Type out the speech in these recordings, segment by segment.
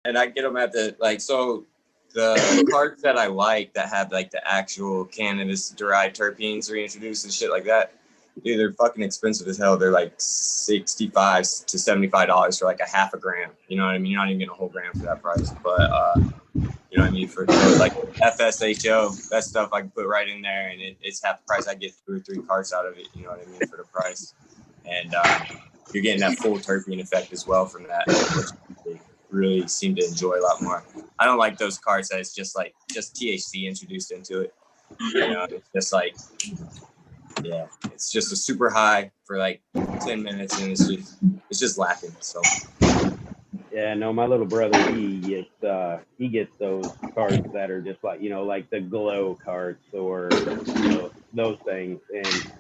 And I get them at the so the carts that I like that have like the actual cannabis derived terpenes reintroduced and shit like that. Dude, they're fucking expensive as hell. They're like $65 to $75 for like a half a gram. You know what I mean? You're not even getting a whole gram for that price. But you know what I mean? For like FSHO, that stuff I can put right in there, and it's half the price. I get 2 or 3 carts out of it. You know what I mean? For the price, and you're getting that full terpene effect as well from that, which they really seem to enjoy a lot more. I don't like those carts that it's just THC introduced into it. You know, it's just like, yeah, it's just a super high for like 10 minutes, and it's just lacking. So. Yeah, no, my little brother, he gets those carts that are just like, like the glow carts or, those things. And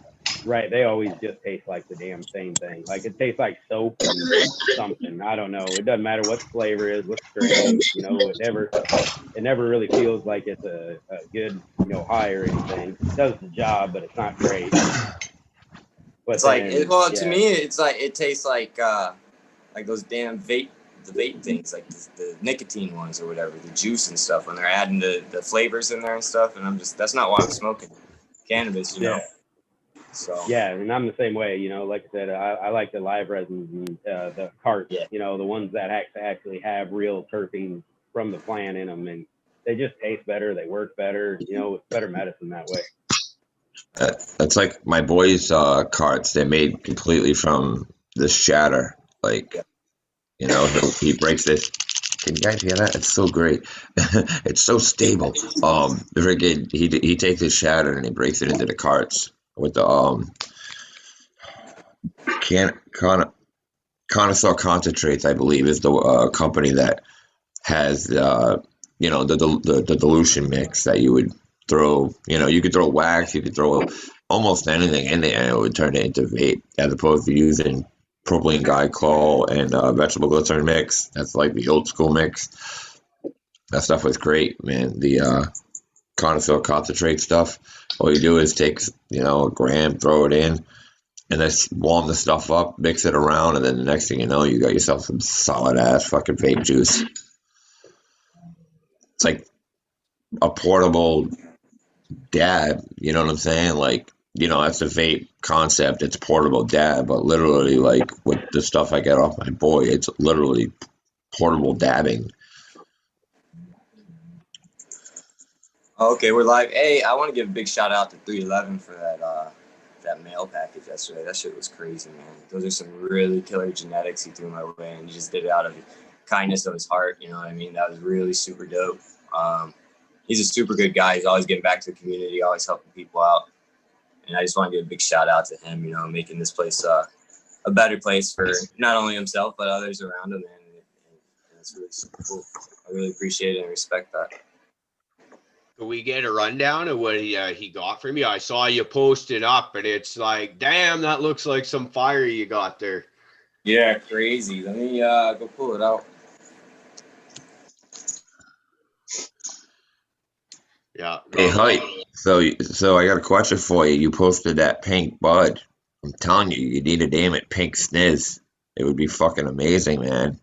right, they always just taste like the damn same thing. Like it tastes like soap and something. I don't know. It doesn't matter what the flavor is, what strain, it never really feels like it's a good, high or anything. It does the job, but it's not great. But it's then, to me, it's like, it tastes like those damn vape things, like the nicotine ones or whatever, the juice and stuff, when they're adding the flavors in there and stuff. And that's not why I'm smoking cannabis, you know? So. Yeah, and I'm the same way, like I said, I like the live resins and the carts, the ones that actually have real terpenes from the plant in them, and they just taste better, they work better, it's better medicine that way. That's like my boys' carts. They're made completely from the shatter, like. He breaks it. Can you guys hear that? It's so great. It's so stable. He takes his shatter and he breaks it into the carts with the Connoisseur Concentrates, I believe, is the company that has the dilution mix that you would throw. You could throw wax, you could throw almost anything in there, and it would turn it into vape, as opposed to using propylene glycol and vegetable glycerin mix. That's like the old school mix. That stuff was great, man. The Connoisseur Concentrate stuff. All you do is take a gram, throw it in, and then warm the stuff up, mix it around, and then the next thing you know, you got yourself some solid ass fucking vape juice. It's like a portable dab. You know what I'm saying? Like, that's a vape concept. It's portable dab, but literally, like, with the stuff I get off my boy, it's literally portable dabbing. Okay, we're live. Hey, I want to give a big shout out to 311 for that mail package yesterday. That shit was crazy, man. Those are some really killer genetics he threw my way, and he just did it out of the kindness of his heart. You know what I mean? That was really super dope. He's a super good guy. He's always getting back to the community, always helping people out. And I just want to give a big shout out to him, making this place a better place for not only himself, but others around him. And it's really super cool. I really appreciate it and respect that. Can we get a rundown of what he got from you? I saw you posted up, and it's like, damn, that looks like some fire you got there. Yeah, crazy. Let me go pull it out. Yeah. Hey, Hype. So I got a question for you. You posted that pink bud. I'm telling you need a damn it pink sniz. It would be fucking amazing, man.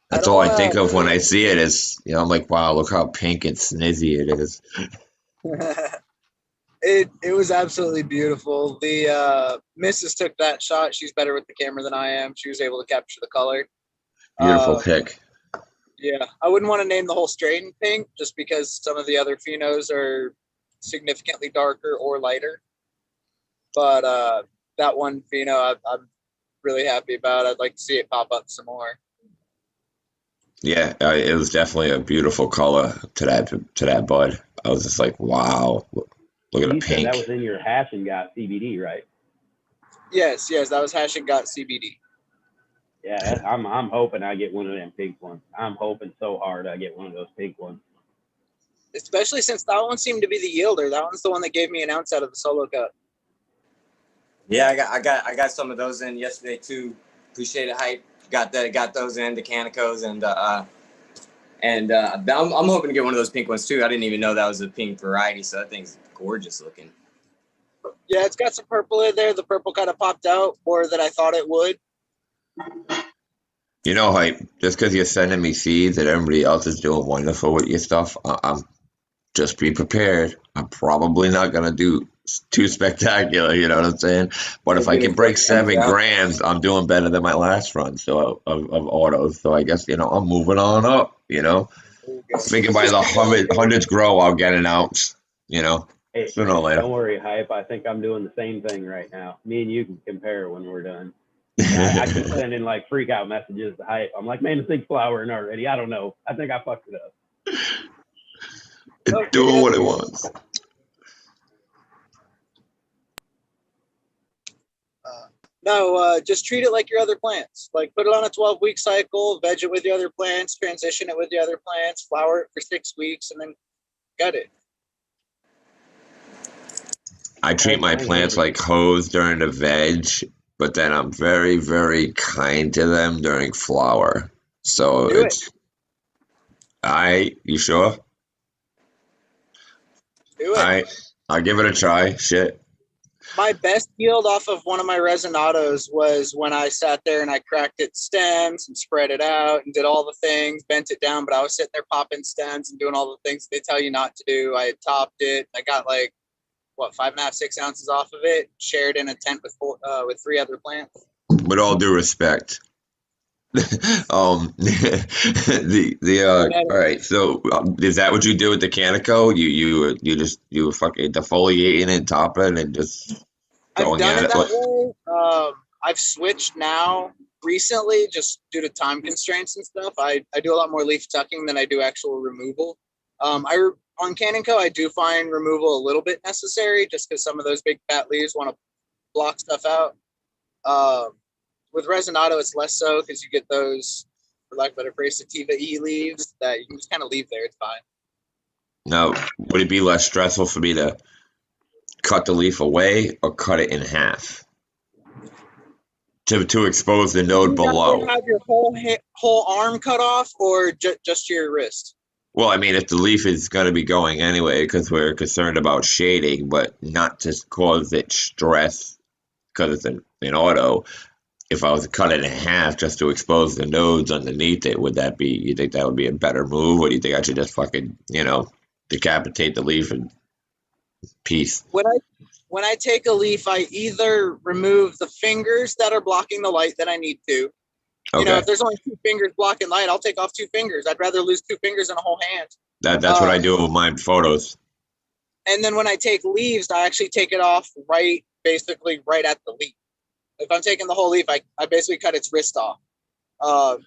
That's all I think of when I see it is, I'm like, wow, look how pink and snizzy it is. It was absolutely beautiful. The missus took that shot. She's better with the camera than I am. She was able to capture the color. Beautiful pick. Yeah, I wouldn't want to name the whole strain pink just because some of the other phenos are significantly darker or lighter. But that one pheno, I'm really happy about. I'd like to see it pop up some more. Yeah, it was definitely a beautiful color to that bud. I was just like, wow, look at the pink. That was in your Hash and Got CBD, right? Yes, that was Hash and Got CBD. Yeah, I'm hoping I get one of them pink ones. I'm hoping so hard I get one of those pink ones. Especially since that one seemed to be the yielder. That one's the one that gave me an ounce out of the solo cup. Yeah, I got some of those in yesterday too. Appreciate it, Hype. Got those in, the Canicos, and I'm hoping to get one of those pink ones too. I didn't even know that was a pink variety, so that thing's gorgeous looking. Yeah, it's got some purple in there. The purple kind of popped out more than I thought it would. You know, Hype, just because you're sending me seeds and everybody else is doing wonderful with your stuff, I'm just be prepared. I'm probably not gonna do too spectacular, you know what I'm saying? But if I can break 7 grams, I'm doing better than my last run of autos. So I guess, I'm moving on up, Thinking by the hundreds grow, I'll get an ounce, Hey, sooner or later. don't worry, Hype. I think I'm doing the same thing right now. Me and you can compare when we're done. I keep sending like freak out messages to Hype. I'm like, man, this thing's flowering already. I don't know. I think I fucked it up. It's doing what it wants. No, just treat it like your other plants. Like put it on a 12-week cycle, veg it with your other plants, transition it with the other plants, flower it for 6 weeks, and then gut it. I treat my plants like hoes during the veg, but then I'm very, very kind to them during flower. So Do it's you sure? Do it. I'll give it a try. Shit. My best yield off of one of my resinados was when I sat there and I cracked its stems and spread it out and did all the things, bent it down, but I was sitting there popping stems and doing all the things they tell you not to do. I had topped it. I got 5.5, 6 ounces off of it, shared in a tent with 3 other plants. With all due respect. All right. So is that what you do with the Canico? You were fucking defoliating and topping and just going I've done at it that way. I've switched now recently just due to time constraints and stuff. I do a lot more leaf tucking than I do actual removal. On Canico, I do find removal a little bit necessary just because some of those big fat leaves want to block stuff out. With Resinado, it's less so because you get those, for lack of a better phrase, sativa E leaves that you can just kind of leave there. It's fine. Now, would it be less stressful for me to cut the leaf away or cut it in half to expose the node below? You have your whole arm cut off or just your wrist? Well, I mean, if the leaf is going to be going anyway, because we're concerned about shading, but not to cause it stress because it's an auto. If I was to cut it in half just to expose the nodes underneath it, you think that would be a better move? Or do you think I should just fucking, decapitate the leaf and peace? When I take a leaf, I either remove the fingers that are blocking the light that I need to. Okay. If there's only 2 fingers blocking light, I'll take off 2 fingers. I'd rather lose 2 fingers than a whole hand. That's what I do with my photos. And then when I take leaves, I actually take it off basically right at the leaf. If I'm taking the whole leaf, I basically cut its wrist off.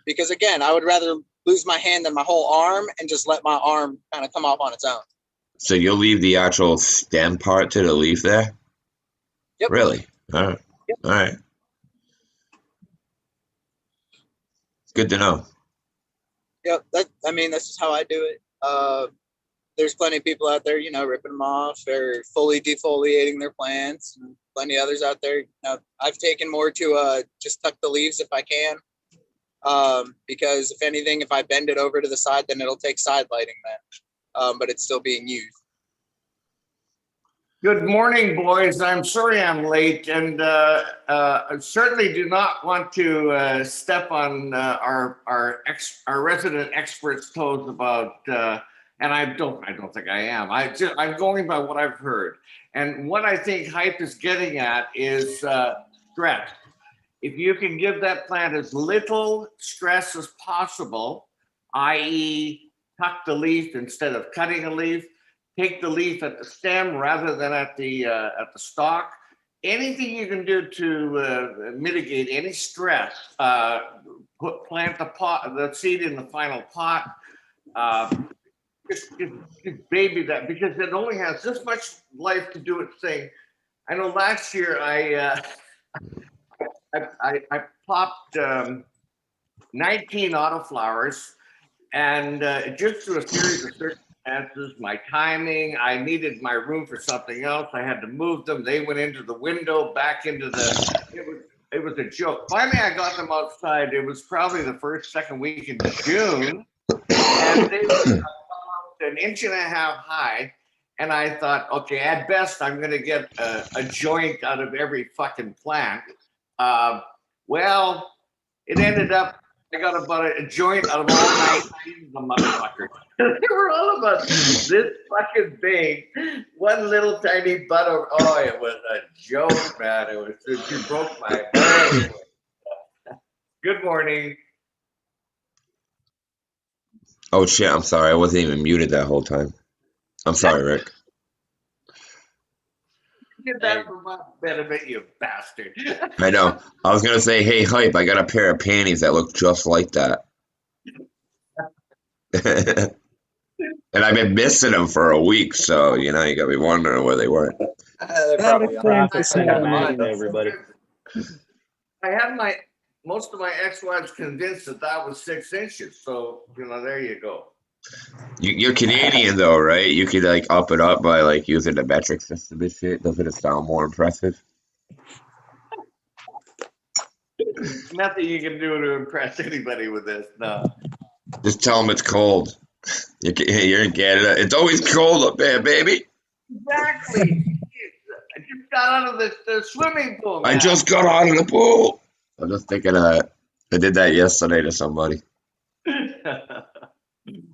Because again, I would rather lose my hand than my whole arm and just let my arm kind of come off on its own. So you'll leave the actual stem part to the leaf there? Yep. Really? All right. Yep. All right. Good to know. Yep. That's just how I do it. There's plenty of people out there, ripping them off or fully defoliating their plants, and plenty of others out there. I've taken more to just tuck the leaves if I can, because if anything, if I bend it over to the side, then it'll take side lighting then, but it's still being used. Good morning, boys. I'm sorry I'm late, and I certainly do not want to step on our resident expert's toes about. And I don't think I am. I'm going by what I've heard. And what I think Hype is getting at is stress. If you can give that plant as little stress as possible, i.e. tuck the leaf instead of cutting a leaf, take the leaf at the stem rather than at the stalk, anything you can do to mitigate any stress, plant the seed in the final pot, just baby that, because it only has this much life to do its thing. I know last year I popped 19 autoflowers, and just through a series of circumstances, my timing, I needed my room for something else. I had to move them. They went into the window, back into it was a joke. Finally, I got them outside. It was probably the second week in June, and they were 1.5 inches high, and I thought, okay, at best, I'm going to get a joint out of every fucking plant. Well, it ended up I got about a joint out of all 19 of the motherfuckers. They were all about this fucking big, one little tiny butt of, oh, it was a joke, man. It broke my heart. Good morning. Oh shit, I'm sorry. I wasn't even muted that whole time. I'm sorry, Rick. Get that for my benefit, you bastard. I know. I was gonna say, hey, hype, I got a pair of panties that look just like that. And I've been missing them for a week, so you know you gotta be wondering where they were. They're probably on. Everybody. I had most of my ex-wives convinced that was 6 inches. So, you know, there you go. You're Canadian though, right? You could like up it up by like using the metric system and shit. Doesn't it sound more impressive? Nothing you can do to impress anybody with this. No. Just tell them it's cold. You're in Canada. It's always cold up there, baby. Exactly. I just got out of the swimming pool. Man. I just got out of the pool. I'm just thinking of that. I did that yesterday to somebody.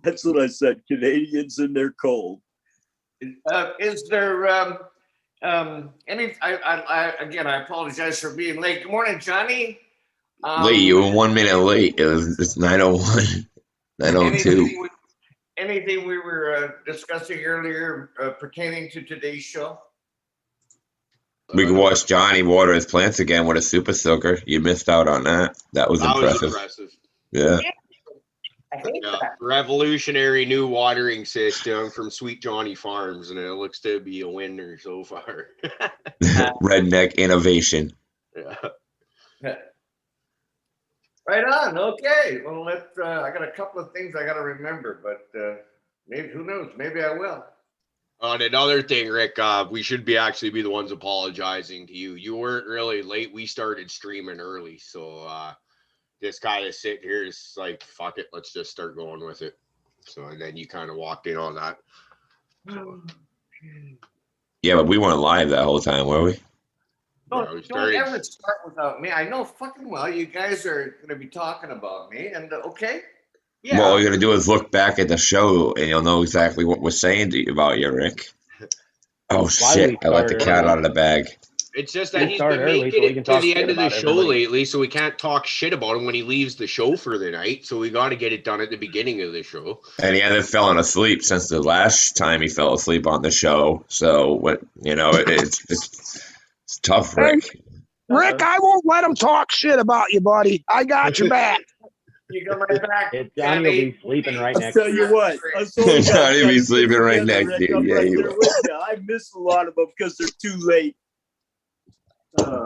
That's what I said. Canadians in their cold. Is there any? Again, I apologize for being late. Good morning, Johnny. Late, you were 1 minute late. It's 9:01, 9:02. Anything we were discussing earlier pertaining to today's show? We could watch Johnny water his plants again with a super soaker. You missed out on that. That was impressive. Yeah. I hate that. Revolutionary new watering system from Sweet Johnny Farms, and it looks to be a winner so far. Redneck innovation. Yeah. Right on. Okay. Well, I got a couple of things I got to remember, but maybe who knows? Maybe I will. On another thing, Rick, we should actually be the ones apologizing to you. You weren't really late. We started streaming early, so just kind of sit here, it's like, fuck it, let's just start going with it. So, and then you kind of walked in on that. So, yeah, but we weren't live that whole time, were we? Don't ever start without me. I know fucking well you guys are going to be talking about me, and okay. Yeah. Well, all you're gonna do is look back at the show, and you'll know exactly what we're saying to you about you, Rick. Oh shit! I let the cat out of the bag. It's just that he's been making it to the end of the show lately, so we can't talk shit about him when he leaves the show for the night. So we got to get it done at the beginning of the show. And he hasn't fallen asleep since the last time he fell asleep on the show. So what? You know, it's tough, Rick. Rick, I won't let him talk shit about you, buddy. I got your back. You got my back. Johnny will be sleeping right next. I'll tell you what. Johnny will be sleeping right next to you. Yeah, you will. I miss a lot of them because they're too late.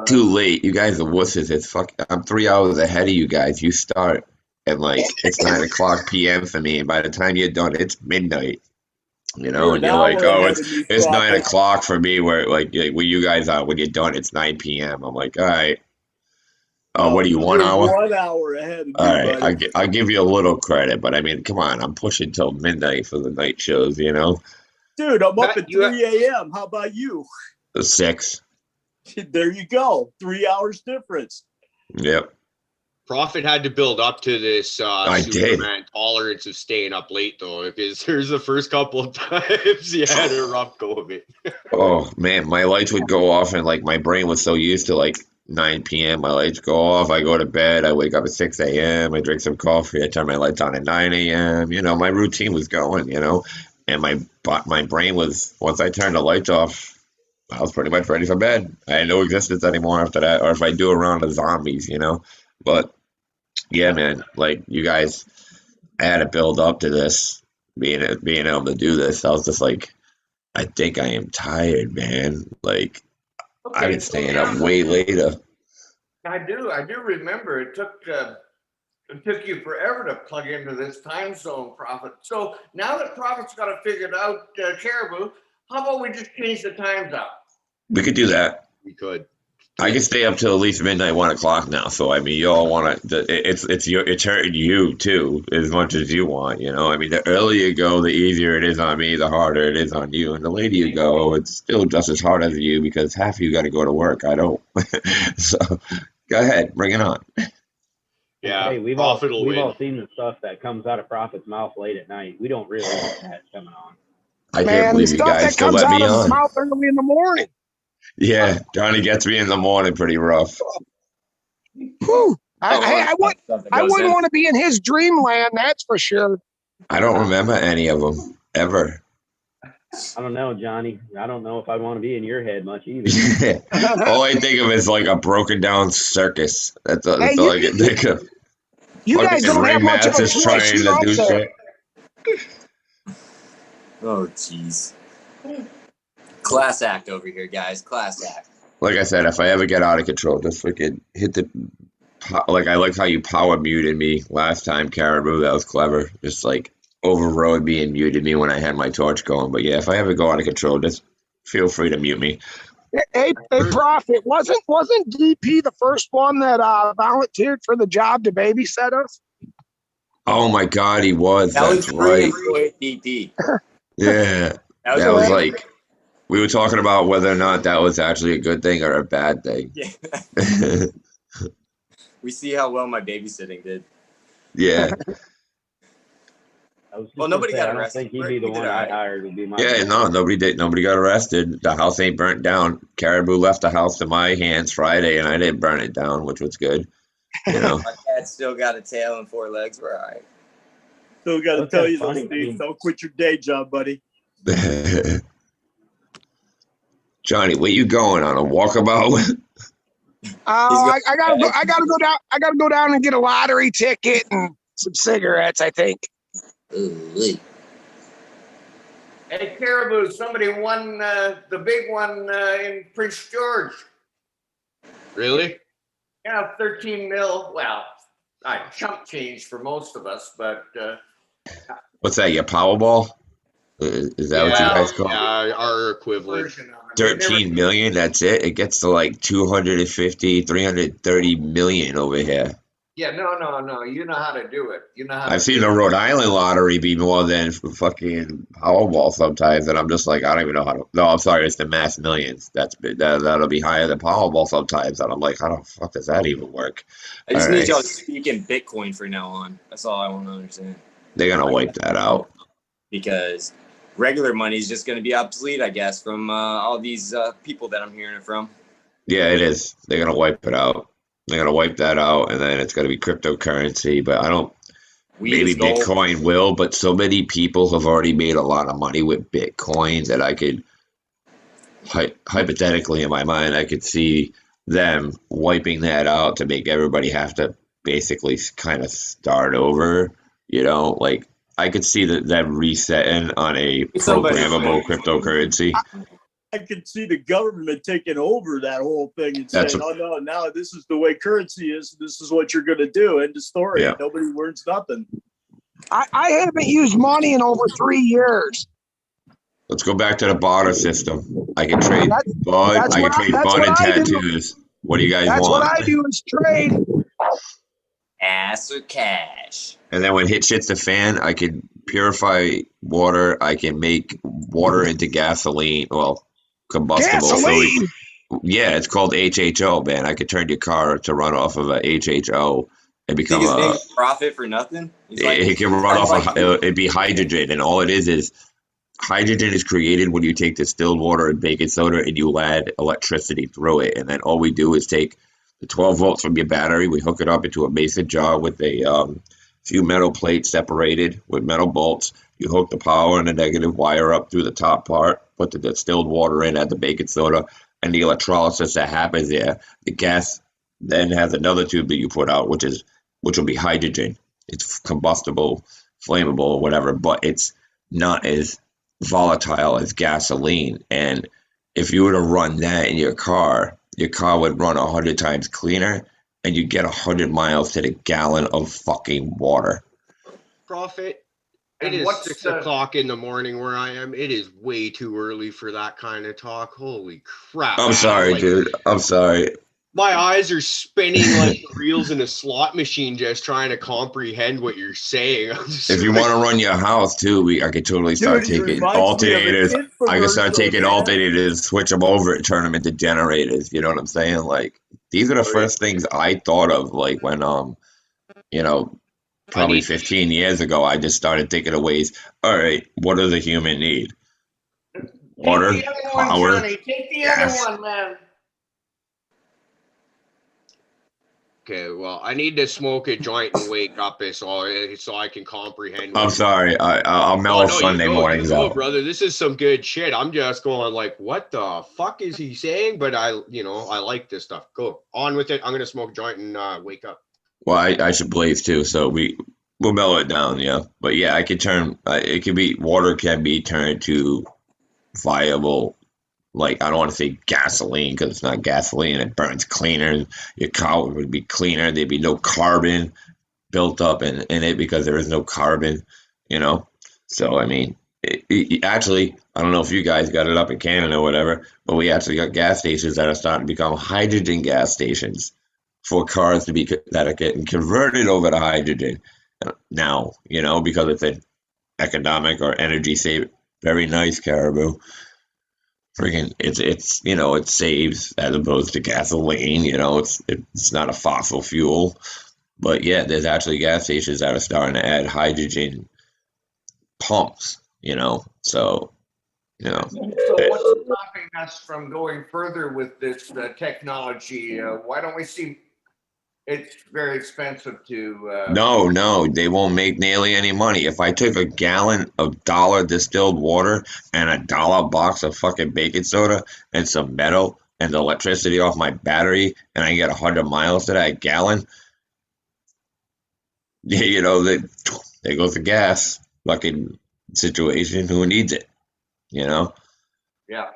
Too late. You guys are wusses. It's I'm 3 hours ahead of you guys. You start at like it's 9 o'clock p.m. for me, and by the time you're done, it's midnight. You know, and you're like, oh, it's 9 o'clock for me. Where like where you guys are when you're done, it's 9 p.m. I'm like, all right. Oh, what are you, 1 hour? 1 hour ahead of me, all right, buddy. I'll give you a little credit, but I mean, come on, I'm pushing till midnight for the night shows, you know? Dude, I'm up at 3 a.m. How about you? 6. There you go. 3 hours difference. Yep. Prophet had to build up to this Superman tolerance of staying up late, though, because there's the first couple of times he had a rough go of it. Oh, man, my lights would go off, and like my brain was so used to like 9 p.m. My lights go off. I go to bed. I wake up at 6 a.m. I drink some coffee. I turn my lights on at 9 a.m. You know, my routine was going, you know, and my brain was, once I turned the lights off, I was pretty much ready for bed. I had no existence anymore after that, or if I do a round of zombies, you know. But yeah, man, like you guys, I had to build up to this, being able to do this. I was just like, I think I am tired, man. Like, okay, I've been staying up way later. I do remember it took you forever to plug into this time zone, Prophet. So now that Prophet's got it figured out, Caribou, how about we just change the times up? We could do that. We could. I can stay up till at least midnight, 1 o'clock now. So I mean, you all want to. It's hurting you too, as much as you want. You know, I mean, the earlier you go, the easier it is on me. The harder it is on you. And the later you go, it's still just as hard as you because half of you got to go to work. I don't. So go ahead, bring it on. Yeah, Hey, we've all Profit will win. seen the stuff that comes out of Prophet's mouth late at night. We don't really want that coming on. I can't Man, the believe you stuff guys that still comes let out me of his on. mouth early in the morning. Yeah, Johnny gets me in the morning pretty rough. Whew. I Stuff that I goes wouldn't in. want to be in his dreamland, that's for sure. I don't remember any of them ever. I don't know, Johnny. I don't know if I want to be in your head much either. All I think of is like a broken down circus. That's all Hey, I can think of. You guys Fucking don't have much of a ringmasters choice. trying You're to up do there. shit. Oh, jeez. Class act over here, guys. Class act. Like I said, if I ever get out of control, just freaking hit the. Like, I like how you power muted me last time, Caribou. That was clever. Just like overrode me and muted me when I had my torch going. But yeah, if I ever go out of control, just feel free to mute me. Hey, Prophet, wasn't DP the first one that volunteered for the job to babysit us? Oh my God, he was. That That's was right. pre-employed DP. Yeah, That that was pre- like we were talking about whether or not that was actually a good thing or a bad thing. Yeah. We see how well my babysitting did. Yeah. I was just Well, gonna nobody say, got I don't arrested think he'd for be it. the He did one I alright. hired would be my Yeah, no, nobody did. Nobody got arrested. The house ain't burnt down. Caribou left the house to my hands Friday, and I didn't burn it down, which was good. You know. My cat still got a tail and 4 legs. We're all right. Still got to Okay, tell you, though, funny. Steve, don't quit your day job, buddy. Johnny, where you going on a walkabout? I gotta go down. I gotta go down and get a lottery ticket and some cigarettes. I think. Ooh, Hey, Caribou, somebody won the big one in Prince George. Really? Yeah, 13 mil. Well, chump change for most of us, but What's that? Your Powerball? Is that what you guys call it? Yeah, our equivalent. version of it. They never- 13 million, that's it? It gets to like 250, 330 million over here. Yeah, no. You know how to do it. You know how. I've seen the Rhode Island lottery be more than fucking Powerball sometimes, and I'm just like, I don't even know how to. No, I'm sorry, it's the Mass Millions. That'll be higher than Powerball sometimes, and I'm like, how the fuck does that even work? I just All need right. y'all to speak in Bitcoin from now on. That's all I want to understand. They're gonna wipe that out. Because regular money is just going to be obsolete, I guess, from all these people that I'm hearing it from. Yeah, it is. They're gonna wipe it out. They're gonna wipe that out, and then it's gonna be cryptocurrency. But I don't. Weed Maybe is gold. Bitcoin will, but so many people have already made a lot of money with Bitcoin that I could, hypothetically in my mind, I could see them wiping that out to make everybody have to basically kind of start over. You know, like I could see them resetting on a Somebody- programmable cryptocurrency. I could see the government taking over that whole thing and That's saying, "Oh no, now this is the way currency is. This is what you're going to do." End of story. Yeah. Nobody learns nothing. I haven't used money in over 3 years. Let's go back to the barter system. I can trade bud. that's I can what trade that's bud what and I do. tattoos. What do you guys That's want? what I do is trade. Ass or cash. And then when hits the fan, I can purify water. I can make water into gasoline. Well, combustible. Gasoline. Yeah, it's called HHO, man. I could turn your car to run off of a HHO and become Think his name a. is profit for nothing? He's It can run off of. It'd be hydrogen, and all it is hydrogen is created when you take distilled water and baking soda and you add electricity through it. And then all we do is take the 12 volts from your battery, we hook it up into a mason jar with a few metal plates separated with metal bolts. You hook the power and the negative wire up through the top part, put the distilled water in, add the baking soda, and the electrolysis that happens there. The gas then has another tube that you put out, which will be hydrogen. It's combustible, flammable, or whatever, but it's not as volatile as gasoline. And if you were to run that in your car would run 100 times cleaner, and you get 100 miles to the gallon of fucking water. Profit. And It is what's 6 the- o'clock in the morning where I am. It is way too early for that kind of talk. Holy crap. I'm man. sorry, Like, dude. I'm sorry. My eyes are spinning like the reels in a slot machine just trying to comprehend what you're saying. I'm just If you like, want to run your house too, I could totally start Dude, he taking reminds me of an alternators. I can start infomercial, taking man. alternators, switch them over, and turn them into generators. You know what I'm saying? Like these are the first things I thought of, like when you know, probably need- 15 years ago, I just started thinking of ways. All right, what does a human need? Water, Take the other one, power, Johnny. Take the gas. other one, man. Okay, well, I need to smoke a joint and wake up so I can comprehend. I'm what- sorry. I'll mellow no, Sunday you mornings go, out. brother. This is some good shit. I'm just going like, what the fuck is he saying? But I like this stuff. Go on with it. I'm gonna smoke a joint and wake up. Well, I should blaze too, so we'll mellow it down, yeah. But yeah, I could turn. It can be water can be turned to viable. Like I don't want to say gasoline because it's not gasoline. It burns cleaner. Your car would be cleaner. There'd be no carbon built up in it because there is no carbon. You know. So I mean, actually, I don't know if you guys got it up in Canada or whatever, but we actually got gas stations that are starting to become hydrogen gas stations for cars to be that are getting converted over to hydrogen now, you know, because it's an economic or energy save. Very nice, Caribou. Freaking, it's you know, it saves as opposed to gasoline. You know, it's not a fossil fuel. But yeah, there's actually gas stations that are starting to add hydrogen pumps. You know, so you know, So what's stopping us from going further with this technology? Why don't we see? It's very expensive to. no, they won't make nearly any money. If I took a gallon of dollar distilled water and a dollar box of fucking baking soda and some metal and the electricity off my battery and I get 100 miles to that gallon, you know, there goes the gas fucking situation. Who needs it? You know? Yeah.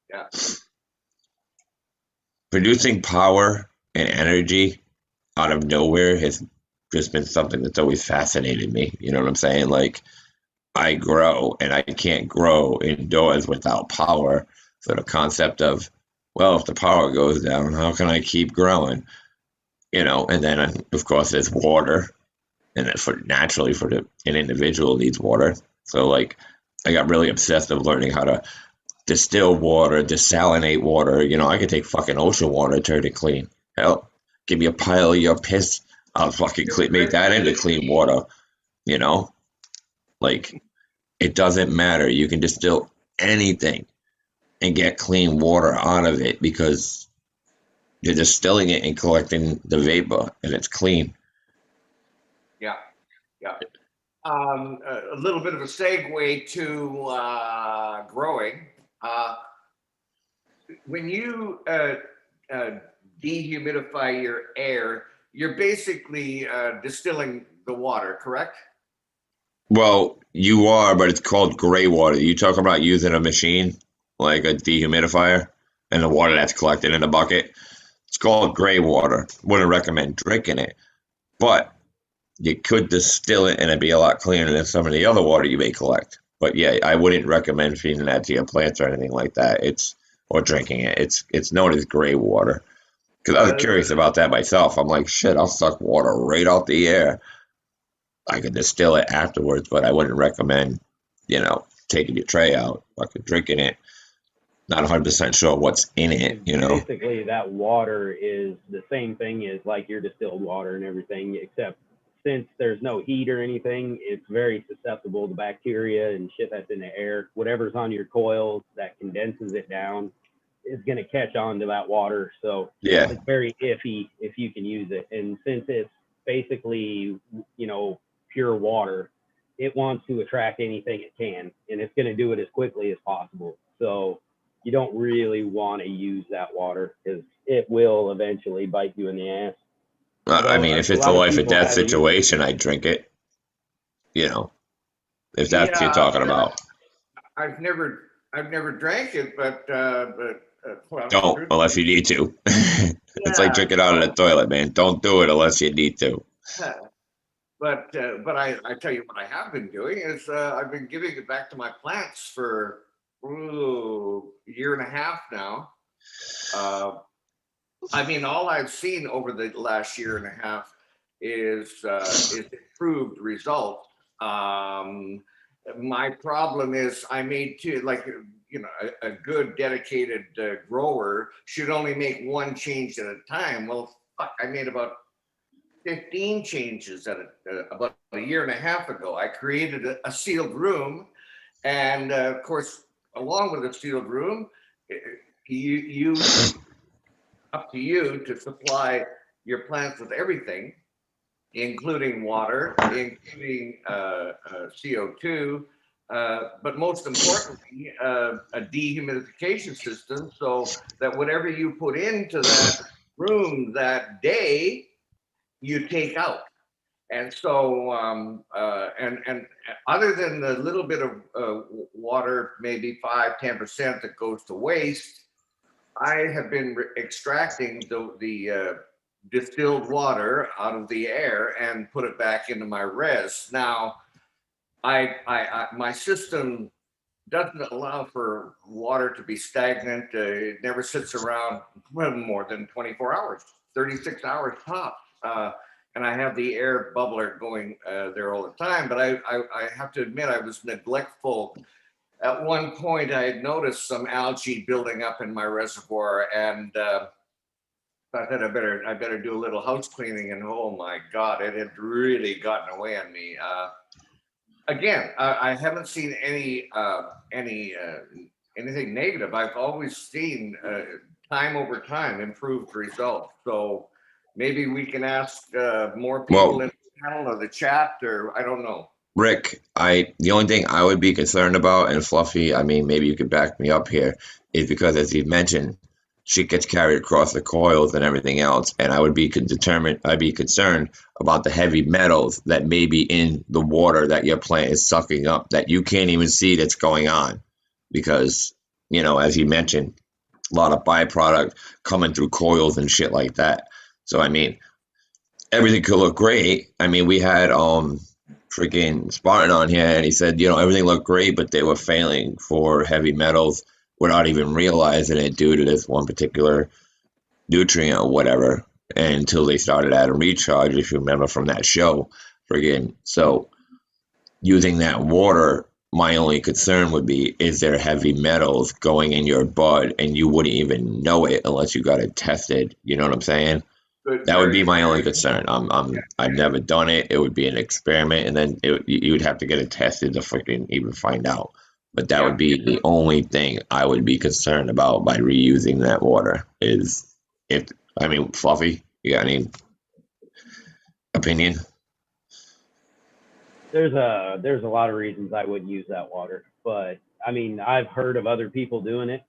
Yeah. Producing power and energy out of nowhere has just been something that's always fascinated me. You know what I'm saying? Like, I grow and I can't grow indoors without power. So the concept of, well, if the power goes down, how can I keep growing? You know, and then of course there's water, and for naturally for an individual needs water. So like, I got really obsessed with learning how to distill water, desalinate water. You know, I could take fucking ocean water, turn it clean. Hell, give me a pile of your piss, I'll fucking make that into clean water. You know, like it doesn't matter. You can distill anything and get clean water out of it because you're distilling it and collecting the vapor, and it's clean. Yeah. Yeah. A little bit of a segue to growing. When you dehumidify your air, you're basically distilling the water, correct? Well, you are, but it's called gray water. You talk about using a machine like a dehumidifier and the water that's collected in a bucket. It's called gray water. Wouldn't recommend drinking it, but you could distill it and it'd be a lot cleaner than some of the other water you may collect. But yeah, I wouldn't recommend feeding that to your plants or anything like that. Or drinking it. It's known as gray water. Because I was curious about that myself. I'm like, shit, I'll suck water right out the air. I could distill it afterwards, but I wouldn't recommend, you know, taking your tray out, fucking drinking it. Not 100% sure what's in it, you know. Basically, that water is the same thing as like your distilled water and everything, except since there's no heat or anything, it's very susceptible to bacteria and shit that's in the air. Whatever's on your coils that condenses it down is going to catch on to that water. So Yeah. it's very iffy if you can use it. And since it's basically, you know, pure water, it wants to attract anything it can, and it's going to do it as quickly as possible. So you don't really want to use that water because it will eventually bite you in the ass. I mean, if it's a life or death situation, I'd drink it. You know, if that's what you're talking about. I've never drank it, but well, don't unless you need to. It's like drinking out of the toilet, man. Don't do it unless you need to. But I tell you what I have been doing is I've been giving it back to my plants for a year and a half now. I mean, all I've seen over the last year and a half is improved results. My problem is I made a good dedicated grower should only make one change at a time. Well, fuck, I made about 15 changes about a year and a half ago. I created a sealed room, and of course, along with a sealed room, you up to you to supply your plants with everything, including water, including CO2, but most importantly, a dehumidification system, so that whatever you put into that room that day, you take out. And so, and other than the little bit of water, maybe 5-10% that goes to waste, I have been extracting the distilled water out of the air and put it back into my res. Now, my system doesn't allow for water to be stagnant. It never sits around more than 24 hours, 36 hours tops. And I have the air bubbler going there all the time. But I have to admit, I was neglectful. At one point, I had noticed some algae building up in my reservoir, and I thought I better do a little house cleaning. And oh my God, it had really gotten away on me. Again, I haven't seen anything negative. I've always seen time over time improved results. So maybe we can ask more people in the panel or the chat, or I don't know. Rick, the only thing I would be concerned about, and Fluffy, I mean, maybe you could back me up here, is because, as you mentioned, shit gets carried across the coils and everything else, and I'd be concerned about the heavy metals that may be in the water that your plant is sucking up that you can't even see that's going on, because, you know, as you mentioned, a lot of byproduct coming through coils and shit like that. So I mean, everything could look great. I mean, we had freaking Spartan on here, and he said, you know, everything looked great, but they were failing for heavy metals without even realizing it due to this one particular nutrient or whatever, until they started adding recharge, if you remember from that show. Friggin' so using that water, my only concern would be, is there heavy metals going in your bud and you wouldn't even know it unless you got it tested? You know what I'm saying? That would be my only concern. I've never done it. It would be an experiment, and then you would have to get it tested to freaking even find out. But that would be the only thing I would be concerned about by reusing that water. Fluffy, you got any opinion? There's a lot of reasons I wouldn't use that water, but I mean, I've heard of other people doing it.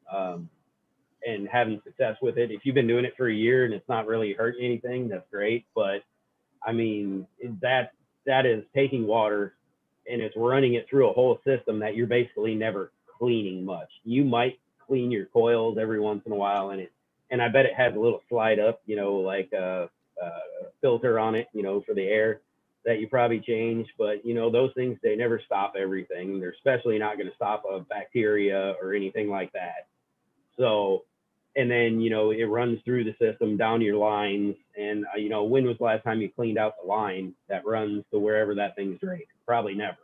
And having success with it. If you've been doing it for a year and it's not really hurt anything, that's great. But I mean, that is taking water and it's running it through a whole system that you're basically never cleaning much. You might clean your coils every once in a while, and I bet it has a little slide up, you know, like a filter on it, you know, for the air that you probably change. But you know, those things, they never stop everything. They're especially not going to stop a bacteria or anything like that. So, and then, you know, it runs through the system down your lines. And, you know, when was the last time you cleaned out the line that runs to wherever that thing's drained? Probably never.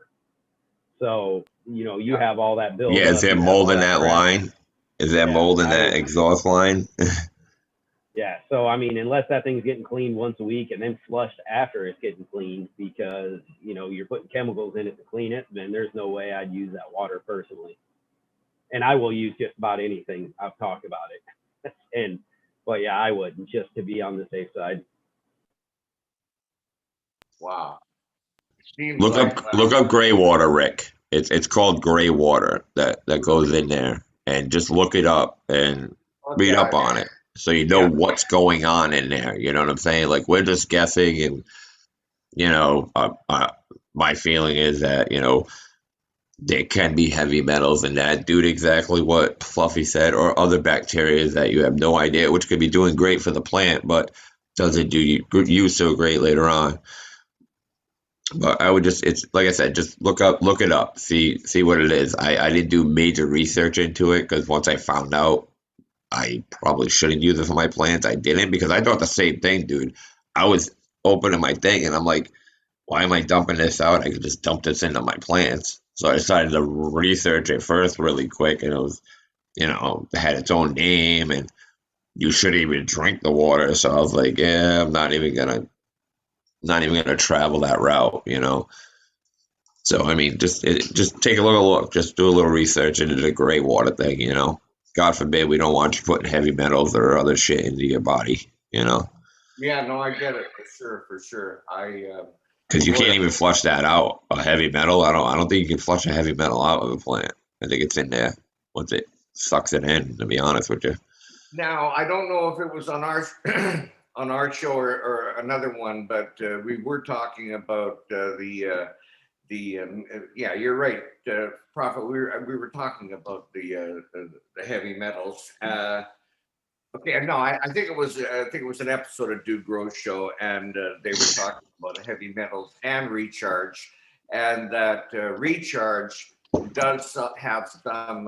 So, you know, you have all that built up. Yeah, is there mold in that line? Is there mold in that exhaust line? Yeah, so, I mean, unless that thing's getting cleaned once a week and then flushed after it's getting cleaned because, you know, you're putting chemicals in it to clean it, then there's no way I'd use that water personally. And I will use just about anything. I've talked about it. But yeah, I would, just to be on the safe side. Wow. Look up gray water, Rick. It's called gray water that goes in there, and just look it up and read up on it so you know what's going on in there. You know what I'm saying? Like, we're just guessing, and you know, my feeling is that, you know, there can be heavy metals in that due to exactly what Fluffy said, or other bacteria that you have no idea, which could be doing great for the plant, but doesn't do you so great later on. But I would it's like I said, just look it up, see what it is. I didn't do major research into it, because once I found out I probably shouldn't use it for my plants, I didn't, because I thought the same thing, dude. I was opening my thing and I'm like, why am I dumping this out? I could just dump this into my plants. So I decided to research it first really quick, and it was, you know, it had its own name, and you shouldn't even drink the water. So I was like, yeah, I'm not even gonna not even going to travel that route, you know. So I mean, just take a look. Just do a little research into the gray water thing, you know. God forbid we don't want you putting heavy metals or other shit into your body, you know. Yeah, no, I get it for sure. Because you Boy, can't even flush that out. A heavy metal, I don't think you can flush a heavy metal out of a plant. I think it's in there once it sucks it in. To be honest with you. now I don't know if it was on our on our show or another one, but we were talking about yeah, you're right, Prophet. We were talking about the heavy metals. Okay, no, I think it was an episode of Dude Gross show, and they were talking about heavy metals and recharge, and that recharge does have some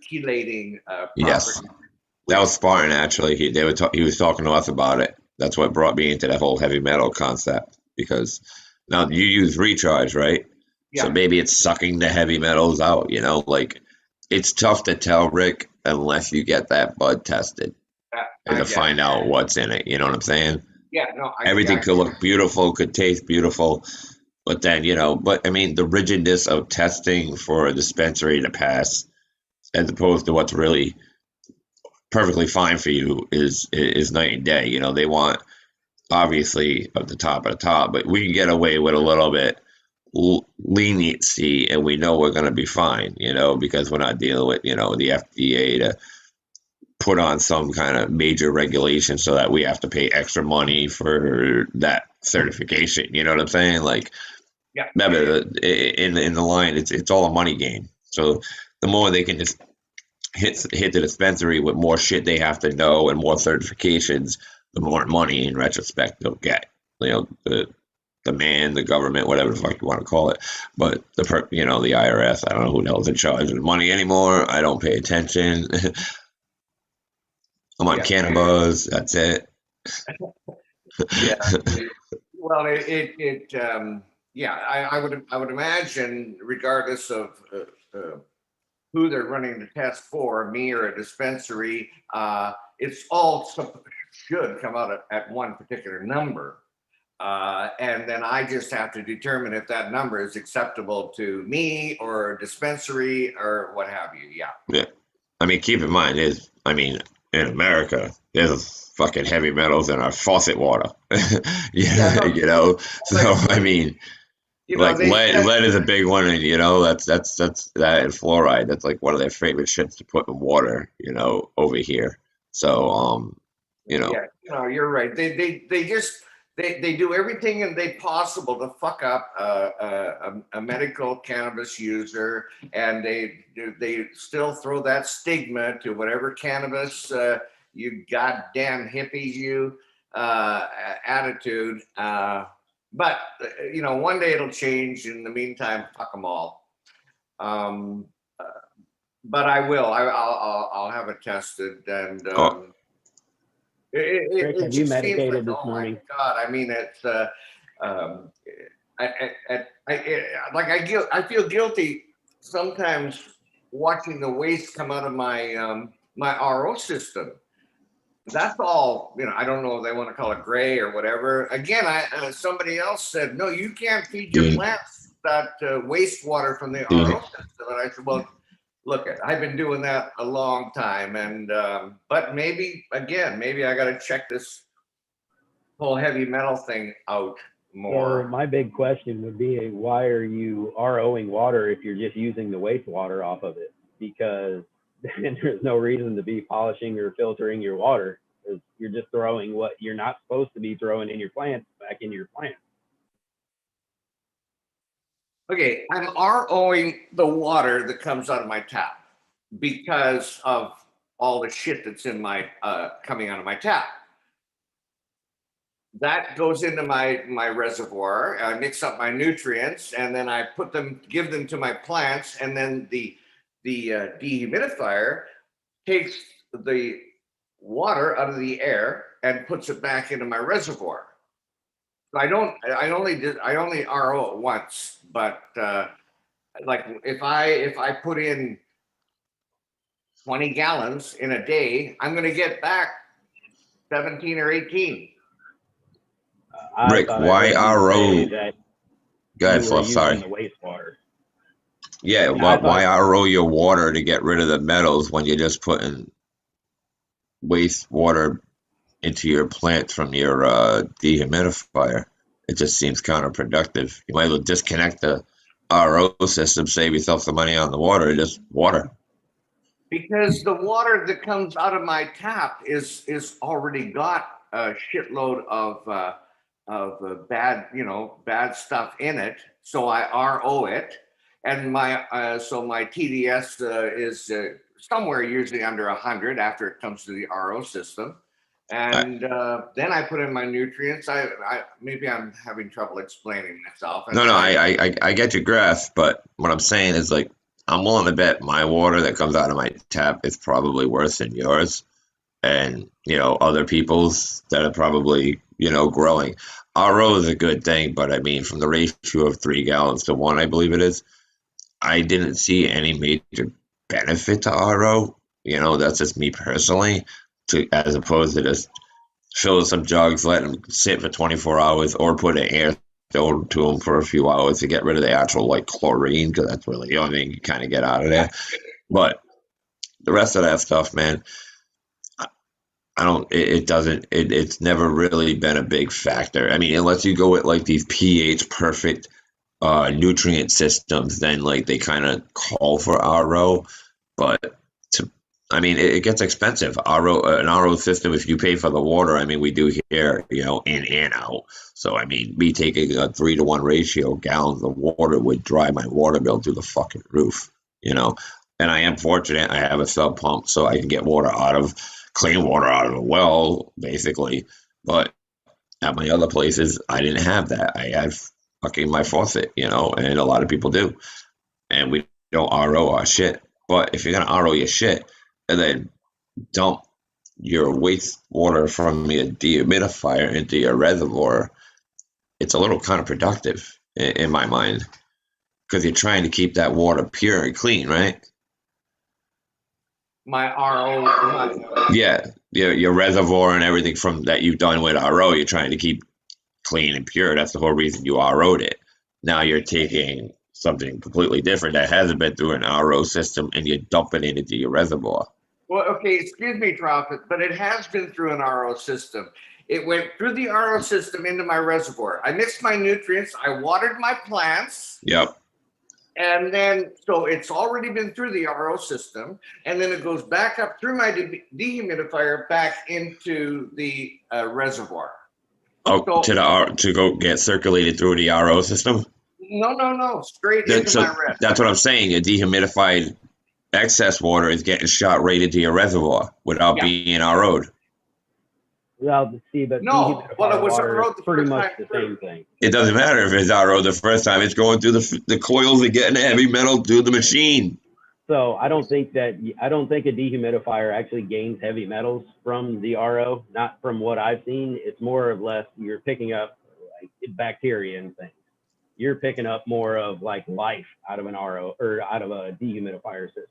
chelating Yes, properties. that was Which, Spartan actually. He was talking to us about it. That's what brought me into that whole heavy metal concept because now you use recharge, right? So yeah, maybe it's sucking the heavy metals out. You know, like it's tough to tell, Rick, unless you get that bud tested and I to get it. find out what's in it. You know what I'm saying? Yeah, no, Everything could look beautiful, could taste beautiful, but then but I mean, the rigidness of testing for a dispensary to pass, as opposed to what's really perfectly fine for you, is night and day. You know, they want obviously at the top of the top, but we can get away with a little bit leniency, and we know we're going to be fine. You know, because we're not dealing with the FDA to put on some kind of major regulation so that we have to pay extra money for that certification. You know what I'm saying? Like, yeah, remember, in the line, it's all a money game. So the more they can just hit the dispensary with more shit they have to know and more certifications, the more money in retrospect they'll get. The government, whatever the fuck you want to call it, but the IRS. I don't know who the hell's in charge of the money anymore. I don't pay attention. I'm on yeah, cannabis. That's it. yeah. Well, yeah, I would imagine, regardless of who they're running the test for, me or a dispensary, it's all should come out at one particular number. And then I just have to determine if that number is acceptable to me or a dispensary or what have you. Yeah. Yeah. I mean, keep in mind, in America, there's fucking heavy metals in our faucet water. Yeah, no, So I mean, like they said, lead is a big one, and that's that and fluoride. That's like one of their favorite shits to put in water, over here. So yeah, you're right. They just they do everything and they possible to fuck up a medical cannabis user, and they still throw that stigma to whatever cannabis you goddamn hippies you attitude. But one day it'll change. In the meantime, fuck them all. But I will. I'll have it tested, and Rick, it have you just seems like, meditated this oh morning? my God! I mean, it's I feel guilty sometimes watching the waste come out of my my RO system. That's all, I don't know if they want to call it gray or whatever. Again, somebody else said, no, you can't feed your plants that wastewater from the RO system. And I said, well, look, I've been doing that a long time. And, but maybe I got to check this whole heavy metal thing out more. So my big question would be, why are you ROing water if you're just using the wastewater off of it? Because there's no reason to be polishing or filtering your water. You're just throwing what you're not supposed to be throwing in your plants back into your plant. Okay, I'm ROing the water that comes out of my tap because of all the shit that's in my coming out of my tap. That goes into my reservoir. I mix up my nutrients, and then I give them to my plants, and then the dehumidifier takes the water out of the air and puts it back into my reservoir. So I only RO it once, but like if I put in 20 gallons in a day, I'm going to get back 17 or 18. I Rick, thought I why heard you RO? say that Go ahead, you were Fluff. using Sorry. the wastewater. Yeah, Yeah, I but why thought RO your water to get rid of the metals when you're just putting wastewater into your plant from your dehumidifier? It just seems counterproductive. You might as well disconnect the RO system, save yourself the money on the water, and just water. Because the water that comes out of my tap is already got a shitload of bad, bad stuff in it. So I RO it, and my so my TDS is somewhere usually under 100 after it comes to the RO system. And then I put in my nutrients. Maybe I'm having trouble explaining myself. And No, then I get your grasp, but what I'm saying is like I'm willing to bet my water that comes out of my tap is probably worse than yours, and other people's that are probably growing. RO is a good thing, but I mean from the ratio of 3 gallons to 1, I believe it is. I didn't see any major benefit to RO. That's just me personally, as opposed to just fill some jugs, let them sit for 24 hours, or put an air thrown to them for a few hours to get rid of the actual like chlorine, because that's really the only thing you kind of get out of there. But the rest of that stuff, man, I don't. It doesn't. It's never really been a big factor. I mean, unless you go with like these pH perfect nutrient systems, then like they kind of call for RO. But I mean, it gets expensive. An RO system, if you pay for the water, I mean, we do here, in and out. So I mean, me taking a 3-to-1 ratio, gallons of water would drive my water bill through the fucking roof. And I am fortunate; I have a sub pump, so I can get clean water out of a well, basically. But at my other places, I didn't have that. I had fucking my faucet, and a lot of people do. And we don't RO our shit. But if you're gonna RO your shit and then dump your wastewater from your dehumidifier into your reservoir, it's a little counterproductive in my mind, because you're trying to keep that water pure and clean, right? my RO. Yeah, your reservoir and everything from that you've done with RO, you're trying to keep clean and pure. That's the whole reason you RO'd it. Now you're taking something completely different that hasn't been through an RO system and you're dumping it into your reservoir. Well, okay, excuse me, Prophet, but it has been through an RO system. It went through the RO system into my reservoir. I mixed my nutrients. I watered my plants. Yep. And then, so it's already been through the RO system. And then it goes back up through my dehumidifier back into the reservoir. Oh, So, to go get circulated through the RO system? No. Straight into my res. That's what I'm saying. A dehumidified excess water is getting shot right into your reservoir without being RO'd. well, see, but No, well, it was water RO'd is the pretty first much time the through. same thing. It doesn't matter if it's RO'd the first time. It's going through the coils and getting heavy metal through the machine. So I don't think a dehumidifier actually gains heavy metals from the RO. Not from what I've seen. It's more or less you're picking up like bacteria and things. You're picking up more of like life out of an RO or out of a dehumidifier system.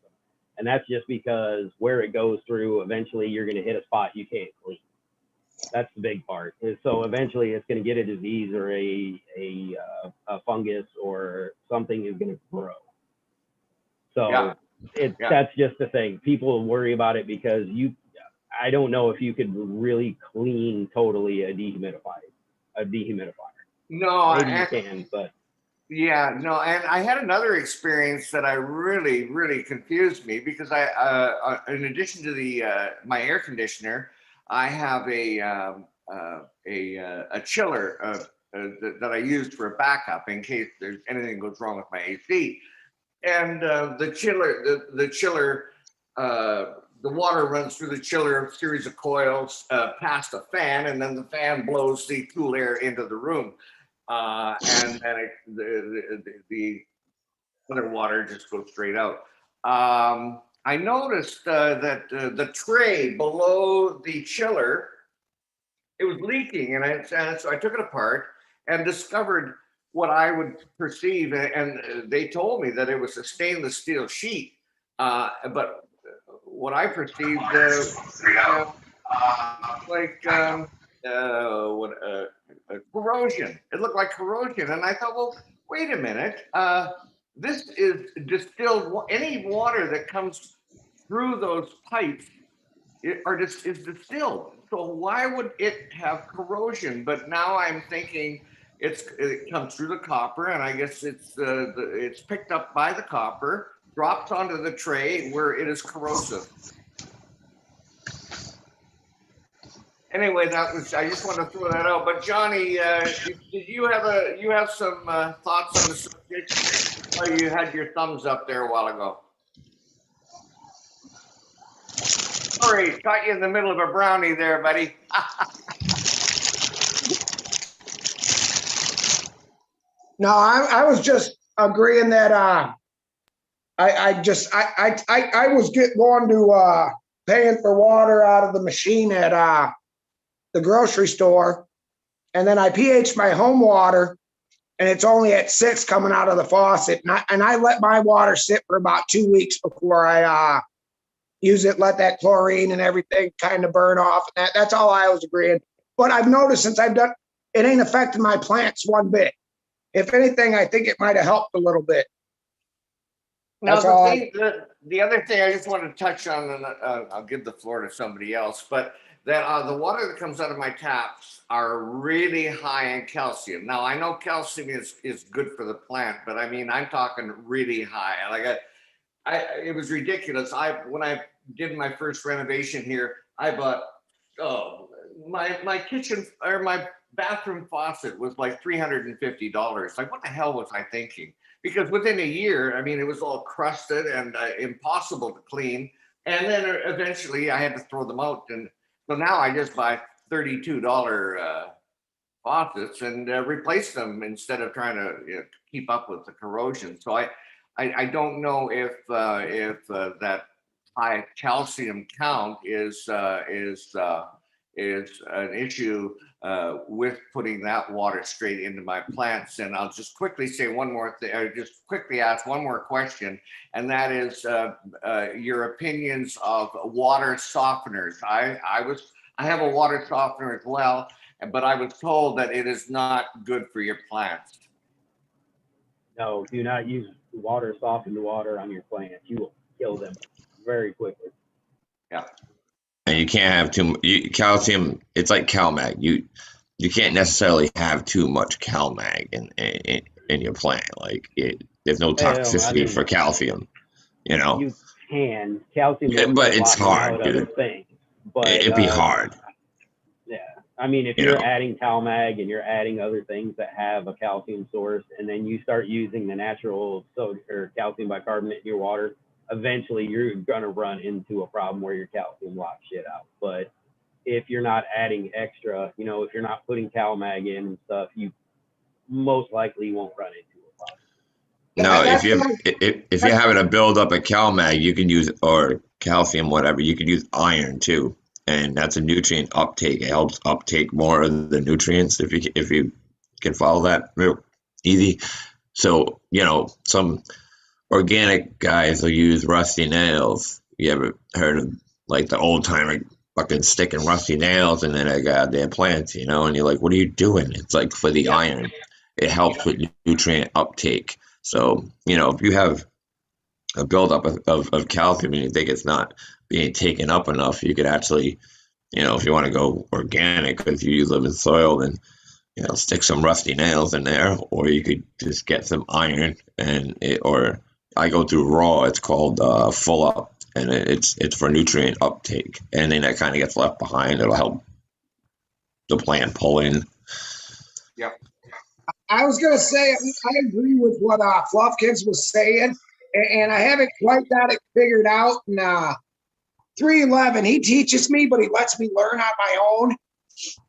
And that's just because where it goes through, eventually you're going to hit a spot you can't clean. That's the big part. And so eventually it's going to get a disease or a fungus or something is going to grow. So that's just the thing. People worry about it because I don't know if you could really clean totally a dehumidifier. No, maybe you can, but yeah, no. And I had another experience that I really confused me because I, in addition to the my air conditioner, I have a chiller that I used for a backup in case there's anything goes wrong with my AC. And the chiller, the water runs through the chiller, a series of coils past a fan, and then the fan blows the cool air into the room. And then the other water just goes straight out. I noticed that the tray below the chiller, it was leaking, and so I took it apart and discovered what I would perceive, and they told me that it was a stainless steel sheet, but what I perceived like corrosion. It looked like corrosion. And I thought, well, wait a minute. This is distilled. Any water that comes through those pipes is distilled. So why would it have corrosion? But now I'm thinking it comes through the copper, and I guess it's picked up by the copper, drops onto the tray where it is corrosive. Anyway, I just want to throw that out. But Johnny, did you have some thoughts on the subject? Oh, you had your thumbs up there a while ago. Sorry, caught you in the middle of a brownie there, buddy. No, I was just agreeing that I was going to paying for water out of the machine at the grocery store, and then I pH my home water, and it's only at 6 coming out of the faucet, and I let my water sit for about 2 weeks before I use it, let that chlorine and everything kind of burn off. And that's all I was agreeing. But I've noticed since I've done it, ain't affected my plants one bit. If anything, I think it might have helped a little bit. Now, the other thing I just want to touch on, and I'll give the floor to somebody else, but that the water that comes out of my taps are really high in calcium. Now, I know calcium is good for the plant, but I mean, I'm talking really high. Like it was ridiculous. When I did my first renovation here, I bought my kitchen or my bathroom faucet was like $350. Like, what the hell was I thinking? Because within a year, I mean, it was all crusted and impossible to clean. And then eventually I had to throw them out. And so now I just buy $32 faucets and replace them instead of trying to keep up with the corrosion. So I don't know if that high calcium count is an issue with putting that water straight into my plants. And I'll just quickly say one more thing, or just quickly ask one more question, and that is your opinions of water softeners. I have a water softener as well, but I was told that it is not good for your plants. No, do not use softened water on your plants. You will kill them very quickly. Yeah. And you can't have calcium. It's like CalMag. You can't necessarily have too much CalMag in your plant. Like there's no toxicity for calcium. You know. You can calcium, but it's hard, dude. But it'd be hard. Yeah, I mean, if you're adding CalMag and you're adding other things that have a calcium source, and then you start using the natural or calcium bicarbonate in your water, eventually you're gonna run into a problem where your calcium locks shit out. But if you're not adding extra, if you're not putting CalMag in and stuff, you most likely won't run into a problem. No, if you're having a buildup of CalMag, you can use, or calcium, whatever, you can use iron too, and that's a nutrient uptake. It helps uptake more of the nutrients if you can follow that real easy. So some organic guys will use rusty nails. You ever heard of like the old timer fucking sticking rusty nails and then I got their plants, and you're like, what are you doing? It's like for the iron. It helps with nutrient uptake. So, if you have a buildup of calcium and you think it's not being taken up enough, you could actually, if you want to go organic, because you use living soil, then stick some rusty nails in there, or you could just get some iron or I go through raw. It's called full up, and it's for nutrient uptake, and then that kind of gets left behind. It'll help the plant pull in. Yep. I was gonna say I agree with what Fluffkins was saying, and I haven't quite got it figured out. And 311, he teaches me, but he lets me learn on my own,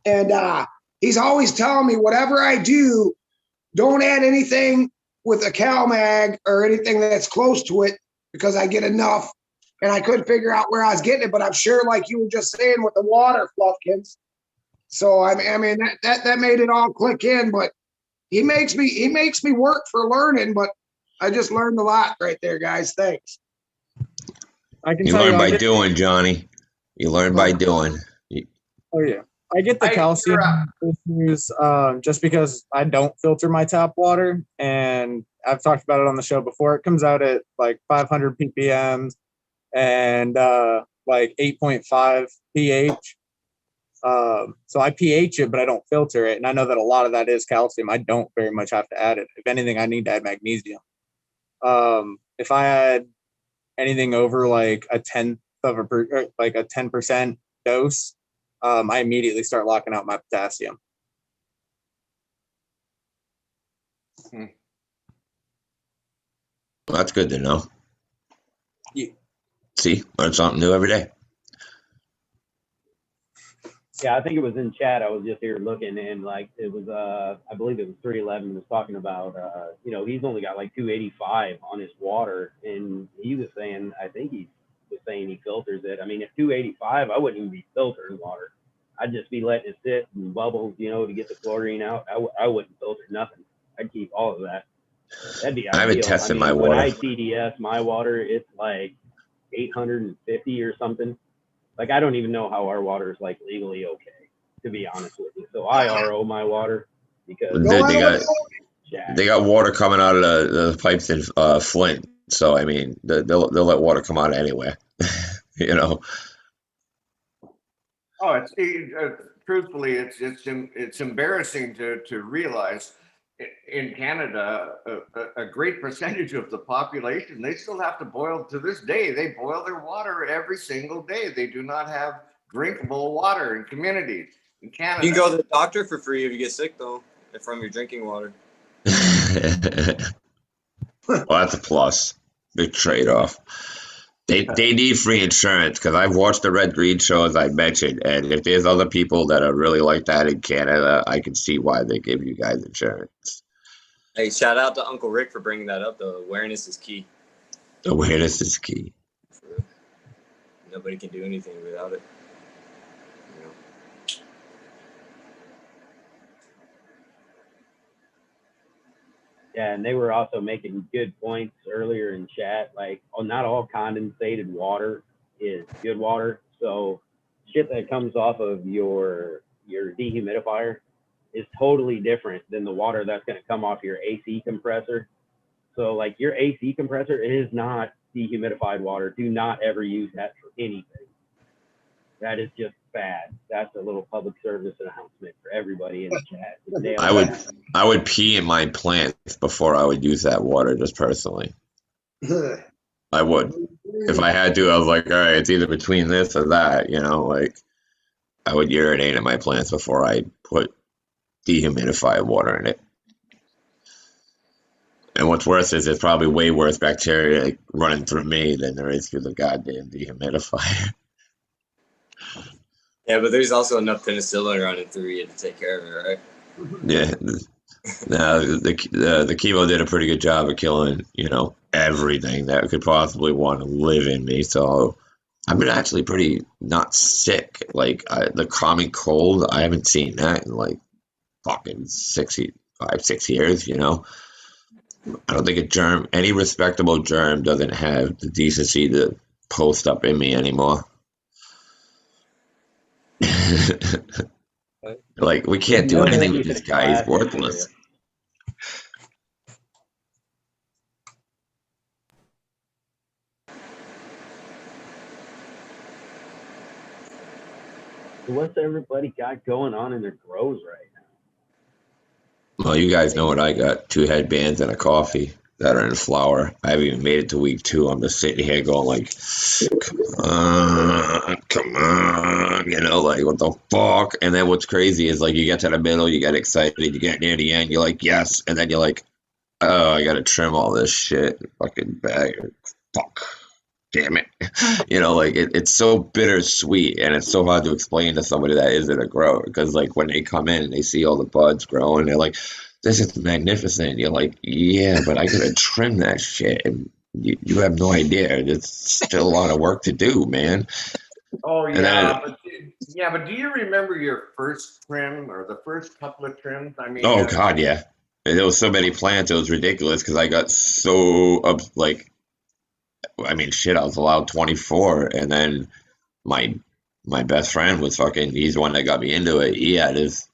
and he's always telling me whatever I do, don't add anything with a CalMag or anything that's close to it, because I get enough. And I couldn't figure out where I was getting it, but I'm sure, like you were just saying with the water, Fluffkins. So I mean that made it all click in. But he makes me work for learning. But I just learned a lot right there, guys. Thanks. You learn by doing, Johnny. You learn by doing. Oh yeah. I get the I- calcium you're issues just because I don't filter my tap water, and I've talked about it on the show before. It comes out at like 500 ppm and like 8.5 pH. So I pH it, but I don't filter it, and I know that a lot of that is calcium. I don't very much have to add it. If anything, I need to add magnesium. If I add anything over like a 10% dose, I immediately start locking out my potassium. Well, that's good to know. Yeah. See, learn something new every day. Yeah, I think it was in chat. I was just here looking, and like it was, I believe it was 311 was talking about, he's only got like 285 on his water, and he was saying, I think he was saying he filters it. I mean, at 285, I wouldn't even be filtering water. I'd just be letting it sit and bubbles, to get the chlorine out. I wouldn't filter nothing. I'd keep all of that. That'd be ideal. I haven't tested my when water. I TDS my water, it's like 850 or something. Like, I don't even know how our water is like legally okay, to be honest with you. So I RO my water because they got water coming out of the pipes in Flint. So I mean, they'll let water come out anywhere. Oh, truthfully, it's embarrassing to realize in Canada, a great percentage of the population, they still have to boil to this day. They boil their water every single day. They do not have drinkable water in communities in Canada. You can go to the doctor for free if you get sick, though, from your drinking water. Well, that's a plus. Big trade-off. They need free insurance because I've watched the Red Green show, as I mentioned, and if there's other people that are really like that in Canada, I can see why they give you guys insurance. Hey, shout out to Uncle Rick for bringing that up, though. Awareness is key. Awareness is key. Nobody can do anything without it. Yeah, and they were also making good points earlier in chat. Like, not all condensated water is good water. So shit that comes off of your dehumidifier is totally different than the water that's going to come off your AC compressor. So like your AC compressor, it is not dehumidified water. Do not ever use that for anything. That is just bad. That's a little public service announcement for everybody in the chat. I would pee in my plants before I would use that water, just personally. I would. If I had to, I was like, all right, it's either between this or that, like I would urinate in my plants before I put dehumidified water in it. And what's worse is there's probably way worse bacteria running through me than there is through the goddamn dehumidifier. Yeah, but there's also enough penicillin running through you to take care of it, right? Yeah. No, the chemo did a pretty good job of killing, everything that could possibly want to live in me. So I've been actually pretty not sick. Like the common cold, I haven't seen that in like fucking 6 years, I don't think any respectable germ doesn't have the decency to post up in me anymore. Like, we can't do anything with this guy. He's worthless. What's everybody got going on in their grows right now? Well, you guys know what I got. 2 headbands and a coffee that are in flower. I haven't even made it to week 2. I'm just sitting here going like, come on, like, what the fuck? And then what's crazy is like you get to the middle, you get excited, you get near the end, you're like, yes. And then you're like, oh, I got to trim all this shit. Fucking bag. Fuck. Damn it. Like it's so bittersweet, and it's so hard to explain to somebody that isn't a grower, because like when they come in and they see all the buds growing, they're like, this is magnificent. You're like, yeah, but I gotta trim that shit, and you have no idea. There's still a lot of work to do, man. Oh yeah, but do you remember your first trim or the first couple of trims? I mean, oh god, yeah. And there was so many plants, it was ridiculous because I got so I was allowed 24, and then my my best friend was he's the one that got me into it. He had his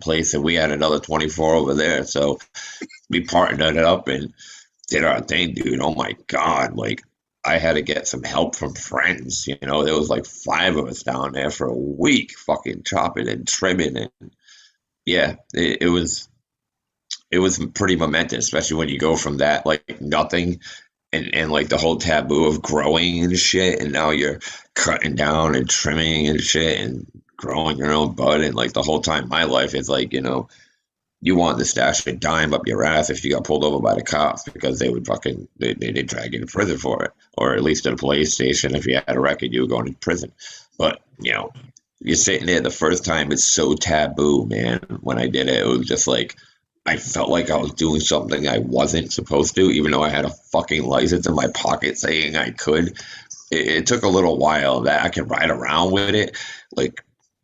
place and we had another 24 over there. So we partnered it up and did our thing, dude. Oh my God. Like, I had to get some help from friends. You know, there was like 5 of us down there for a week, fucking chopping and trimming. And yeah, it was pretty momentous, especially when you go from that, like nothing and like the whole taboo of growing and shit. And now you're cutting down and trimming and shit and growing your own bud. And like the whole time, my life is like, you know, you want to stash a dime up your ass if you got pulled over by the cops because they would they'd drag you to prison for it, or at least at a police station. If you had a record, you were going to prison. But you know, you're sitting there the first time, it's so taboo, man. When I did it, it was just like I felt like I was doing something I wasn't supposed to, even though I had a fucking license in my pocket saying I could. It took a little while that I could ride around with it, like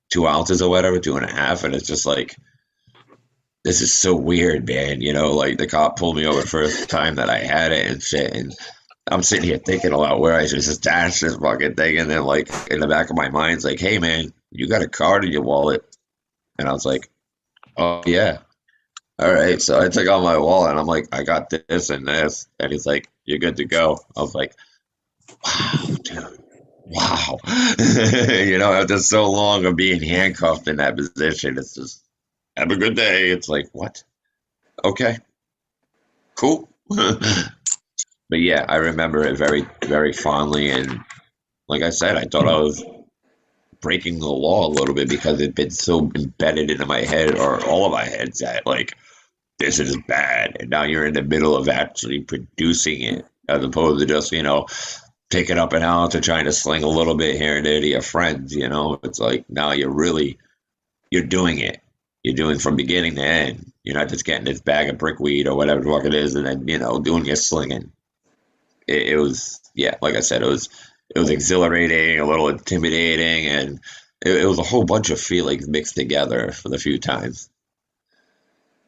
2 ounces or whatever, 2.5, and it's just like, this is so weird, man. You know, like the cop pulled me over the first time that I had it and shit, and I'm sitting here thinking about where I should just stash this fucking thing, and then like in the back of my mind, it's like, hey man, you got a card in your wallet? And I was like, oh yeah. All right, so I took out my wallet and I'm like, I got this and this, and he's like, you're good to go. I was like, wow, dude, wow. You know, after so long of being handcuffed in that position, it's just, have a good day. It's like, what? Okay, cool. But yeah, I remember it very, very fondly, and like I said, I thought I was breaking the law a little bit because it'd been so embedded into my head, or all of my heads, that like, this is bad, and now you're in the middle of actually producing it, as opposed to just, you know, picking up an ounce or trying to sling a little bit here and there to your friends. You know, it's like now you're doing it. You're doing from beginning to end. You're not just getting this bag of brickweed or whatever the fuck it is, and then, you know, doing your slinging. It was, yeah, like I said, it was exhilarating, a little intimidating, and it was a whole bunch of feelings mixed together for the few times.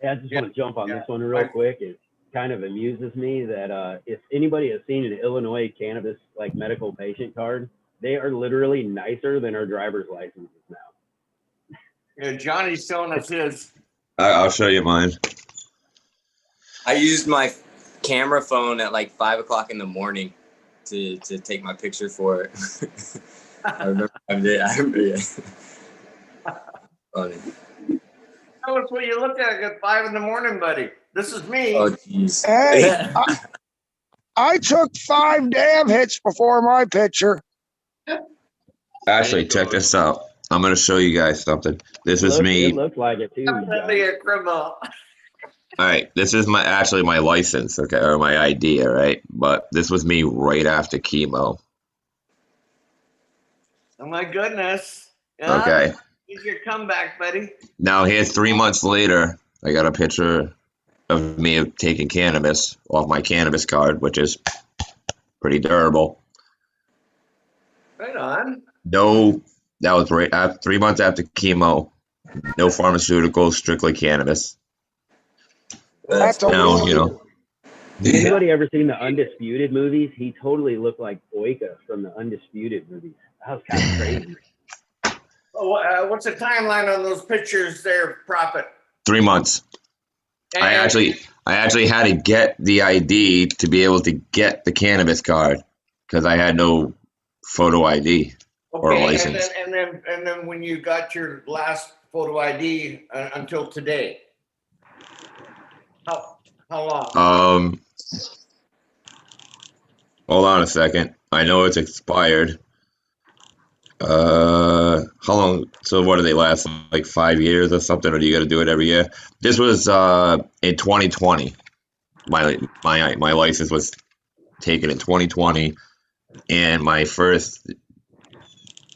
Yeah, I just want to jump on this one real quick. It kind of amuses me that if anybody has seen an Illinois cannabis like medical patient card, they are literally nicer than our driver's licenses now. Yeah, Johnny's showing us his. I'll show you mine. I used my camera phone at like 5 o'clock in the morning to take my picture for it. I remember I did. Yeah. Funny. Tell us what you look like at 5 in the morning, buddy. This is me. Oh, jeez. Hey, I took 5 damn hits before my picture. Actually, check this out. I'm going to show you guys something. This is me. It looks like it too. Definitely a criminal. All right, this is my license, okay, or my ID, all right? But this was me right after chemo. Oh my goodness. Yeah. Okay. Here's your comeback, buddy. Now here's 3 months later. I got a picture of me taking cannabis off my cannabis card, which is pretty durable. Right on. No, that was right after 3 months after chemo. No pharmaceuticals, strictly cannabis. That's Now, you know. Anybody ever seen the Undisputed movies? He totally looked like Boyka from the Undisputed movies. That was kind of crazy. Oh, what's the timeline on those pictures there, Prophet? 3 months. And I actually had to get the ID to be able to get the cannabis card because I had no photo ID or license. And then when you got your last photo ID until today, how long? Hold on a second. I know it's expired. How long? So what do they last? Like 5 years or something, or do you got to do it every year? This was in 2020. My license was taken in 2020, and my first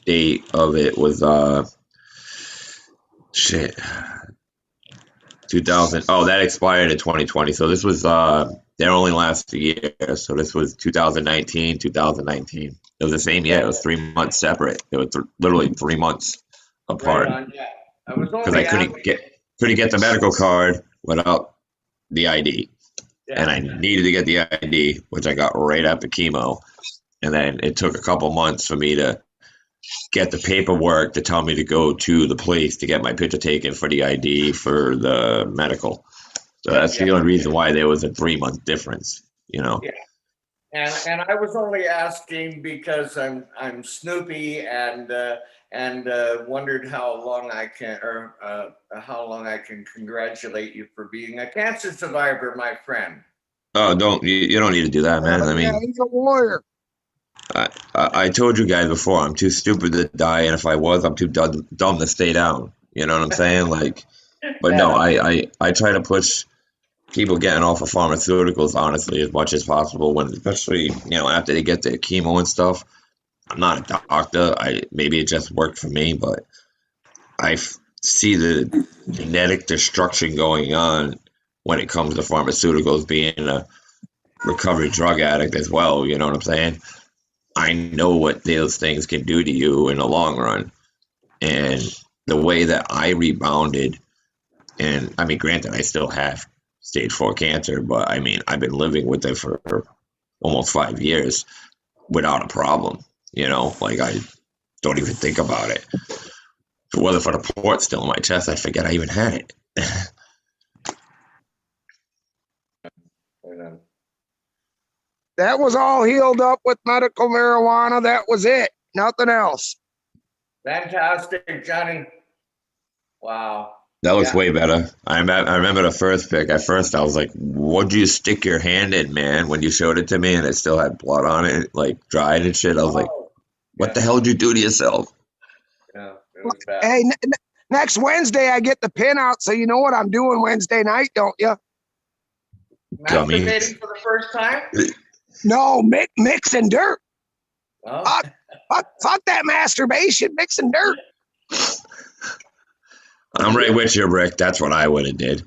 date of it was 2000. Oh, that expired in 2020. So this was they only last a year. So this was 2019. It was the same year. It was 3 months separate. It was literally 3 months apart. Right on, yeah. Because I couldn't get the medical card without the ID, and I needed to get the ID, which I got right after chemo, and then it took a couple months for me to get the paperwork to tell me to go to the place to get my picture taken for the ID for the medical. So that's the only reason why there was a 3-month difference, you know. Yeah. And I was only asking because I'm Snoopy and wondered how long I can congratulate you for being a cancer survivor, my friend. Oh, you don't need to do that, man. I mean, he's a warrior. I told you guys before, I'm too stupid to die, and if I was, I'm too dumb to stay down. You know what I'm saying? Like, but no, I try to push people getting off of pharmaceuticals, honestly, as much as possible. When, especially, after they get their chemo and stuff. I'm not a doctor. Maybe it just worked for me, but I see the genetic destruction going on when it comes to pharmaceuticals. Being a recovered drug addict as well, you know what I'm saying? I know what those things can do to you in the long run, and the way that I rebounded. And I mean, granted, I still have stage 4 cancer, but I mean, I've been living with it for almost 5 years without a problem. Like I don't even think about it. If it wasn't for the port still in my chest, I forget I even had it. That was all healed up with medical marijuana. That was it. Nothing else. Fantastic, Johnny. Wow. That looks way better. I remember the first pic. At first, I was like, what'd you stick your hand in, man? When you showed it to me and it still had blood on it, like dried and shit. I was like, what the hell did you do to yourself? Yeah, it was bad. Hey, next Wednesday, I get the pin out, so you know what I'm doing Wednesday night, don't you? Masturbating for the first time? No, mixing dirt. Oh. Fuck that masturbation, mixing dirt. I'm right with you, Rick. That's what I would have did.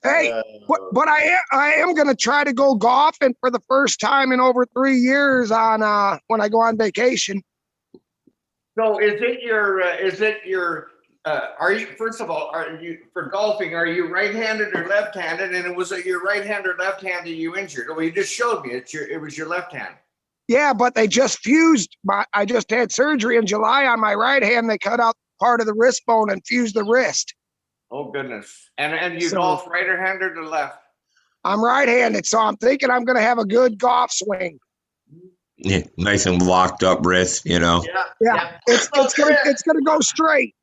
Hey, but I am gonna try to go golfing for the first time in over 3 years on when I go on vacation. So are you, first of all, are you, for golfing, are you right-handed or left-handed? And was it your right hand or left hand that you injured? Well, you just showed me it was your left hand. Yeah, but they just fused I just had surgery in July on my right hand. They cut out part of the wrist bone and fused the wrist. Oh goodness. And you golf right-handed or left? I'm right-handed, so I'm thinking I'm gonna have a good golf swing. Yeah, nice and locked up wrist, Yeah. It's gonna go straight.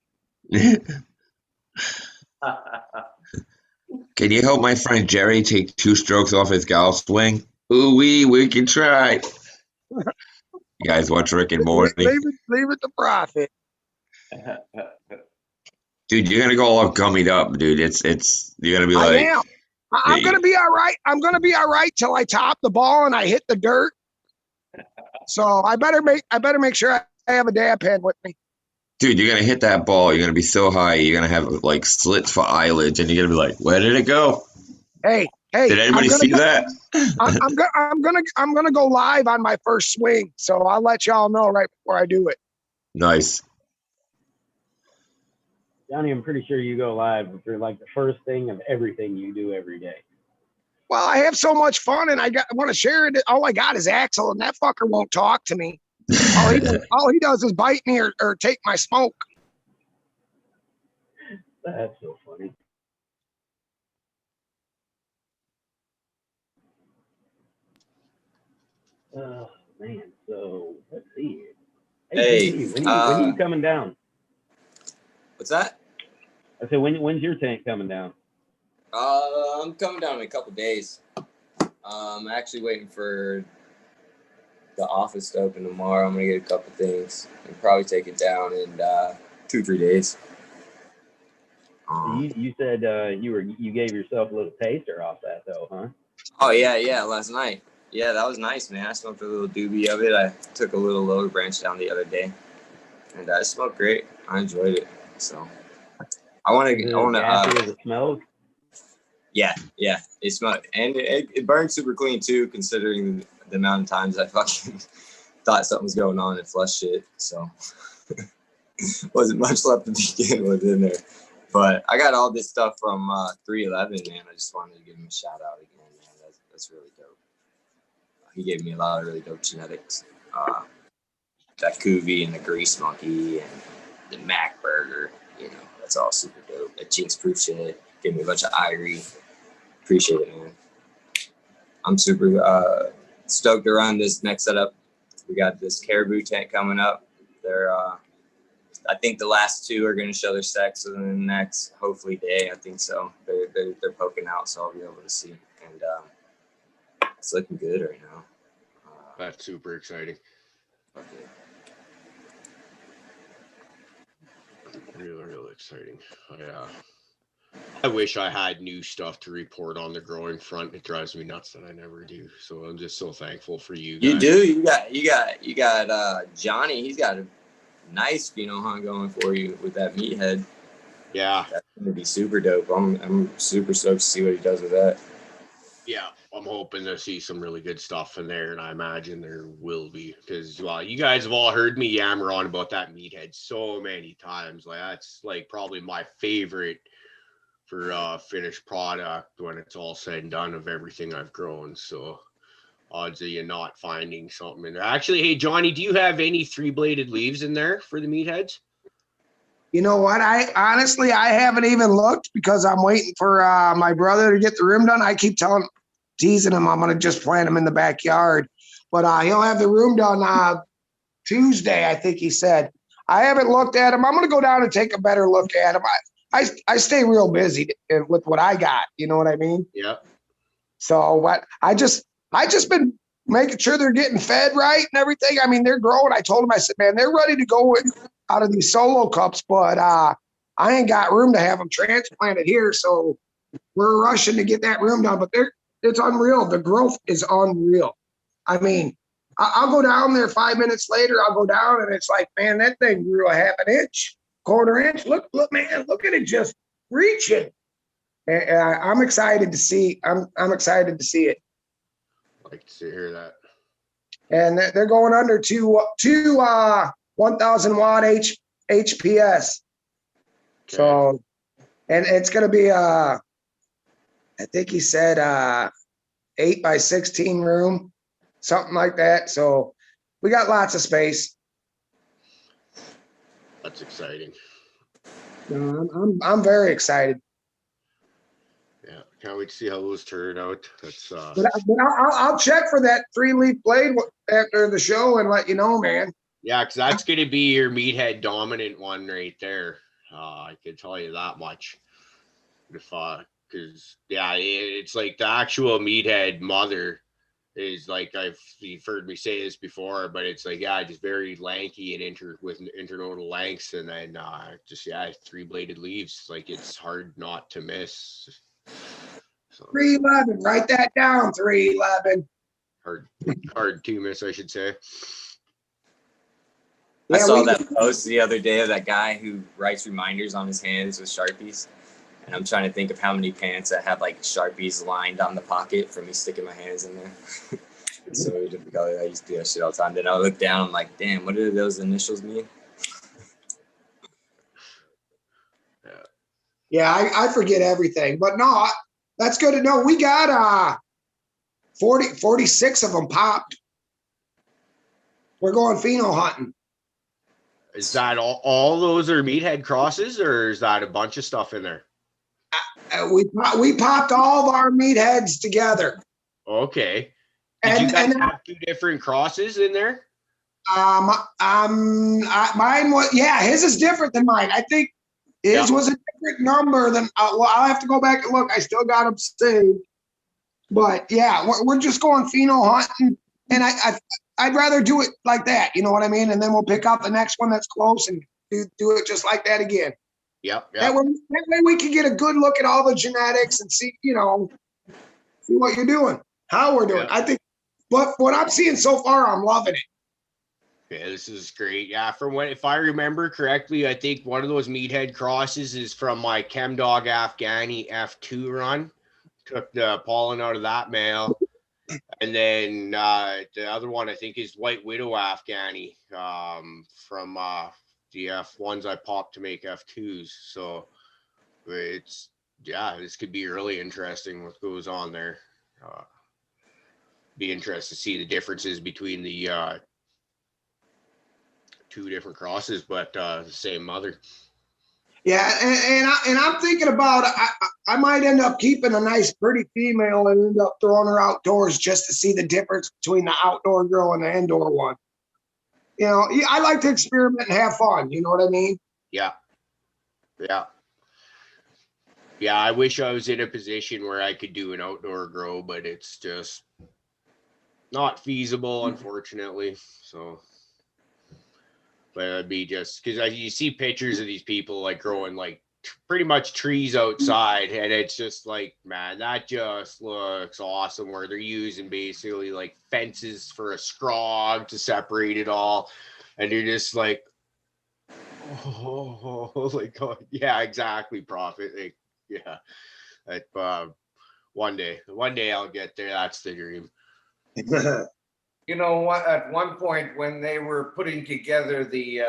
Can you help my friend Jerry take 2 strokes off his golf swing? Ooh we can try. You guys watch Rick and Morty? Leave it to Profit. Dude, you're gonna go all gummied up, dude. You're gonna be like, I am. I'm gonna be all right. I'm gonna be all right till I top the ball and I hit the dirt. So I better make sure I have a dab pen with me. Dude, you're gonna hit that ball. You're gonna be so high. You're gonna have like slits for eyelids, and you're gonna be like, "Where did it go?" Hey! Did anybody see that? I'm gonna go live on my first swing, so I'll let y'all know right before I do it. Nice. Johnny, I'm pretty sure you go live for like the first thing of everything you do every day. Well, I have so much fun, and I want to share it. All I got is Axel, and that fucker won't talk to me. All he does is bite me or take my smoke. That's so funny. Oh man, so let's see. Hey, when are you coming down? What's that? I said, when's your tank coming down? I'm coming down in a couple days. I'm actually waiting for the office to open tomorrow. I'm gonna get a couple things and probably take it down in 2-3 days. You said you gave yourself a little taster off that though, huh? Oh yeah, last night. Yeah, that was nice, man. I smoked a little doobie of it. I took a little lower branch down the other day, and it smoked great. I enjoyed it. So I want to. As it smells. Yeah, it smells, and it burns super clean too, considering the amount of times I fucking thought something was going on and flushed shit. So wasn't much left to begin with in there. But I got all this stuff from 311, man. I just wanted to give him a shout out again, man. That's really dope. he gave me a lot of really dope genetics. That Coovie and the Grease Monkey and the Mac Burger, you know, that's all super dope. That Jinx Proof shit gave me a bunch of Irie. Appreciate it, man. I'm super stoked to run this next setup. We got this Caribou tent coming up. They're I think the last two are going to show their sex within the next, hopefully, day. I think so. They're poking out, so I'll be able to see. And it's looking good right now. That's super exciting. Okay. Real exciting. I wish I had new stuff to report on the growing front. It drives me nuts that I never do. So I'm just so thankful for you guys. You do. You got Johnny. He's got a nice pheno hunt going for you with that meathead. Yeah. That's gonna be super dope. I'm super stoked to see what he does with that. Yeah, I'm hoping to see some really good stuff in there, and I imagine there will be, because you guys have all heard me yammer on about that meathead so many times. Like, that's like probably my favorite for finished product when it's all said and done of everything I've grown. So odds of you not finding something in there. Actually, hey Johnny, do you have any 3-bladed leaves in there for the meatheads? You know what? I honestly haven't even looked because I'm waiting for my brother to get the room done. I keep teasing him I'm gonna just plant him in the backyard, but he'll have the room done Tuesday, I think he said. I haven't looked at him. I'm gonna go down and take a better look at him. I stay real busy with what I got. You know what I mean? Yeah. So what? I just been making sure they're getting fed right and everything. I mean, they're growing. I told him, I said, man, they're ready to go out of these solo cups, but I ain't got room to have them transplanted here. So we're rushing to get that room done, but it's unreal. The growth is unreal. I mean, I'll go down there 5 minutes later. I'll go down and it's like, man, that thing grew a half an inch, quarter inch. Look, man, look at it just reaching. And I'm excited to see. I'm excited to see it. I like to hear that. And they're going under two 1,000 watt HPS. Okay. So, and it's going to be I think he said 8 by 16 room, something like that. So we got lots of space. That's exciting. I'm very excited. Yeah, can't wait to see how those turn out. That's But I'll check for that 3-leaf blade after the show and let you know, man. yeah, because that's going to be your meathead dominant one right there. I can tell you that much. If because it's like the actual meathead mother is like, you've heard me say this before, but it's like, just very lanky and with internodal lengths, and then just 3-bladed leaves. Like, it's hard not to miss. So 311, write that down. 311. hard to miss, I should say. I saw that post the other day of that guy who writes reminders on his hands with Sharpies. And I'm trying to think of how many pants that have like Sharpies lined on the pocket for me sticking my hands in there. It's so difficult. I used to do that shit all the time. Then I look down, I'm like, damn, what do those initials mean? Yeah, I forget everything. But no, that's good to know. We got 46 of them popped. We're going pheno hunting. Is that all those are meathead crosses, or is that a bunch of stuff in there? We popped all of our meatheads together. Okay. Did you guys have 2 different crosses in there? Mine was, his is different than mine. I think his was a different number than. I'll have to go back and look. I still got them saved. But we're just going pheno hunting, and I'd rather do it like that. You know what I mean? And then we'll pick out the next one that's close and do it just like that again. Yep. That way we can get a good look at all the genetics and see what you're doing, how we're doing. Yep. I think, but what I'm seeing so far, I'm loving it. Yeah, this is great. Yeah, if I remember correctly, I think one of those meathead crosses is from my ChemDog Afghani F2 run. Took the pollen out of that male. And then the other one, I think, is White Widow Afghani from the F1s I popped to make F2s. So it's, this could be really interesting what goes on there. be interested to see the differences between the two different crosses, but the same mother. Yeah, and I'm thinking about I might end up keeping a nice, pretty female and end up throwing her outdoors just to see the difference between the outdoor girl and the indoor one. You know, I like to experiment and have fun. You know what I mean? Yeah. Yeah. Yeah, I wish I was in a position where I could do an outdoor grow, but it's just not feasible, unfortunately. So, but it'd be just because you see pictures of these people like growing like pretty much trees outside, and it's just like, man, that just looks awesome. Where they're using basically like fences for a scrog to separate it all, and you're just like, oh, like, oh, yeah, exactly, Prophet. Like, yeah, one day I'll get there. That's the dream. You know what? At one point, when they were putting together the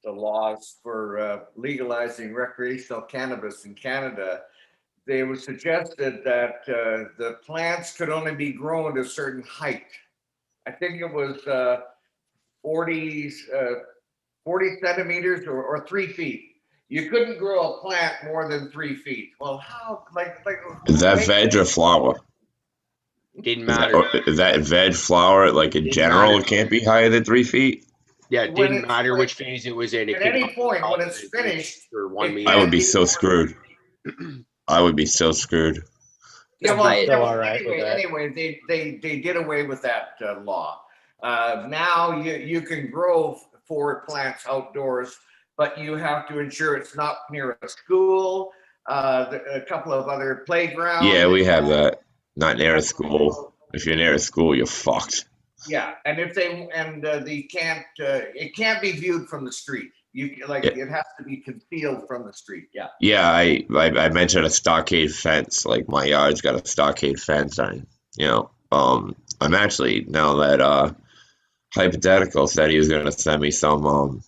laws for legalizing recreational cannabis in Canada, they were suggested that the plants could only be grown to a certain height. I think it was 40 centimeters or 3 feet. You couldn't grow a plant more than 3 feet. Well, how Is that veg or flower? Didn't matter. Is that veg flower? Like in Didn't general, matter. it can't be higher than 3 feet. Yeah, it When didn't it's matter like- which phase it was in. It at could any not be point when taller it's than 3 finished, feet or 1 it meter. I would be so screwed. I would be so screwed. Yeah, I'd well, be still all right with anyway, that. they did away with that law. Now you can grow forward plants outdoors, but you have to ensure it's not near a school, a couple of other playgrounds. Yeah, we have that. Not near a school. If you're near a school, you're fucked. Yeah, and if they can't, it can't be viewed from the street. It has to be concealed from the street. Yeah. Yeah, I mentioned a stockade fence. Like my yard's got a stockade fence. I'm actually, now that hypothetical said he was gonna send me some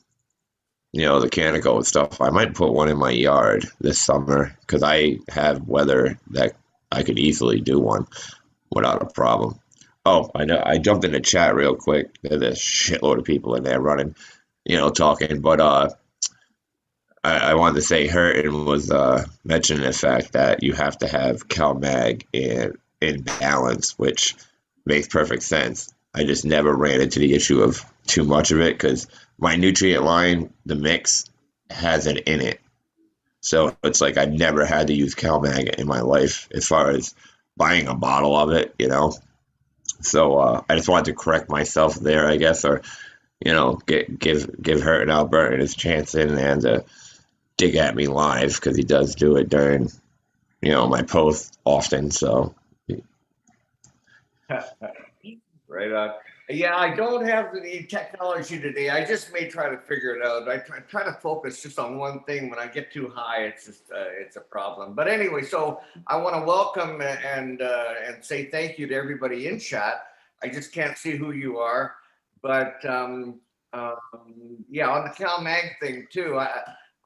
the Canico and stuff. I might put one in my yard this summer because I have weather that I could easily do one without a problem. Oh, I know. I jumped in the chat real quick. There's a shitload of people in there running, talking. But I wanted to say Hurton was mentioning the fact that you have to have CalMag in balance, which makes perfect sense. I just never ran into the issue of too much of it because my nutrient line, the mix, has it in it. So it's like I never had to use CalMag in my life as far as buying a bottle of it, So I just wanted to correct myself there, I guess, or give Hurton Alberta his chance in and to dig at me live because he does do it during my post often. So Right on. Yeah, I don't have the technology today. I just may try to figure it out. I try to focus just on one thing. When I get too high, it's just it's a problem. But anyway, so I want to welcome and say thank you to everybody in chat. I just can't see who you are, but yeah, on the CalMag thing too.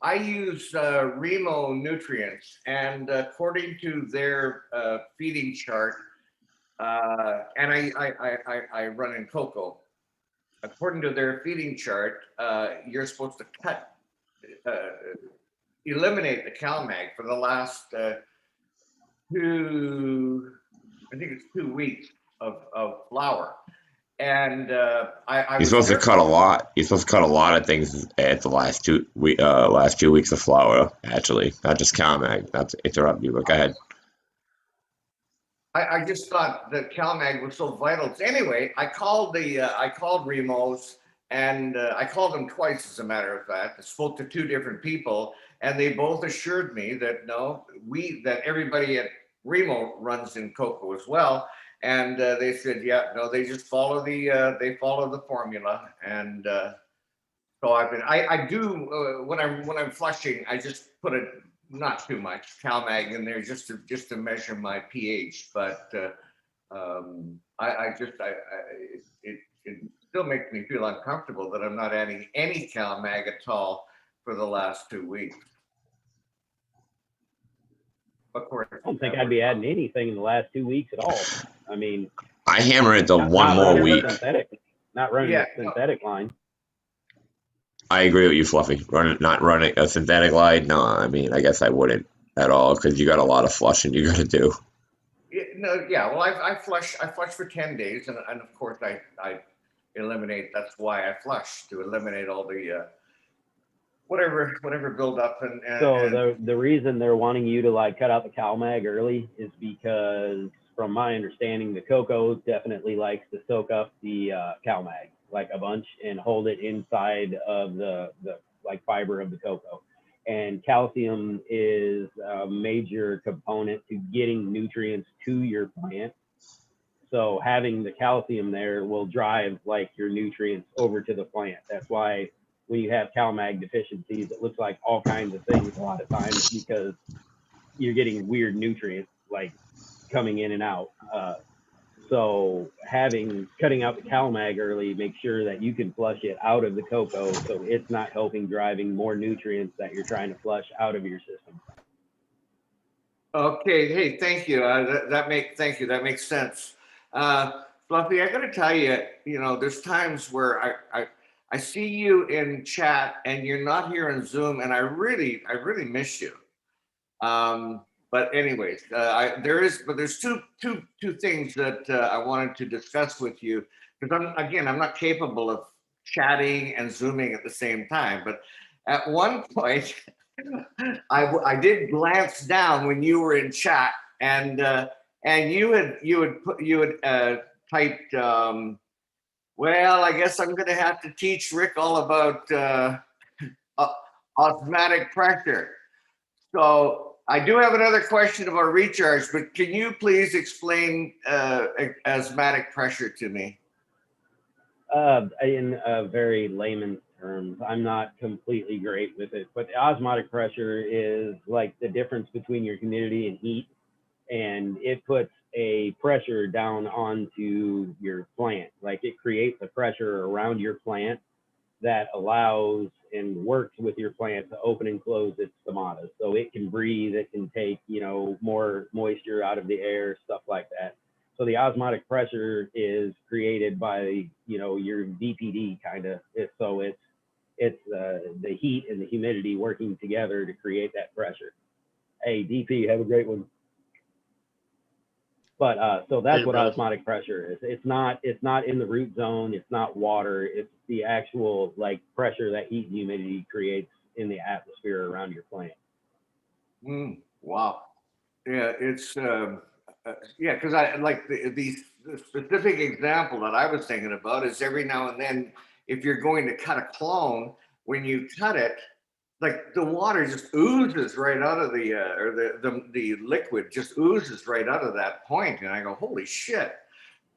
I use Remo nutrients, and according to their feeding chart. And I run in cocoa. According to their feeding chart, you're supposed to eliminate the CalMag for the last I think it's 2 weeks of flour. And you're supposed to cut a lot. You're supposed to cut a lot of things at the last 2 weeks of flour. Actually, not just CalMag. Not to interrupt you, but go ahead. I just thought that CalMag was so vital. Anyway, I called Remos, and I called them twice, as a matter of fact. I spoke to 2 different people, and they both assured me that that everybody at Remo runs in cocoa as well. And they said, yeah, no, they just follow the formula. And so I do when I'm flushing, I just put it. Not too much CalMag in there just to measure my pH, but it still makes me feel uncomfortable that I'm not adding any CalMag at all for the last 2 weeks. Of course. I don't think I'd be adding anything in the last 2 weeks at all. I mean, I hammer it the not one more running week. not running Yeah, a synthetic line. I agree with you, Fluffy. Not running a synthetic line. No, I mean, I guess I wouldn't at all because you got a lot of flushing you got to do. Well, I flush for 10 days, and of course I eliminate. That's why I flush, to eliminate all the whatever build up and So the reason they're wanting you to like cut out the CalMag early is because, from my understanding, the cocoa definitely likes to soak up the CalMag like a bunch and hold it inside of the like fiber of the cocoa. And calcium is a major component to getting nutrients to your plant. So having the calcium there will drive like your nutrients over to the plant. That's why when you have CalMag deficiencies, it looks like all kinds of things a lot of times because you're getting weird nutrients like coming in and out. So cutting out the CalMag early makes sure that you can flush it out of the cocoa, so it's not helping driving more nutrients that you're trying to flush out of your system. Okay, hey, thank you. Thank you. That makes sense. Fluffy, I got to tell you, there's times where I see you in chat and you're not here in Zoom, and I really miss you. But anyways, there's two things that I wanted to discuss with you, because I'm not capable of chatting and Zooming at the same time. But at one point, I did glance down when you were in chat, and you had typed, well, I guess I'm going to have to teach Rick all about osmotic pressure. So I do have another question about recharge, but can you please explain osmotic pressure to me? In a very layman's terms, I'm not completely great with it, but the osmotic pressure is like the difference between your humidity and heat, and it puts a pressure down onto your plant. Like it creates a pressure around your plant that allows and works with your plant to open and close its stomata. So it can breathe, it can take, more moisture out of the air, stuff like that. So the osmotic pressure is created by, your DPD kind of. So it's the heat and the humidity working together to create that pressure. Hey, DP, have a great one. But so that's what osmotic pressure is. It's not in the root zone. It's not water. It's the actual like pressure that heat and humidity creates in the atmosphere around your plant. Wow. Yeah, it's because I like the specific example that I was thinking about is every now and then, if you're going to cut a clone, when you cut it, like the water just oozes right out of the liquid just oozes right out of that point, and I go, holy shit!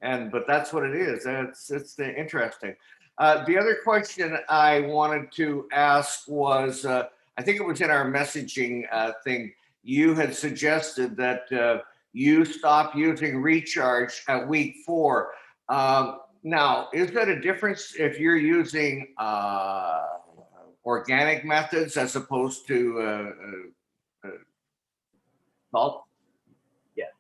But that's what it is. It's interesting. The other question I wanted to ask was, I think it was in our messaging thing. You had suggested that you stop using recharge at week 4. Now, is that a difference if you're using organic methods as opposed to salt? Yes.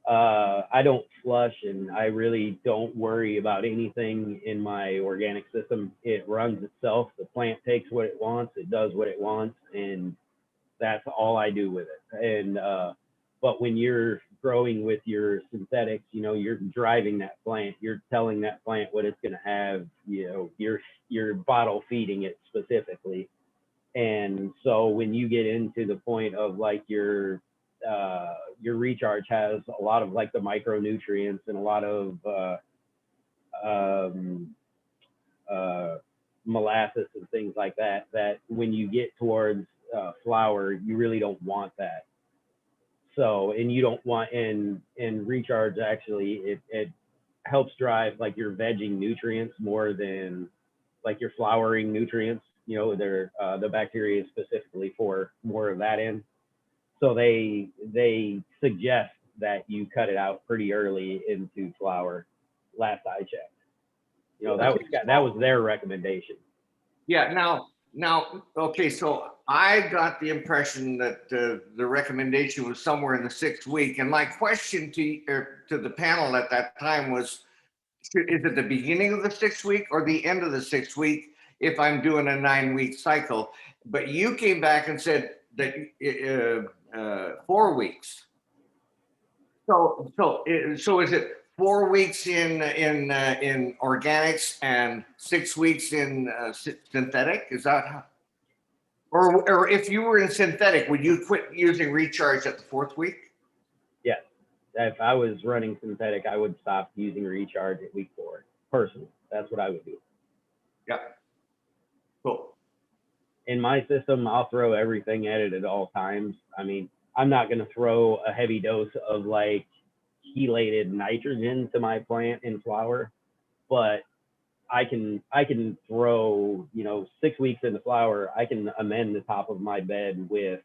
I don't flush, and I really don't worry about anything in my organic system. It runs itself. The plant takes what it wants. It does what it wants, and that's all I do with it. And but when you're growing with your synthetics, you're driving that plant. You're telling that plant what it's going to have. You're bottle feeding it specifically. And so when you get into the point of like your recharge has a lot of like the micronutrients and a lot of molasses and things like that, that when you get towards flower, you really don't want that. So, and you don't want, and recharge actually, it helps drive like your vegging nutrients more than like your flowering nutrients. They're the bacteria specifically for more of that in. So they suggest that you cut it out pretty early into flower. Last I checked, that was their recommendation. Yeah. Now, Now, okay, so I got the impression that the recommendation was somewhere in the 6th week, and my question to the panel at that time was, is it the beginning of the 6th week or the end of the 6th week if I'm doing a 9-week cycle? But you came back and said that 4 weeks. So is it 4 weeks in organics and 6 weeks in synthetic? Is that how? Or if you were in synthetic, would you quit using recharge at the 4th week? Yeah. If I was running synthetic, I would stop using recharge at week 4. Personally, that's what I would do. Yeah. Cool. In my system, I'll throw everything at it at all times. I mean, I'm not going to throw a heavy dose of like chelated nitrogen to my plant in flower, but I can throw, 6 weeks into flower, I can amend the top of my bed with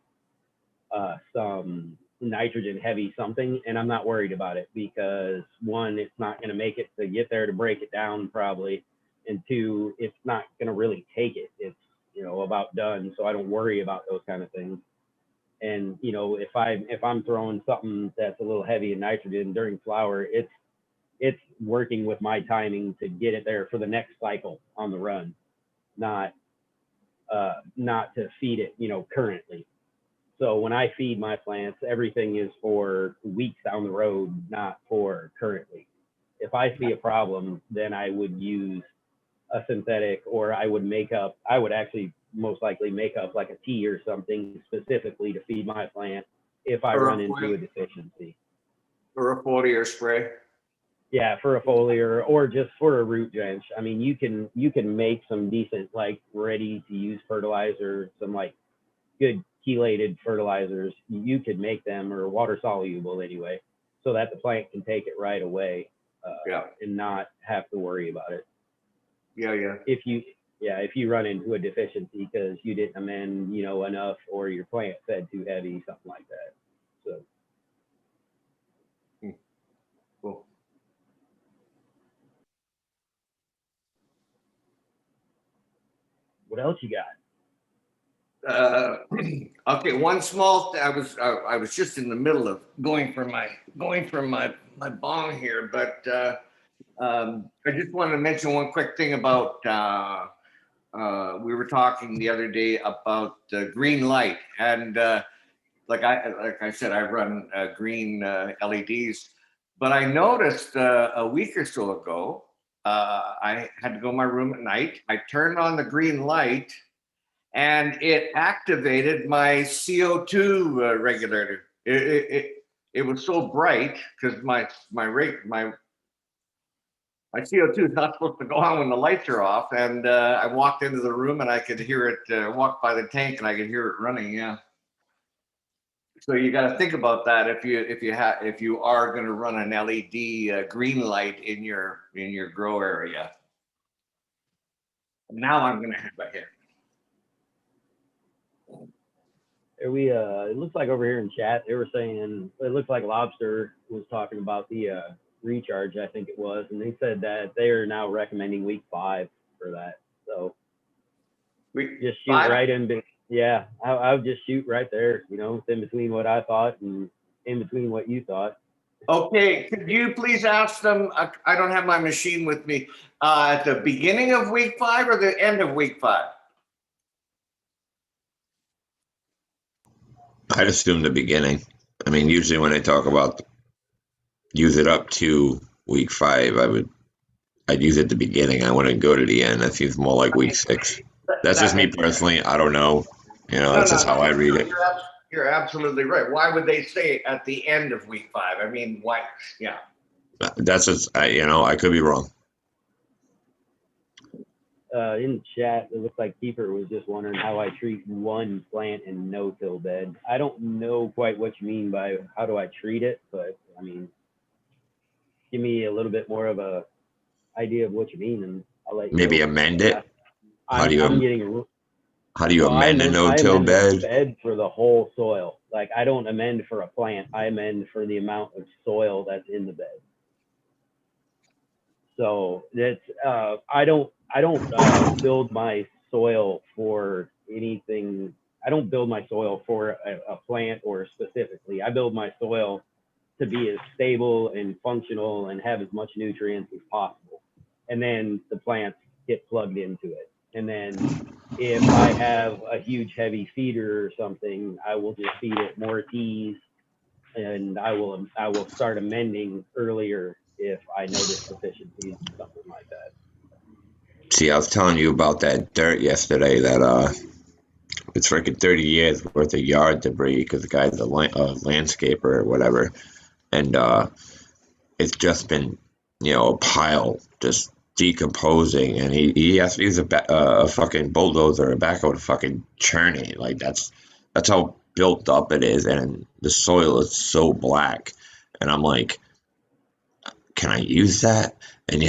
some nitrogen heavy something, and I'm not worried about it because 1, it's not going to make it to get there to break it down probably, and 2, it's not going to really take it. It's about done, so I don't worry about those kind of things. And if I'm throwing something that's a little heavy in nitrogen during flower, it's working with my timing to get it there for the next cycle on the run, not to feed it currently. So when I feed my plants, everything is for weeks down the road, not for currently. If I see a problem, then I would use a synthetic, or I would actually most likely make up like a tea or something specifically to feed my plant if I run into a deficiency. Or a foliar spray. Yeah, for a foliar or just for a root drench. I mean, you can make some decent like ready to use fertilizer, some like good chelated fertilizers. You could make them, or water soluble anyway, so that the plant can take it right away and not have to worry about it. Yeah. If you run into a deficiency because you didn't amend, enough, or your plant fed too heavy, something like that. So. Cool. What else you got? Okay, one small. I was just in the middle of going from my bong here, but I just wanted to mention one quick thing about. We were talking the other day about green light, and like I said, I run green LEDs, but I noticed a week or so ago, I had to go to my room at night. I turned on the green light, and it activated my CO2 regulator. It was so bright because my CO2 is not supposed to go on when the lights are off, and I walked into the room and I could hear it. Walked by the tank and I could hear it running. Yeah. So you got to think about that if you are going to run an LED green light in your grow area. Now I'm going to have a hit. It looks like over here in chat they were saying it looks like Lobster was talking about the recharge, I think it was, and they said that they are now recommending week 5 for that. So just shoot 5? Right in. Yeah, I would just shoot right there. It's in between what I thought and in between what you thought. Okay, could you please ask them? I don't have my machine with me. At the beginning of week 5 or the end of week 5? I'd assume the beginning. I mean, usually when they talk about use it up to week 5, I'd use it at the beginning. I wouldn't go to the end. That seems more like week 6. That's just me personally. I don't know. That's just how I read it. You're absolutely right. Why would they say at the end of week 5? I mean, why? Yeah. That's just, I could be wrong. In chat, it looks like Keeper was just wondering how I treat one plant in no-till bed. I don't know quite what you mean by how do I treat it, but I mean, give me a little bit more of a idea of what you mean, and I'll let you maybe know. Amend it. How do you amend a no-till bed? Bed for the whole soil. Like I don't amend for a plant. I amend for the amount of soil that's in the bed. So that's I don't build my soil for anything. I don't build my soil for a plant or specifically. I build my soil to be as stable and functional and have as much nutrients as possible. And then the plants get plugged into it. And then if I have a huge heavy feeder or something, I will just feed it more teas, and I will start amending earlier if I notice deficiencies, something like that. See, I was telling you about that dirt yesterday. That it's freaking 30 years worth of yard debris because the guy's a landscaper or whatever, and it's just been, a pile just decomposing, and he has to use a fucking bulldozer or a backhoe to fucking churn it. Like that's how built up it is, and the soil is so black, and I'm like, can I use that? And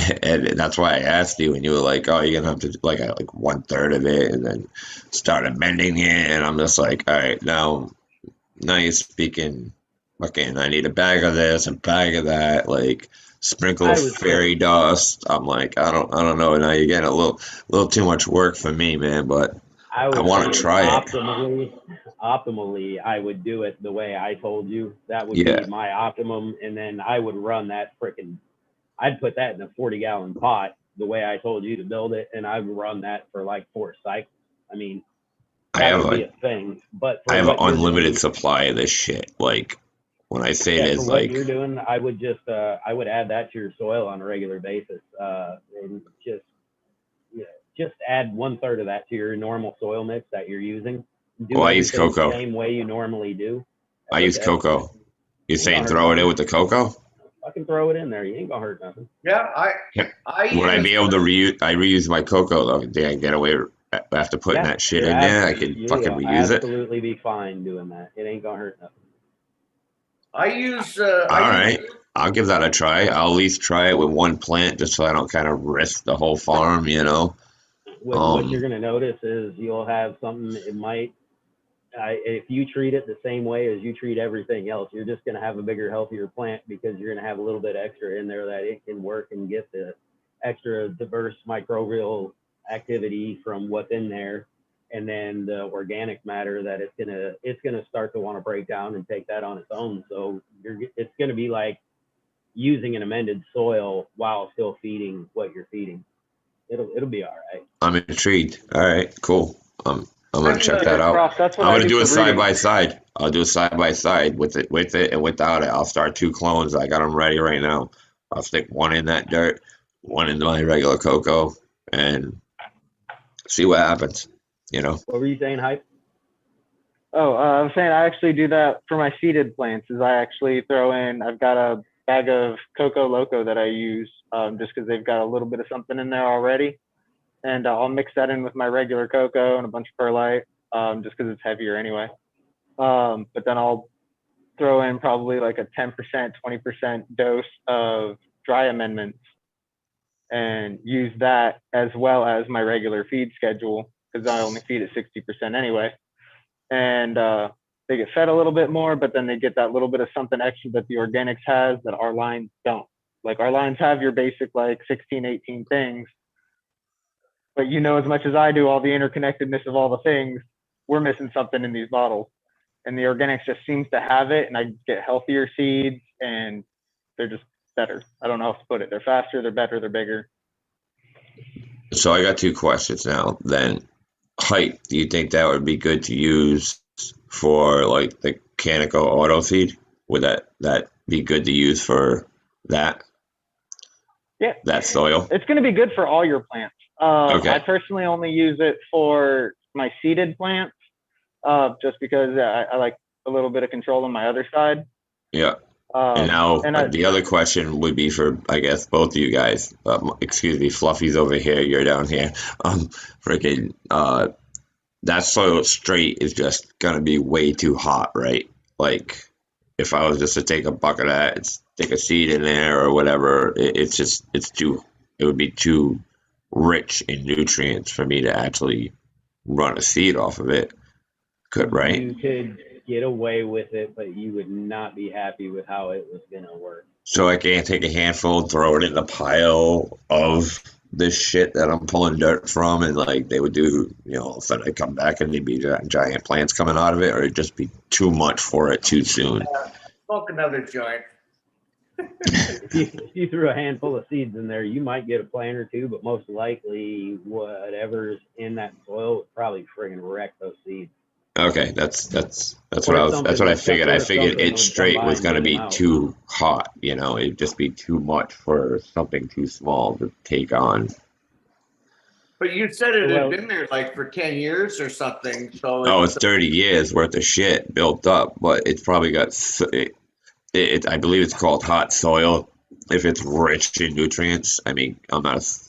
that's why I asked you, and you were like, oh, you're gonna have to do like 1/3 of it and then start amending it, and I'm just like, all right, now you're speaking. Okay, I need a bag of this, a bag of that, like sprinkle fairy dust. I'm like, I don't know. Now you're getting a little too much work for me, man. But I want to try it. Optimally, I would do it the way I told you. That would be my optimum, and then I would run that I'd put that in a 40-gallon pot the way I told you to build it, and I'd run that for like 4 cycles. I mean, that would be a thing. But I have an unlimited supply of this shit. Like, when I say this, for what you're doing, I would just I would add that to your soil on a regular basis, and just add 1/3 of that to your normal soil mix that you're using. I use cocoa the same way you normally do. I use cocoa. You're saying throw it in with the cocoa? I can throw it in there. You ain't gonna hurt nothing. Yeah, would I be able to reuse? I reuse my cocoa though. Did I get away after putting that shit in there? I can fucking reuse it. Absolutely be fine doing that. It ain't gonna hurt nothing. I use. All right, I'll give that a try. I'll at least try it with one plant just so I don't kind of risk the whole farm, What you're gonna notice is you'll have something. It might. If you treat it the same way as you treat everything else, you're just going to have a bigger, healthier plant because you're going to have a little bit extra in there that it can work and get the extra diverse microbial activity from what's in there. And then the organic matter that it's gonna start to want to break down and take that on its own. So it's going to be like using an amended soil while still feeding what you're feeding. It'll be all right. I'm intrigued. All right, cool. I'm gonna check that out. I'm gonna do a side by side. I'll do a side by side with it and without it. I'll start 2 clones. I got them ready right now. I'll stick one in that dirt, one into my regular cocoa, and see what happens. What were you saying, Hype? Oh, I'm saying I actually do that for my seeded plants. Is I actually throw in. I've got a bag of Coco Loco that I use just because they've got a little bit of something in there already. And I'll mix that in with my regular cocoa and a bunch of perlite, just because it's heavier anyway. But then I'll throw in probably like a 10%, 20% dose of dry amendments and use that as well as my regular feed schedule because I only feed it 60% anyway. And they get fed a little bit more, but then they get that little bit of something extra that the organics has that our lines don't. Like our lines have your basic like 16, 18 things. But as much as I do, all the interconnectedness of all the things, we're missing something in these bottles. And the organics just seems to have it, and I get healthier seeds, and they're just better. I don't know how to put it. They're faster, they're better, they're bigger. So I got 2 questions now. Then, Hype, do you think that would be good to use for like the Canico auto seed? Would that be good to use for that? Yeah. That soil? It's going to be good for all your plants. Okay. I personally only use it for my seeded plants, just because I like a little bit of control on my other side. Yeah. And now the other question would be for, I guess, both of you guys. Excuse me, Fluffy's over here. You're down here. That soil straight is just gonna be way too hot, right? Like, if I was just to take a bucket of that, stick a seed in there or whatever, it would be too rich in nutrients for me to actually run a seed off of it. Right? You could get away with it, but you would not be happy with how it was going to work. So I can't take a handful, throw it in the pile of this shit that I'm pulling dirt from, and like they would do, all of a sudden I come back and there'd be giant plants coming out of it, or it'd just be too much for it too soon. Smoke another joint. If you threw a handful of seeds in there, you might get a plant or two, but most likely whatever's in that soil would probably friggin' wreck those seeds. Okay, that's what Or I was. That's what I figured. I figured something it would straight come by was and gonna get 'em be out. too hot. It'd just be too much for something too small to take on. But you said it Well- had been there like for 10 years or something. So Oh, it's 30 years worth of shit built up, but it's probably got. I believe it's called hot soil. If it's rich in nutrients, I mean, I'm not a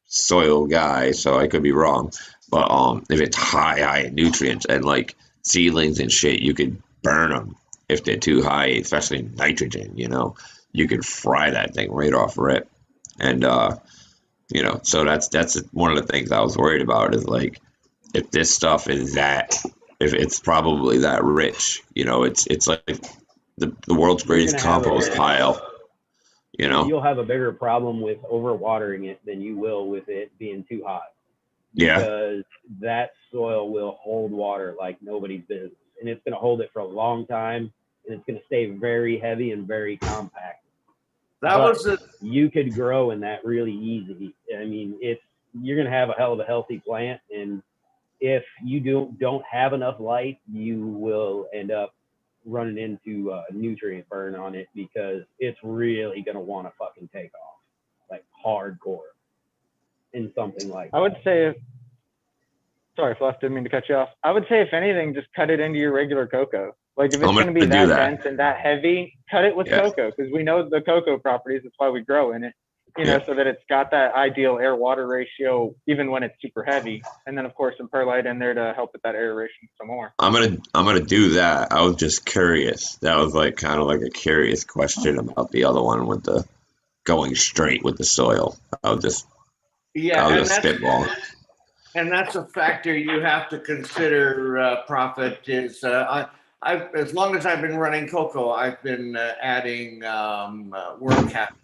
soil guy, so I could be wrong. But if it's high in nutrients and like seedlings and shit, you could burn them if they're too high, especially nitrogen. You could fry that thing right off rip, and so that's one of the things I was worried about is like if this stuff is if it's probably that rich, it's like the world's greatest gonna have compost pile. You'll have a bigger problem with overwatering it than you will with it being too hot. Yeah. Because that soil will hold water like nobody's business. And it's going to hold it for a long time. And it's going to stay very heavy and very compact. You could grow in that really easy. I mean, you're going to have a hell of a healthy plant. And if you don't have enough light, you will end up running into nutrient burn on it because it's really going to want to fucking take off like hardcore in something like that. I would say, sorry, Fluff, didn't mean to cut you off. I would say, if anything, just cut it into your regular cocoa. Like if it's going to be that dense and that heavy, cut it with cocoa, because we know the cocoa properties. That's why we grow in it, so that it's got that ideal air-water ratio, even when it's super heavy. And then, of course, some perlite in there to help with that aeration some more. I'm gonna do that. I was just curious. That was like kind of like a curious question about the other one with the going straight with the soil. I was just spitballing. And that's a factor you have to consider. Profit is as long as I've been running cocoa, I've been adding worm cap.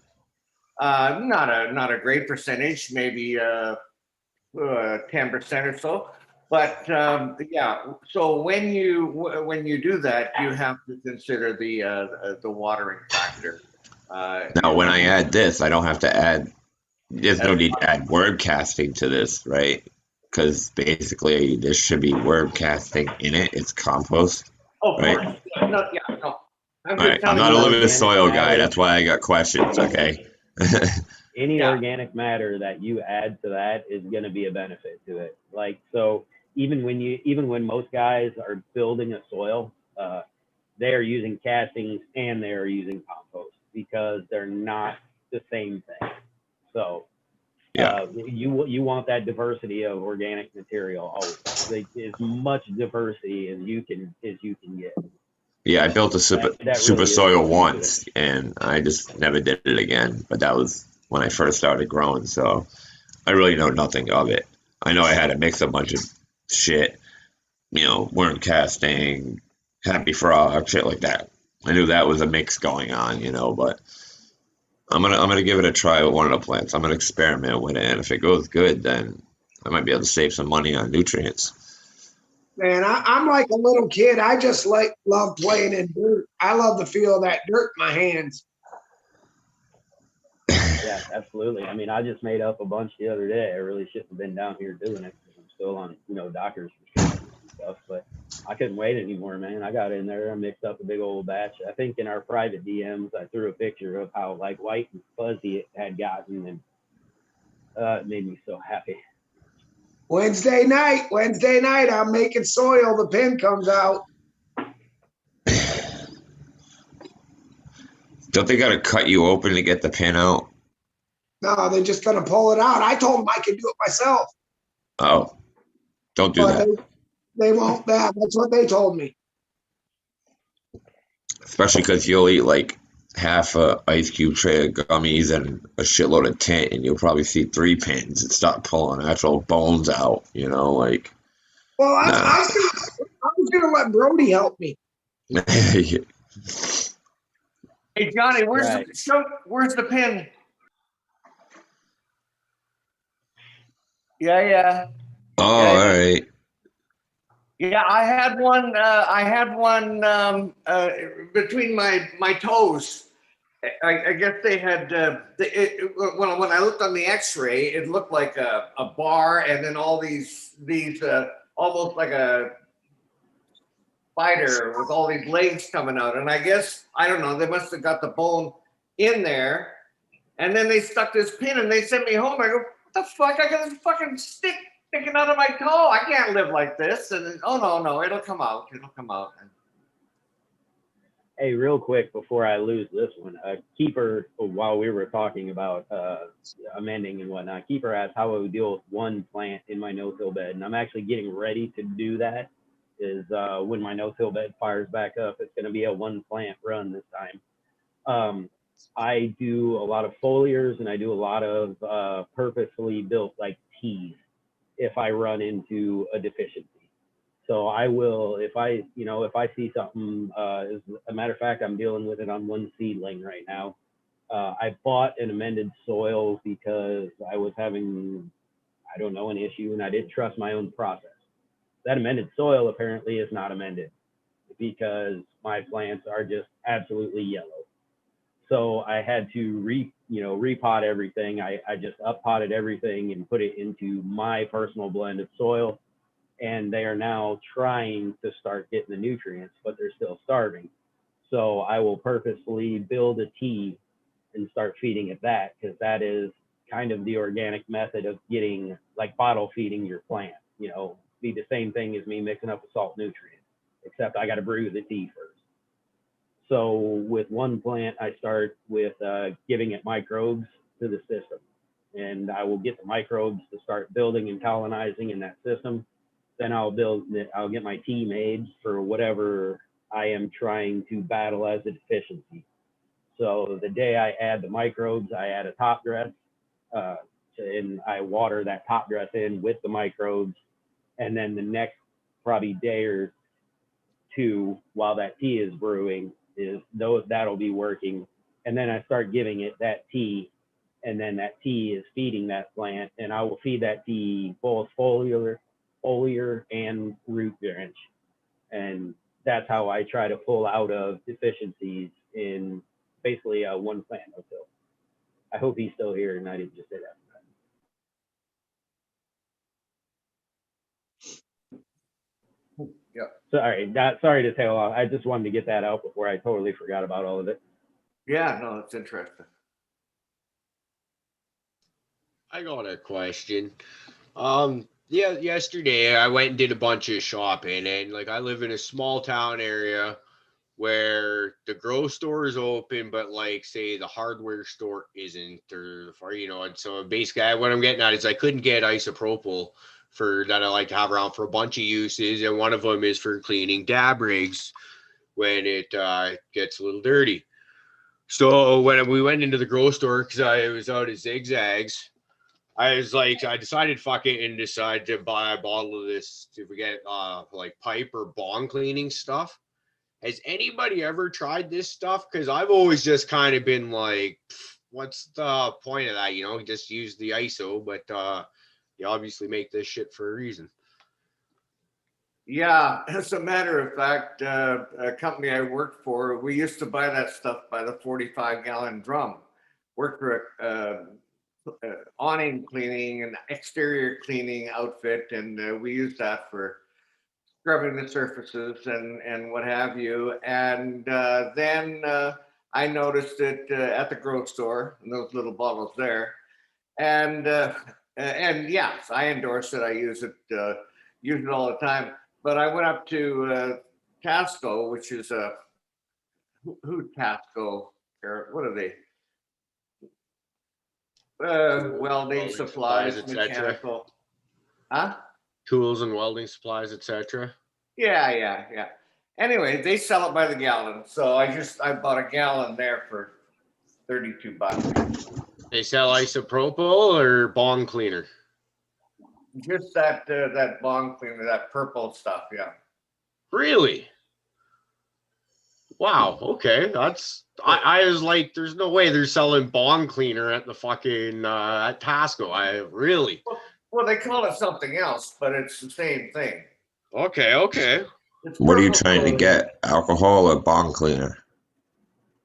Not a great percentage, maybe 10% or so. But so when you do that, you have to consider the watering factor. Now, when I add this, I don't have to add. There's no need to add worm casting to this, right? Because basically, there should be worm casting in it. It's compost. Oh, right? No. All right. I'm not a living soil guy. That's why I got questions. Okay. Any organic matter that you add to that is going to be a benefit to it. Like, so even when most guys are building a soil, they are using castings and they are using compost because they're not the same thing. So you want that diversity of organic material always. Like, as much diversity as you can get. Yeah, I built a super really soil once, and I just never did it again. But that was when I first started growing, so I really know nothing of it. I know I had to mix a bunch of shit, worm casting, happy frog, shit like that. I knew that was a mix going on, but I'm gonna give it a try with one of the plants. I'm gonna experiment with it, and if it goes good, then I might be able to save some money on nutrients. Man, I'm like a little kid. I just love playing in dirt. I love the feel of that dirt in my hands. Yeah, absolutely. I mean, I just made up a bunch the other day. I really shouldn't have been down here doing it because I'm still on, doctor's restrictions and stuff. But I couldn't wait anymore, man. I got in there. I mixed up a big old batch. I think in our private DMs, I threw a picture of how like white and fuzzy it had gotten, and it made me so happy. Wednesday night, I'm making soil. The pin comes out. Don't they got to cut you open to get the pin out? No, they're just going to pull it out. I told them I could do it myself. Oh, don't do that. They won't. That's what they told me. Especially because you'll eat like half a ice cube tray of gummies and a shitload of tint, and you'll probably see 3 pins and start pulling actual bones out. Well, I was gonna let Brody help me. Hey Johnny, where's the pin? Yeah. Oh, Yeah, all yeah. right. Yeah, I had one. Between my toes. I guess they had. When I looked on the X-ray, it looked like a bar, and then all these almost like a spider with all these legs coming out. And I guess I don't know. They must have got the bone in there, and then they stuck this pin, and they sent me home. I go, what the fuck? I got this fucking stick sticking out of my toe. I can't live like this. And then, oh no, it'll come out. It'll come out. Hey, real quick before I lose this one, Keeper, while we were talking about amending and whatnot, Keeper asked how I would deal with one plant in my no-till bed, and I'm actually getting ready to do that. Is when my no-till bed fires back up, it's going to be a one plant run this time. I do a lot of foliars and I do a lot of purposely built like teas if I run into a deficiency. So I will, if I see something, as a matter of fact, I'm dealing with it on one seedling right now. I bought an amended soil because I was having, I don't know, an issue and I didn't trust my own process. That amended soil apparently is not amended because my plants are just absolutely yellow. So I had to repot everything. I just up potted everything and put it into my personal blend of soil. And they are now trying to start getting the nutrients, but they're still starving. So I will purposefully build a tea and start feeding it that, because that is kind of the organic method of getting, like, bottle feeding your plant. Be the same thing as me mixing up a salt nutrient, except I got to brew the tea first. So with one plant, I start with giving it microbes to the system, and I will get the microbes to start building and colonizing in that system. Then I'll get my tea made for whatever I am trying to battle as a deficiency. So the day I add the microbes, I add a top dress, and I water that top dress in with the microbes. And then the next probably day or two, while that tea is brewing, that'll be working. And then I start giving it that tea, and then that tea is feeding that plant, and I will feed that tea both foliar and root drench. And that's how I try to pull out of deficiencies in basically one plant no-till. I hope he's still here and I didn't just say that. Yep. Sorry to tail off. I just wanted to get that out before I totally forgot about all of it. Yeah, no, it's interesting. I got a question. Yeah, yesterday I went and did a bunch of shopping, and like I live in a small town area where the grocery store is open, but like say the hardware store isn't, and so basically what I'm getting at is I couldn't get isopropyl that I like to have around for a bunch of uses, and one of them is for cleaning dab rigs when it gets a little dirty. So when we went into the grocery store, because I was out at Zigzags, I decided fuck it and decided to buy a bottle of this to get like pipe or bong cleaning stuff. Has anybody ever tried this stuff? Because I've always just kind of been like, what's the point of that? Just use the ISO, but you obviously make this shit for a reason. Yeah, as a matter of fact, a company I worked for, we used to buy that stuff by the 45-gallon drum. Worked for awning cleaning and exterior cleaning outfit, and we used that for scrubbing the surfaces and what have you. And then I noticed it at the grocery store in those little bottles there. And yes, I endorse it. I use it all the time. But I went up to Tasco, which is who Tasco? What are they? Welding supplies, mechanical. Huh? Tools and welding supplies, etc. Yeah. Anyway, they sell it by the gallon, so I bought a gallon there for $32. They sell isopropyl or bong cleaner? Just that bong cleaner, that purple stuff, yeah. Really? Wow. Okay, I was like, there's no way they're selling bong cleaner at the fucking at Tasco. Really? Well, they call it something else, but it's the same thing. Okay. It's What are you purple trying to colored. get? Alcohol or bong cleaner?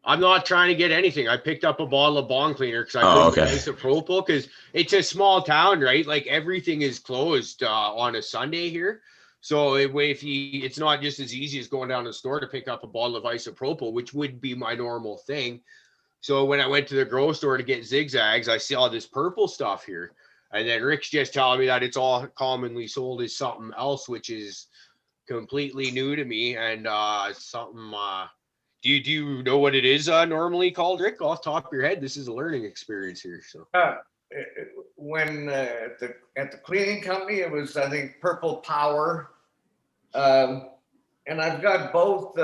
I'm not trying to get anything. I picked up a bottle of bong cleaner because I Oh, couldn't okay. get isopropyl because it's a small town, right? Like everything is closed on a Sunday here. So it's not just as easy as going down to the store to pick up a bottle of isopropyl, which would be my normal thing. So when I went to the grocery store to get zigzags, I saw this purple stuff here. And then Rick's just telling me that it's all commonly sold as something else, which is completely new to me. And something, do you know what it is normally called, Rick? Off the top of your head, this is a learning experience here. So When at the cleaning company, it was, I think, Purple Power. And I've got both,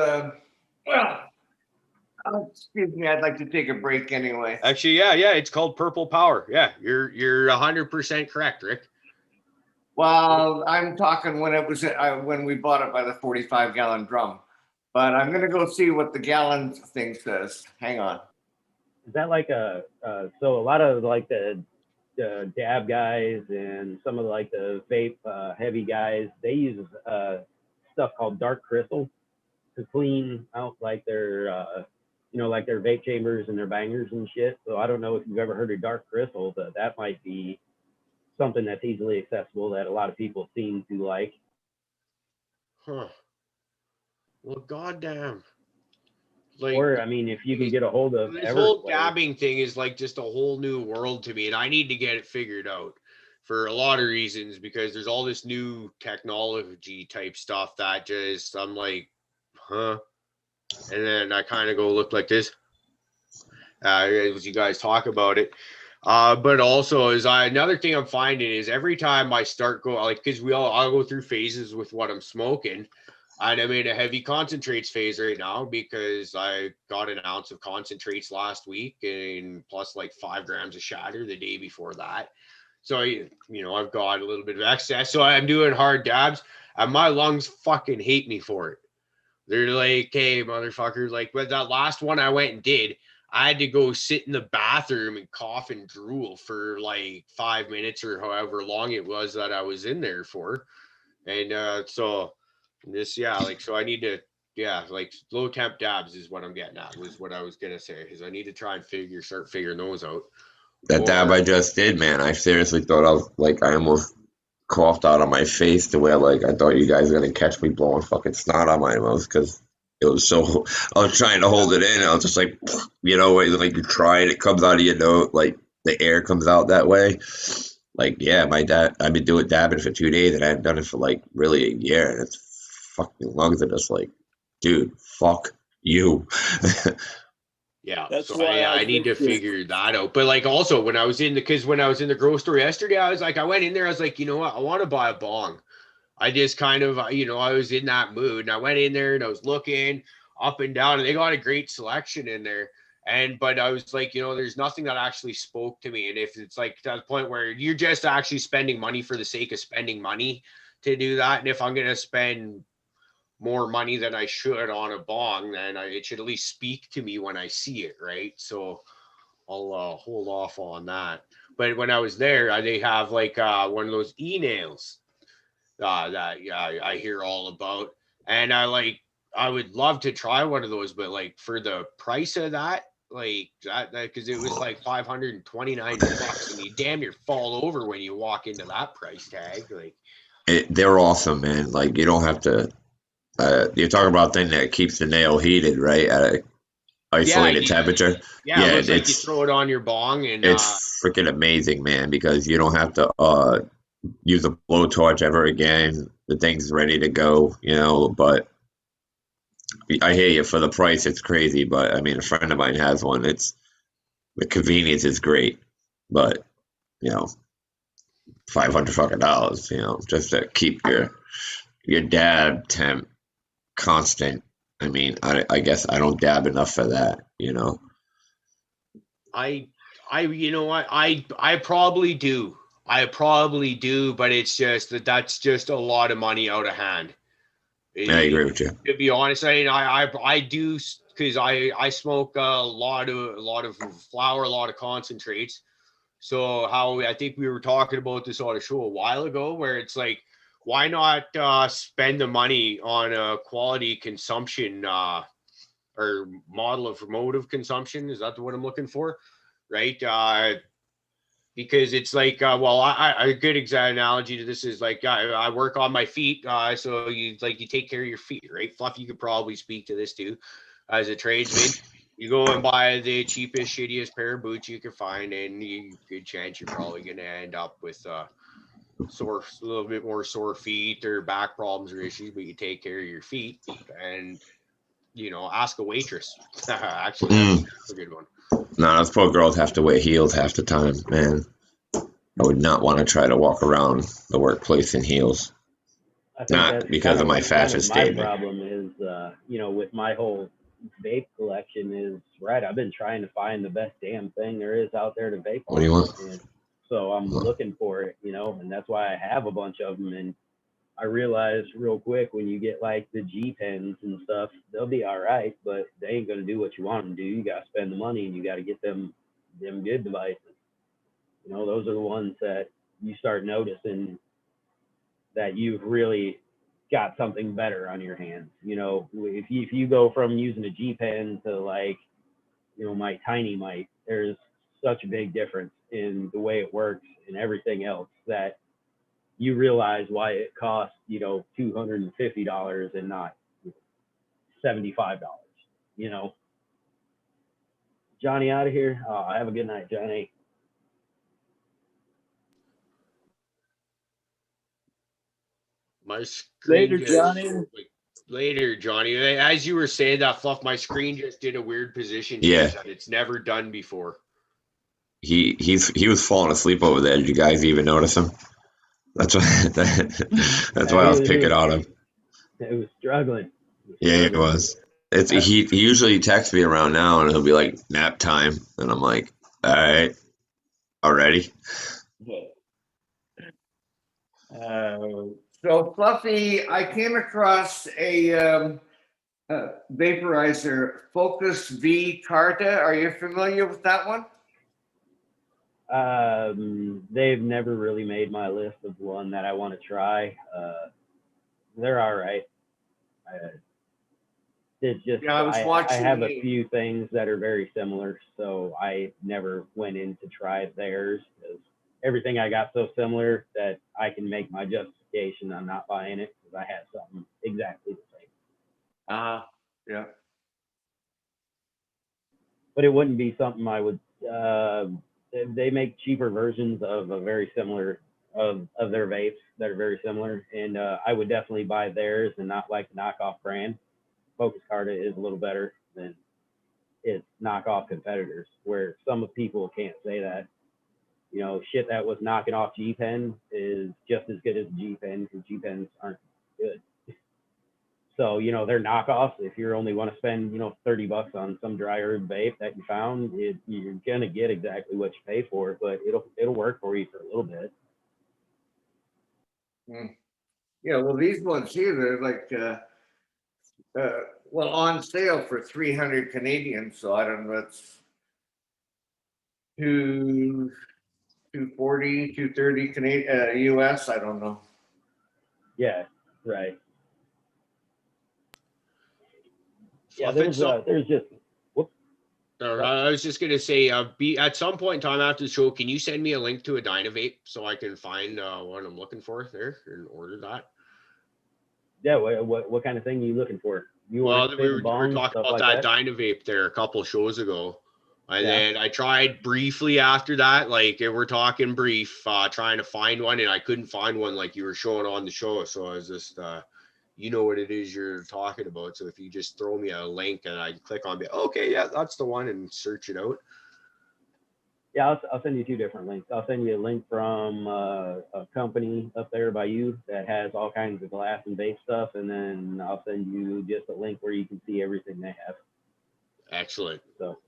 excuse me, I'd like to take a break anyway. actually, yeah, it's called Purple Power. Yeah, you're 100% correct, Rick. Well, I'm talking when it was when we bought it by the 45-gallon drum. But I'm gonna go see what the gallon thing says. Hang on. Is that like so a lot of like the dab guys and some of like the vape heavy guys, they use stuff called dark crystal to clean out like their like their vape chambers and their bangers and shit. So I don't know if you've ever heard of dark crystal, but that might be something that's easily accessible that a lot of people seem to like. Huh. Well, goddamn. Or I mean, if you can get a hold of this whole Everclear. dabbing thing is like just a whole new world to me, and I need to get it figured out for a lot of reasons because there's all this new technology type stuff that just I'm like, huh? And then I kind of go look like this as you guys talk about it. But also another thing I'm finding is every time I start because I'll go through phases with what I'm smoking. And I'm in a heavy concentrates phase right now because I got an ounce of concentrates last week and plus like 5 grams of shatter the day before that. So, I've got a little bit of excess. So I'm doing hard dabs and my lungs fucking hate me for it. They're like, hey, motherfuckers, like with that last one I went and did, I had to go sit in the bathroom and cough and drool for like 5 minutes or however long it was that I was in there for. And so I need to, like low temp dabs is what I'm getting at, was what I was going to say, because I need to try and start figuring those out. That dab I just did, man, I seriously thought I almost coughed out of my face to where like I thought you guys were gonna catch me blowing fucking snot on my nose because it was so. I was trying to hold it in, and I was just like, like you try it, it comes out of your nose, like the air comes out that way. Like my dad, I've been doing dabbing for 2 days, and I hadn't done it for like really a year, and it's fucking lungs are just like, dude, fuck you. Yeah, That's so why I need to figure that out. But like also when I was in the grocery store yesterday, I went in there, I was like, you know what, I want to buy a bong. I just kind of, I was in that mood and I went in there and I was looking up and down and they got a great selection in there. But I was like, there's nothing that actually spoke to me. And if it's like to the point where you're just actually spending money for the sake of spending money to do that. And if I'm going to spend more money than I should on a bong, then it should at least speak to me when I see it, right? So I'll hold off on that. But when I was there, they have like one of those e-nails that I hear all about, and I would love to try one of those, but like for the price of that, like that because it was like $529, and you damn near fall over when you walk into that price tag. Like They're awesome, man. Like you don't have to. You're talking about a thing that keeps the nail heated, right, at an isolated temperature. Yeah, it looks like you throw it on your bong, and it's freaking amazing, man, because you don't have to use a blowtorch ever again. The thing's ready to go, But I hear you, for the price, it's crazy. But I mean, a friend of mine has one. The convenience is great, but $500 fucking dollars, just to keep your dab temp constant. I mean, I guess I don't dab enough for that, I probably do. But it's just that's just a lot of money out of hand. I agree with you. To be honest, I do, because I smoke a lot of flour, a lot of concentrates. So how I think we were talking about this on a show a while ago, where it's like, why not spend the money on a quality consumption or model of motive consumption? Is that the word I'm looking for? Right? Because it's like, well, a good analogy to this is like, I work on my feet. So you take care of your feet, right? Fluff, you could probably speak to this too, as a tradesman. You go and buy the cheapest, shittiest pair of boots you can find, and good chance you're probably going to end up with a little bit more sore feet or back problems or issues, but you take care of your feet and, ask a waitress. Actually, that's a good one. No, those poor girls have to wear heels half the time, man. I would not want to try to walk around the workplace in heels. I think Not that's because of my fashion my statement. problem is, with my whole vape collection is, right, I've been trying to find the best damn thing there is out there to vape on. What do you want? And so I'm looking for it, and that's why I have a bunch of them. And I realized real quick, when you get like the G pens and stuff, they'll be all right, but they ain't going to do what you want them to do. You got to spend the money and you got to get them good devices. Those are the ones that you start noticing that you've really got something better on your hands. If you go from using a G pen to like, my tiny mite, there's such a big difference in the way it works and everything else that you realize why it costs, $250 and not $75, Johnny out of here. Have a good night, Johnny. My screen Later, Johnny. Later, Johnny. As you were saying that, Fluff, my screen just did a weird position Yeah. that it's never done before. He was falling asleep over there. Did you guys even notice him? That's why I was picking on him. It was struggling. Yeah, it was. He usually texts me around now and he'll be like, nap time, and I'm like, all right, already. So Fluffy, I came across a vaporizer, Focus V Carta. Are you familiar with that one? They've never really made my list of one that I want to try. They're all right. It's just, Yeah, I was watching. I have a few things that are very similar, so I never went in to try theirs because everything I got so similar that I can make my justification on not buying it because I had something exactly the same. Yeah. But it wouldn't be something I would. They make cheaper versions of a very similar of their vapes that are very similar, and I would definitely buy theirs and not like the knockoff brand. Focus Carta is a little better than its knockoff competitors, where some people can't say that. Shit that was knocking off G Pen is just as good as G Pen because G Pens aren't good. So, they're knockoffs. If you only want to spend, $30 on some dry herb vape that you found, you're going to get exactly what you pay for it, but it'll work for you for a little bit. Yeah, well, these ones here, they're like, on sale for 300 Canadian. So I don't know, that's 240, 230 Canadian, US. I don't know. Yeah, right. Yeah, Fluff, there's just. Whoops. I was just gonna say, at some point in time after the show, can you send me a link to a Dynavape so I can find what I'm looking for there and order that? Yeah, what kind of thing are you looking for? We were talking about that Dynavape there a couple shows ago. And then I tried briefly after that, like we're talking brief, trying to find one, and I couldn't find one like you were showing on the show. So I was just, you know what it is you're talking about. So if you just throw me a link and I click on it, okay, yeah, that's the one, and search it out. Yeah, I'll send you two different links. I'll send you a link from a company up there by you that has all kinds of glass and vape stuff, and then I'll send you just a link where you can see everything they have. Excellent. So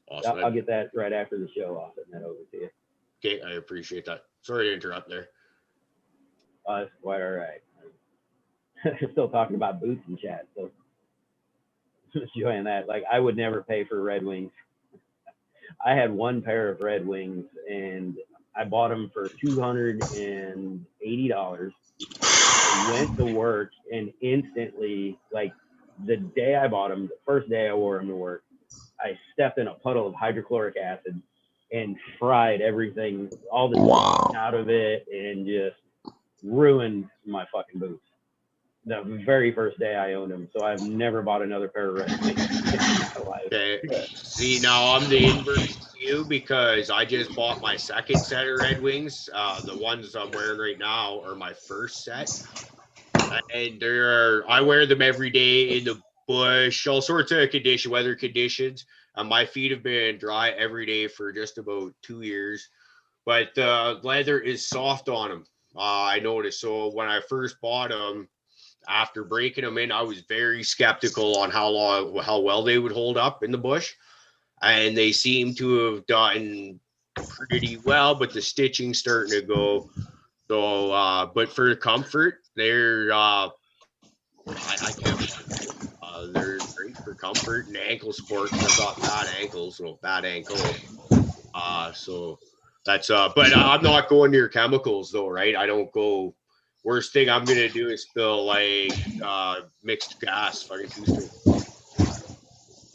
awesome. I'll get that right after the show. I'll send that over to you. Okay, I appreciate that. Sorry to interrupt there. That's quite all right. Still talking about boots and chat, so enjoying that. Like I would never pay for Red Wings. I had one pair of Red Wings, and I bought them for $280. I went to work, and instantly, like the day I bought them, the first day I wore them to work, I stepped in a puddle of hydrochloric acid and fried everything, all the Wow. out of it, and just ruined my fucking boots. The very first day I owned them, so I've never bought another pair of Red Wings in my life. Okay. See, now I'm the inverse to you because I just bought my second set of Red Wings. The ones I'm wearing right now are my first set, and I wear them every day in the bush, all sorts of weather conditions. My feet have been dry every day for just about 2 years, but the leather is soft on them. I noticed. So when I first bought them, after breaking them in, I was very skeptical on how well they would hold up in the bush, and they seem to have done pretty well. But the stitching's starting to go. So, but for comfort, they're I can't. They're great for comfort and ankle support. I've got bad ankles, bad ankle. So that's but I'm not going near chemicals though, right? I don't go. Worst thing I'm gonna do is spill like mixed gas. Fucking too.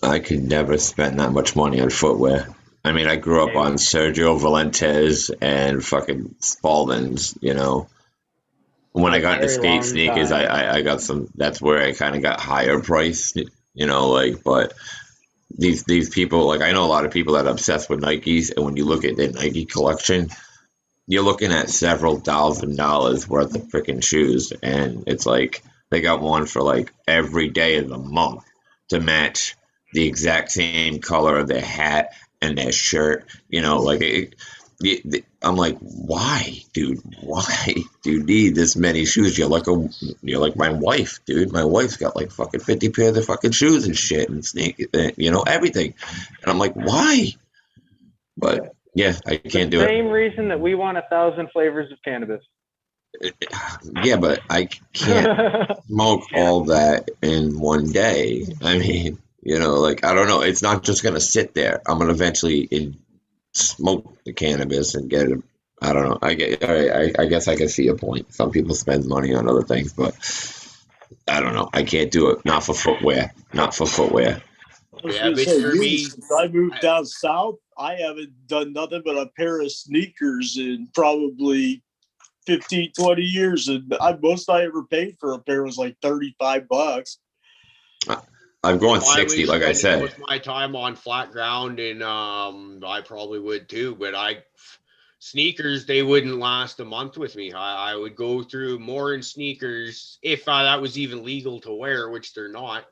I could never spend that much money on footwear. I mean, I grew up on Sergio Valentes and fucking Spaldings, you know. When I got into skate sneakers, I got some. That's where I kind of got higher price, you know. Like, but these people, like I know a lot of people that are obsessed with Nikes, and when you look at their Nike collection, you're looking at several $1,000s worth of freaking shoes, and it's like they got one for like every day of the month to match the exact same color of their hat and their shirt. You know, like I'm like, why, dude? Why do you need this many shoes? You're like my wife, dude. My wife's got like fucking 50 pairs of fucking shoes and shit and sneakers, you know, everything. And I'm like, why? But yeah, I can't do it. Same reason that we want 1,000 flavors of cannabis. Yeah, but I can't smoke all that in one day. I mean, you know, like I don't know. It's not just gonna sit there. I'm gonna eventually smoke the cannabis and get it. I don't know. I guess I can see a point. Some people spend money on other things, but I don't know. I can't do it. Not for footwear. Not for footwear. I was Yeah, gonna but say, for really, me- since I moved down south, I haven't done nothing but a pair of sneakers in probably 15, 20 years. And most I ever paid for a pair was like $35. I'm going If 60, like I said. With my time on flat ground, and I probably would too. But sneakers, they wouldn't last a month with me. I would go through more in sneakers if that was even legal to wear, which they're not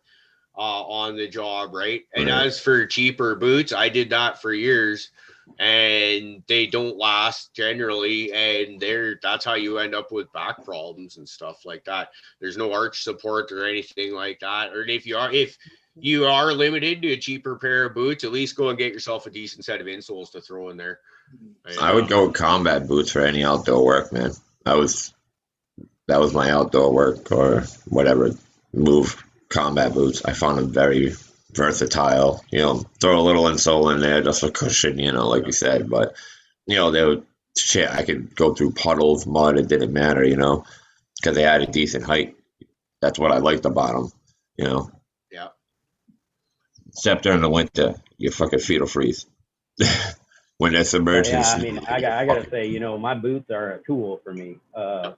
on the job, right? And as for cheaper boots, I did that for years, and they don't last generally, and that's how you end up with back problems and stuff like that. There's no arch support or anything like that. Or if you are limited to a cheaper pair of boots, at least go and get yourself a decent set of insoles to throw in there. I would go with combat boots for any outdoor work, man. That was my outdoor work or whatever move. Combat boots. I found them very versatile. You know, throw a little insole in there just for cushion, you know, like you said. But you know, they would shit. I could go through puddles, mud. It didn't matter, you know, because they had a decent height. That's what I liked about them, you know. Yeah. Except during the winter, your fucking feet will freeze. When there's emergency. Yeah, I mean, I gotta say, you know, my boots are a tool for me.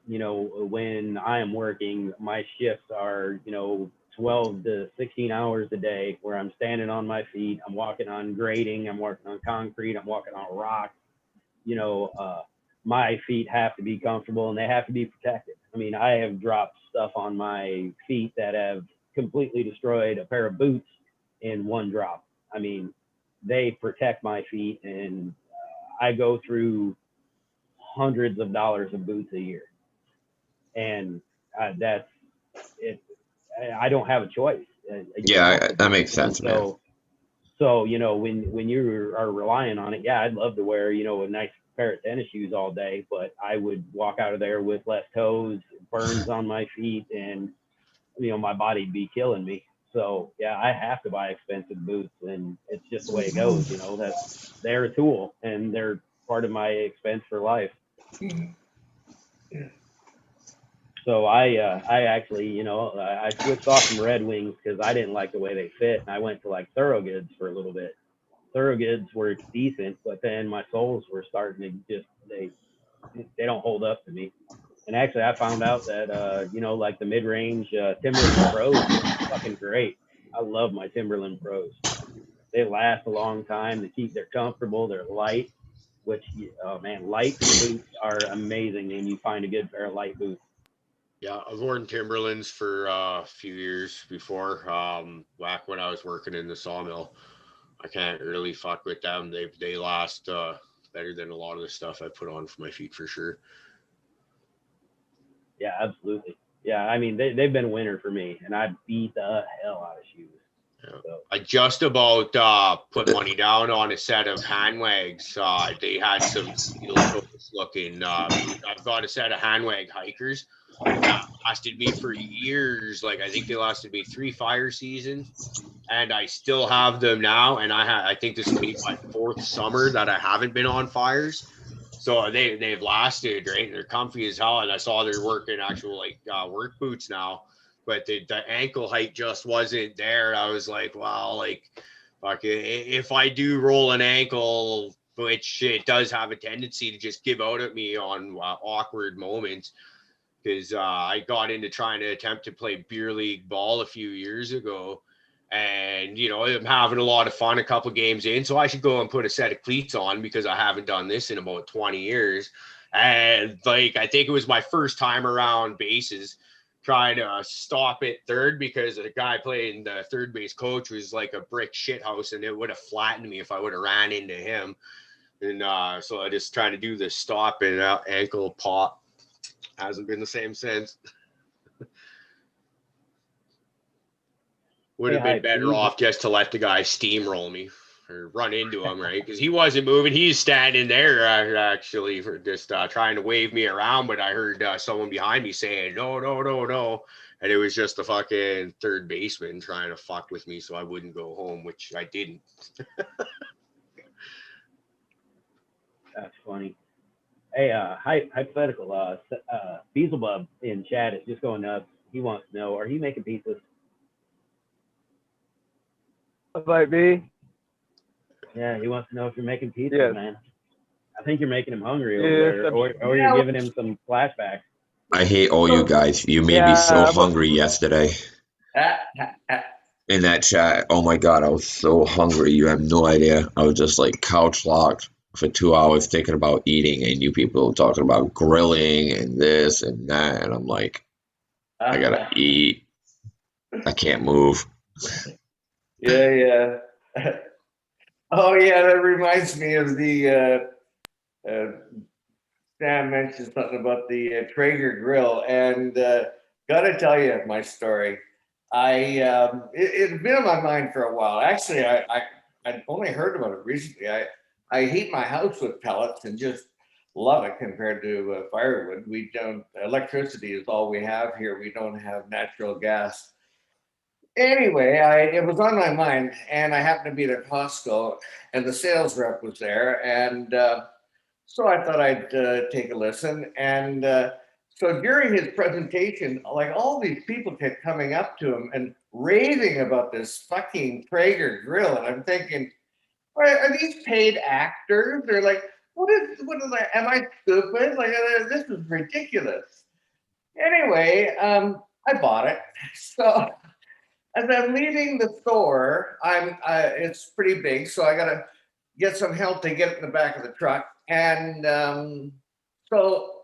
You know, when I am working, my shifts are, you know, 12 to 16 hours a day where I'm standing on my feet, I'm walking on grading, I'm working on concrete, I'm walking on rock. You know, my feet have to be comfortable and they have to be protected. I mean, I have dropped stuff on my feet that have completely destroyed a pair of boots in one drop. I mean, they protect my feet, and I go through hundreds of dollars of boots a year, and that's it. I don't have a choice. Yeah, that makes sense, man. So you know, when you are relying on it, yeah, I'd love to wear, you know, a nice pair of tennis shoes all day, but I would walk out of there with less toes, burns on my feet, and you know, my body'd be killing me. So yeah, I have to buy expensive boots, and it's just the way it goes. You know, that they're a tool and they're part of my expense for life. So I actually, you know, I switched off from Red Wings because I didn't like the way they fit, and I went to like Thorogoods for a little bit. Thorogoods were decent, but then my soles were starting to just they don't hold up to me. And actually, I found out that you know, like the mid-range Timberland Pros are fucking great. I love my Timberland Pros. They last a long time. They're comfortable. They're light. Which, oh man, light boots are amazing, and you find a good pair of light boots. Yeah, I've worn Timberlands for a few years before. Back when I was working in the sawmill, I can't really fuck with them. They last better than a lot of the stuff I put on for my feet for sure. Yeah, absolutely. Yeah, I mean they've been a winner for me, and I beat the hell out of shoes. Yeah. So. I just about put money down on a set of handwags. They had some steel toes looking. I've got a set of handwag hikers that lasted me for years. Like I think they lasted me 3 fire seasons, and I still have them now. And I think this will be my 4th summer that I haven't been on fires. So they've lasted, right? They're comfy as hell, and I saw they're working actual like work boots now. But the ankle height just wasn't there. I was like, well, like, fuck it. If I do roll an ankle, which it does have a tendency to just give out at me on awkward moments, because I got into trying to attempt to play beer league ball a few years ago. And, you know, I'm having a lot of fun a couple games in. So I should go and put a set of cleats on because I haven't done this in about 20 years. And, like, I think it was my first time around bases trying to stop at third because the guy playing the third base coach was like a brick shit house, and it would have flattened me if I would have ran into him. And so I just tried to do the stop and ankle pop. Hasn't been the same since. Would have been better off just to let the guy steamroll me or run into him, right? Because he wasn't moving. He's standing there actually for just trying to wave me around. But I heard someone behind me saying, no, no, no, no. And it was just the fucking third baseman trying to fuck with me so I wouldn't go home, which I didn't. That's funny. Hey, hypothetical, Beelzebub in chat is just going nuts. He wants to know, are you making pizzas? Might be. Yeah, he wants to know if you're making pizzas, Yes. man. I think you're making him hungry over there, or you're giving him some flashbacks. I hate all you guys. You made me so hungry yesterday. In that chat, oh my god, I was so hungry. You have no idea. I was just like couch locked for 2 hours thinking about eating, and you people talking about grilling and this and that, and I'm like, I gotta eat. I can't move. Yeah. Oh yeah, that reminds me of the Sam mentioned something about the Traeger grill, and gotta tell you my story. It's been on my mind for a while. Actually, I only heard about it recently. I heat my house with pellets and just love it compared to firewood. We don't, electricity is all we have here. We don't have natural gas. Anyway, it was on my mind, and I happened to be at Costco, and the sales rep was there, and so I thought I'd take a listen. And so during his presentation, like all these people kept coming up to him and raving about this fucking Traeger grill, and I'm thinking, are these paid actors? They're like, what is that? Am I stupid? Like, this is ridiculous. Anyway, I bought it. So as I'm leaving the store, it's pretty big, so I gotta get some help to get it in the back of the truck. And so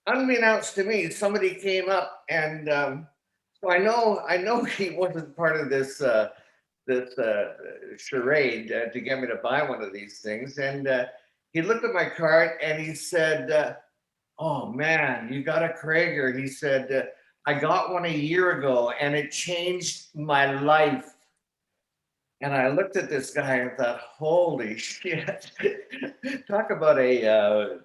unbeknownst to me, somebody came up, and so I know he wasn't part of this charade to get me to buy one of these things. And he looked at my cart and he said, oh man, you got a Traeger. He said, I got one a year ago and it changed my life. And I looked at this guy and thought, holy shit. Talk about a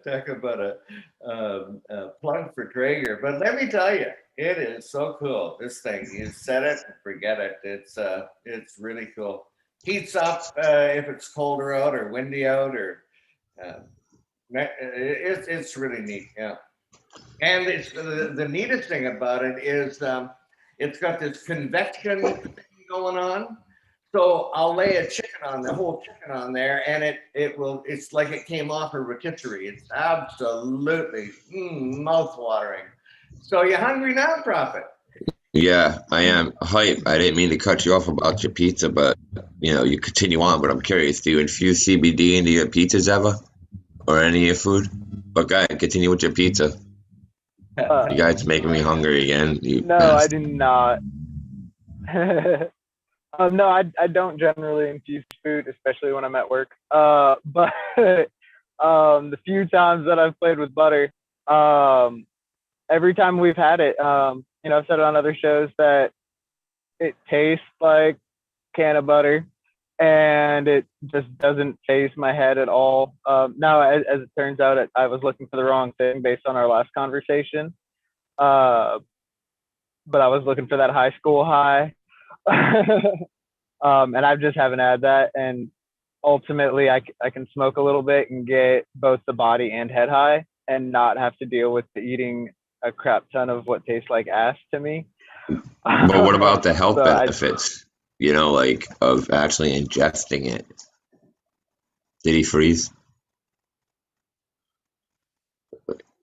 plug for Traeger. But let me tell you, it is so cool. This thing, you set it and forget it. It's really cool. Heats up if it's colder out or windy out, or it's really neat. Yeah, and it's the neatest thing about it is it's got this convection thing going on. So I'll lay a chicken on the whole chicken on there, and it's like it came off a rotisserie. It's absolutely mouth-watering. So you hungry now, Prophet? Yeah, I am. Hype. I didn't mean to cut you off about your pizza, but you continue on. But I'm curious, do you infuse CBD into your pizzas ever, or any of your food? But go ahead, continue with your pizza. You guys making me hungry again. No, I do not. No, I don't generally infuse food, especially when I'm at work. But the few times that I've played with butter, every time we've had it, I've said it on other shows that it tastes like can of butter, and it just doesn't phase my head at all. Now, as it turns out, I was looking for the wrong thing based on our last conversation. But I was looking for that high school high. And I just haven't had that. And ultimately, I can smoke a little bit and get both the body and head high and not have to deal with eating a crap ton of what tastes like ass to me. But what about the health So benefits, like of actually ingesting it? Did he freeze?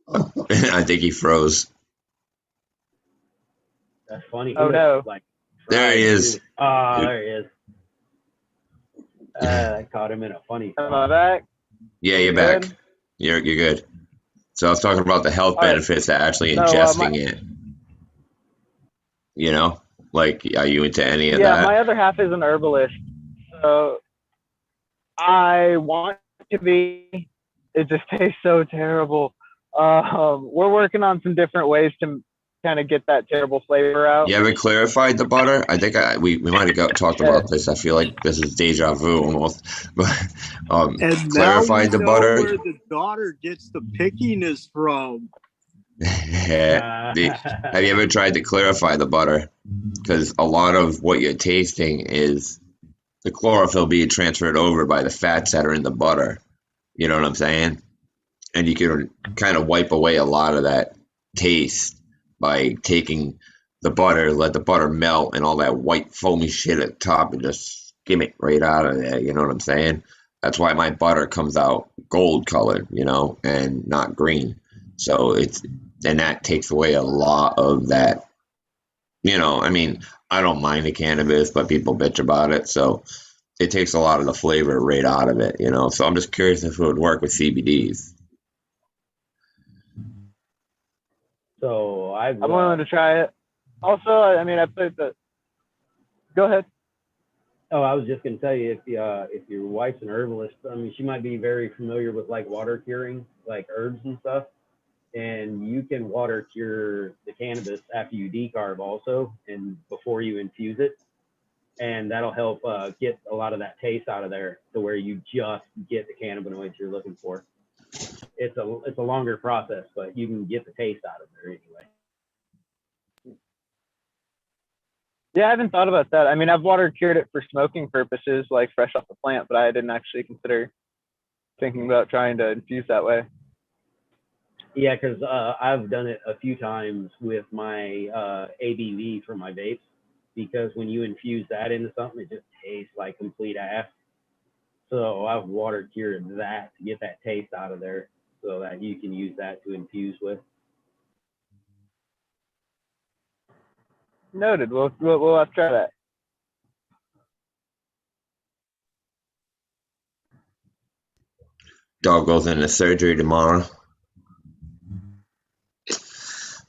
I think he froze. That's funny. Oh, no. Like, There he is. Oh, there he is. I caught him in a funny Am I spot. back? Yeah, you're Good? back. You're good. So I was talking about the health All right. benefits of actually No, ingesting it. Like, are you into any of Yeah, that? my other half is an herbalist. So I want to be. It just tastes so terrible. We're working on some different ways to kind of get that terrible flavor out. You ever clarified the butter? I think we might have talked about this. I feel like this is deja vu almost. But And clarified now the we know butter. where the daughter gets the pickiness from. Have you ever tried to clarify the butter? Because a lot of what you're tasting is the chlorophyll being transferred over by the fats that are in the butter. You know what I'm saying? And you can kind of wipe away a lot of that taste by taking the butter, let the butter melt, and all that white foamy shit at the top, and just skim it right out of there. You know what I'm saying? That's why my butter comes out gold colored, and not green. So and that takes away a lot of that. I don't mind the cannabis, but people bitch about it. So it takes a lot of the flavor right out of it, So I'm just curious if it would work with CBDs. So I'm willing to try it. Also, I played the. Go ahead. Oh, I was just gonna tell you, if your wife's an herbalist, she might be very familiar with like water curing, like herbs and stuff. And you can water cure the cannabis after you decarb also, and before you infuse it, and that'll help get a lot of that taste out of there, to where you just get the cannabinoids you're looking for. It's a longer process, but you can get the taste out of there anyway. Yeah, I haven't thought about that. I've water cured it for smoking purposes, like fresh off the plant, but I didn't actually consider thinking about trying to infuse that way. Yeah, because I've done it a few times with my ABV for my vapes, because when you infuse that into something, it just tastes like complete ass. So I've water cured that to get that taste out of there, so that you can use that to infuse with. Noted. We'll have to try that. Dog goes into surgery tomorrow. It's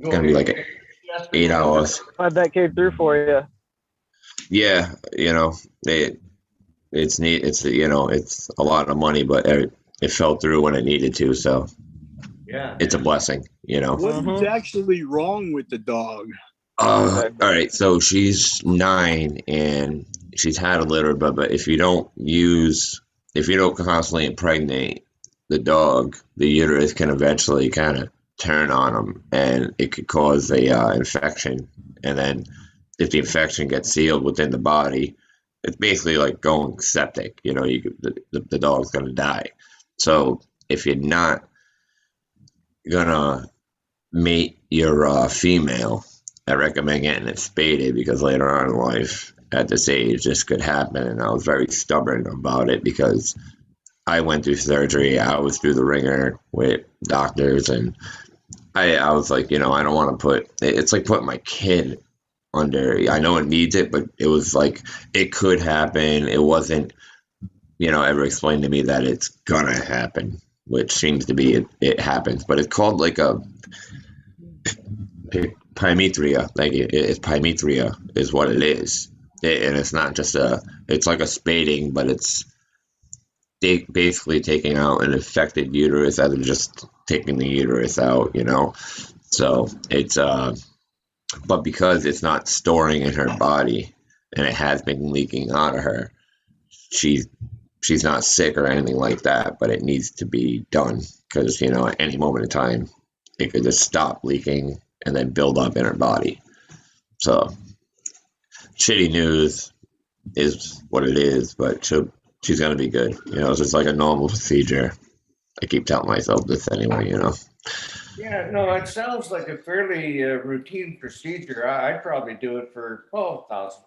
gonna be like 8 hours. Glad that came through for you. Yeah, it's neat. It's it's a lot of money, but it fell through when it needed to. So Yeah, it's a blessing. What is actually wrong with the dog? All right. So she's 9 and she's had a litter, but if you don't use if you don't constantly impregnate the dog, the uterus can eventually kind of turn on them, and it could cause a infection. And then if the infection gets sealed within the body, it's basically like going septic. You know, the dog's gonna die. So if you're not gonna mate your female, I recommend getting it spaded, because later on in life, at this age, this could happen. And I was very stubborn about it because I went through surgery. I was through the ringer with doctors, and I was like, you know, I don't want to put. It's like putting my kid under. I know it needs it, but it was like it could happen. It wasn't, you know, ever explained to me that it's gonna happen, which seems to be it happens. But it's called like a pymethria. Like it's pymethria is what it is, and it's not just it's like a spading, but it's basically taking out an infected uterus rather than just taking the uterus out, you know. So it's but because it's not storing in her body and it has been leaking out of her, she's not sick or anything like that, but it needs to be done, because, you know, at any moment in time it could just stop leaking and then build up in her body. So shitty news is what it is, but she's gonna be good. You know, it's just like a normal procedure. I keep telling myself this anyway, you know. Yeah, no, it sounds like a fairly routine procedure. I'd probably do it for 12,000.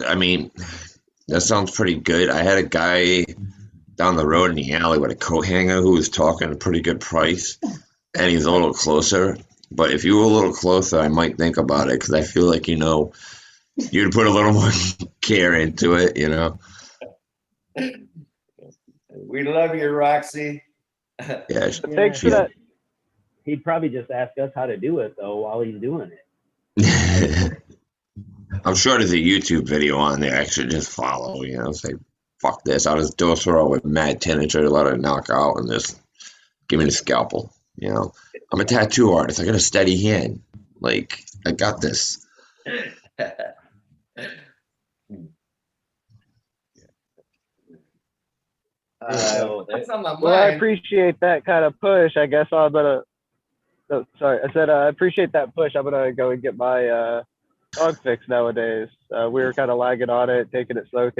I mean, that sounds pretty good. I had a guy down the road in the alley with a coat hanger who was talking a pretty good price, and he's a little closer. But if you were a little closer, I might think about it, because I feel like, you know, you'd put a little more care into it, you know. We love you, Roxy. Yeah. Thanks for that. He'd probably just ask us how to do it though while he's doing it. I'm sure there's a YouTube video on there I should just follow, you know, say, fuck this, I'll just do a throw with mad tinager to let her knock out and just give me the scalpel, you know. I'm a tattoo artist. I got a steady hand. Like, I got this. What's on my mind? Well, I appreciate that kind of push. I guess I better. Oh, sorry, I said I appreciate that push. I'm gonna go and get my dog fixed nowadays. We were kind of lagging on it, taking it slow.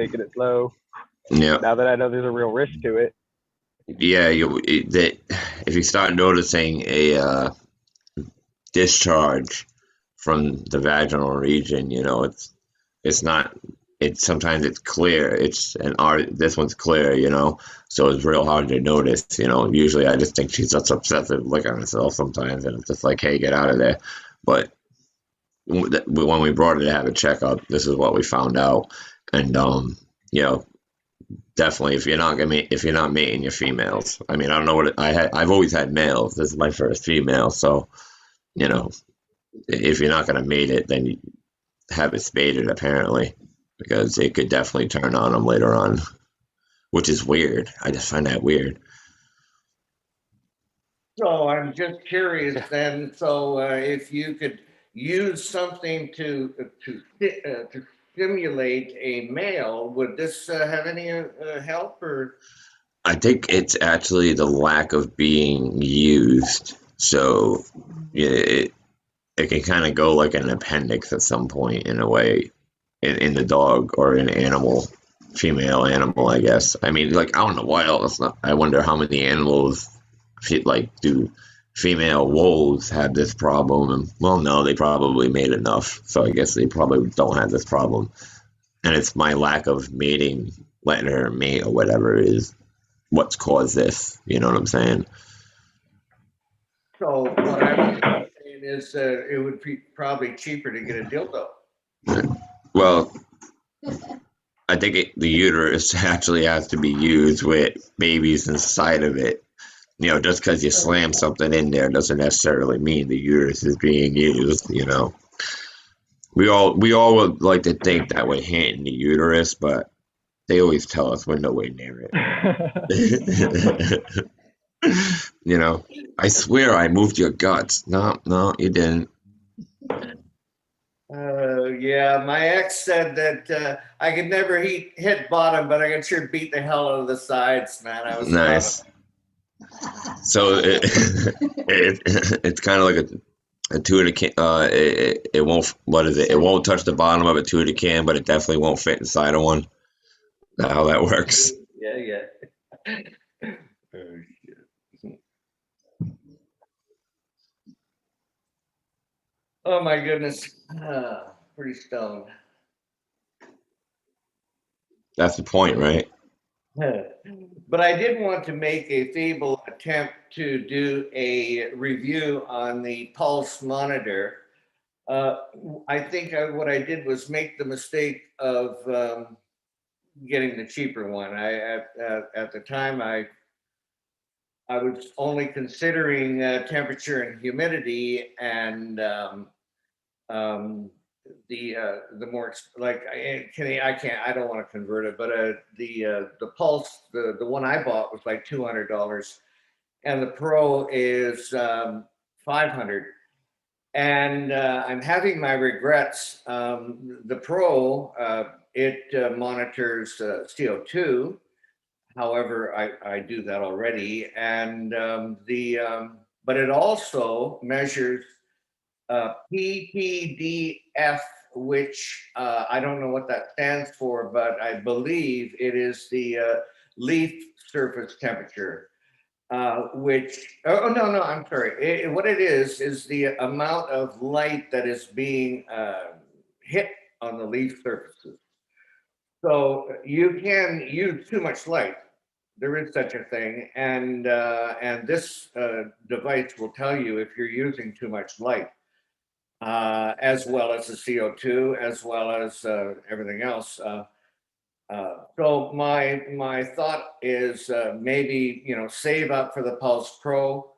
Yeah. Now that I know there's a real risk to it. Yeah, if you start noticing a discharge from the vaginal region, you know, it's not. It's sometimes it's clear. It's this one's clear, you know, so it's real hard to notice, you know. Usually I just think she's just obsessive looking at herself sometimes, and it's just like, hey, get out of there. But when we brought her to have a checkup, this is what we found out. And you know, definitely if you're not mating your females, I mean, I don't know what I've always had males. This is my first female, so, you know, if you're not gonna mate it, then you have it spaded, apparently, because it could definitely turn on them later on, which is weird. I just find that weird. So I'm just curious then. So if you could use something to stimulate a male, would this have any help? Or I think it's actually the lack of being used. So it can kind of go like an appendix at some point, in a way, in the dog or an animal, female animal, I guess. I mean, like, I don't know why else. I wonder how many animals, like, do female wolves have this problem? And, well, no, they probably made enough, so I guess they probably don't have this problem. And it's my lack of mating, letting her mate or whatever, is what's caused this. You know what I'm saying? so what I'm saying is it would be probably cheaper to get a dildo. Well, I think the uterus actually has to be used with babies inside of it. You know, just because you slam something in there doesn't necessarily mean the uterus is being used, you know. We all would like to think that we're hitting the uterus, but they always tell us we're nowhere near it. You know, I swear I moved your guts. No, you didn't. yeah, my ex said that I could never hit bottom, but I could sure beat the hell out of the sides, man. I was Nice. So it's kind of like a two of the can. It won't. What is it? It won't touch the bottom of a two of the can, but it definitely won't fit inside of one. That's how that works. Yeah. Oh, shit. Oh my goodness. Pretty stoned. That's the point, right? But I did want to make a feeble attempt to do a review on the pulse monitor. I think what I did was make the mistake of getting the cheaper one. At the time I was only considering temperature and humidity, and the more like I don't want to convert it, but the pulse, the one I bought was like $200, and the Pro is $500. And I'm having my regrets. The Pro, it monitors CO2. However, I do that already, and but it also measures PPDF, which I don't know what that stands for, but I believe it is the leaf surface temperature. Which, no, I'm sorry. What it is the amount of light that is being hit on the leaf surfaces. So you can use too much light. There is such a thing, and this device will tell you if you're using too much light, as well as the CO2, as well as everything else. So my thought is maybe save up for the Pulse Pro.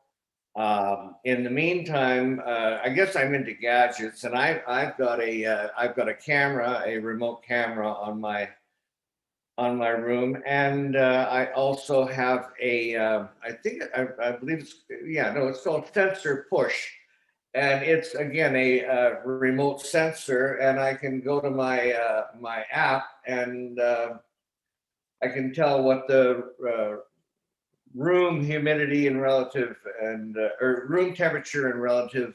In the meantime, I guess I'm into gadgets, and I've got a camera, a remote camera on my room, and I also have a I believe it's called Sensor Push. And it's again a remote sensor, and I can go to my my app, and I can tell what the room humidity and relative or room temperature and relative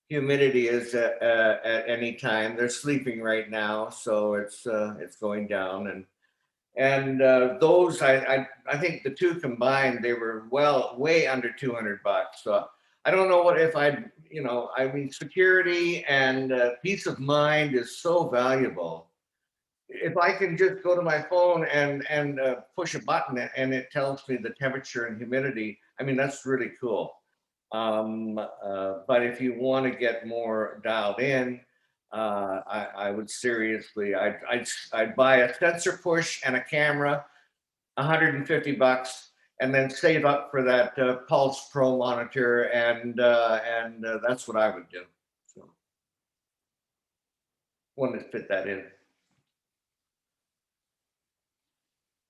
humidity is at any time. They're sleeping right now, so it's going down, and those I think the two combined, they were way under $200. So I don't know what if I mean, security and peace of mind is so valuable. If I can just go to my phone and push a button and it tells me the temperature and humidity, I mean, that's really cool. But if you want to get more dialed in, I would seriously, I'd buy a sensor push and a camera, $150. And then save up for that Pulse Pro monitor, and that's what I would do. So, wanted to fit that in.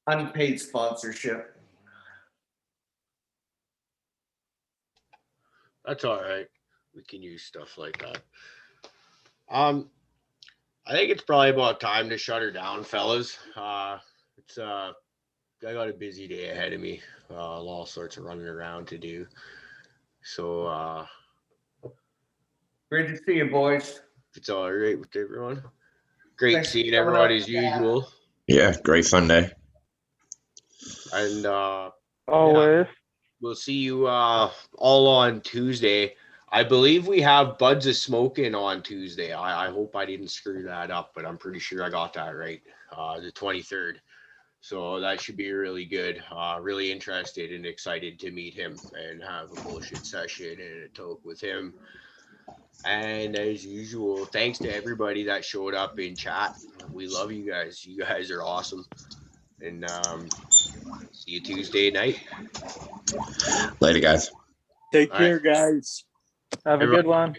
Unpaid sponsorship. That's all right. We can use stuff like that. I think it's probably about time to shut her down, fellas. I got a busy day ahead of me. All sorts of running around to do. So Great to see you, boys. It's all right with everyone. Great seeing everyone as usual. Yeah, great fun day. And always. We'll see you all on Tuesday. I believe we have Buds of Smoking on Tuesday. I hope I didn't screw that up, but I'm pretty sure I got that right. The 23rd. So that should be really good. Really interested and excited to meet him and have a bullshit session and a talk with him. And as usual, thanks to everybody that showed up in chat. We love you guys. You guys are awesome. And see you Tuesday night. Later, guys. Take care, guys. Have a good one.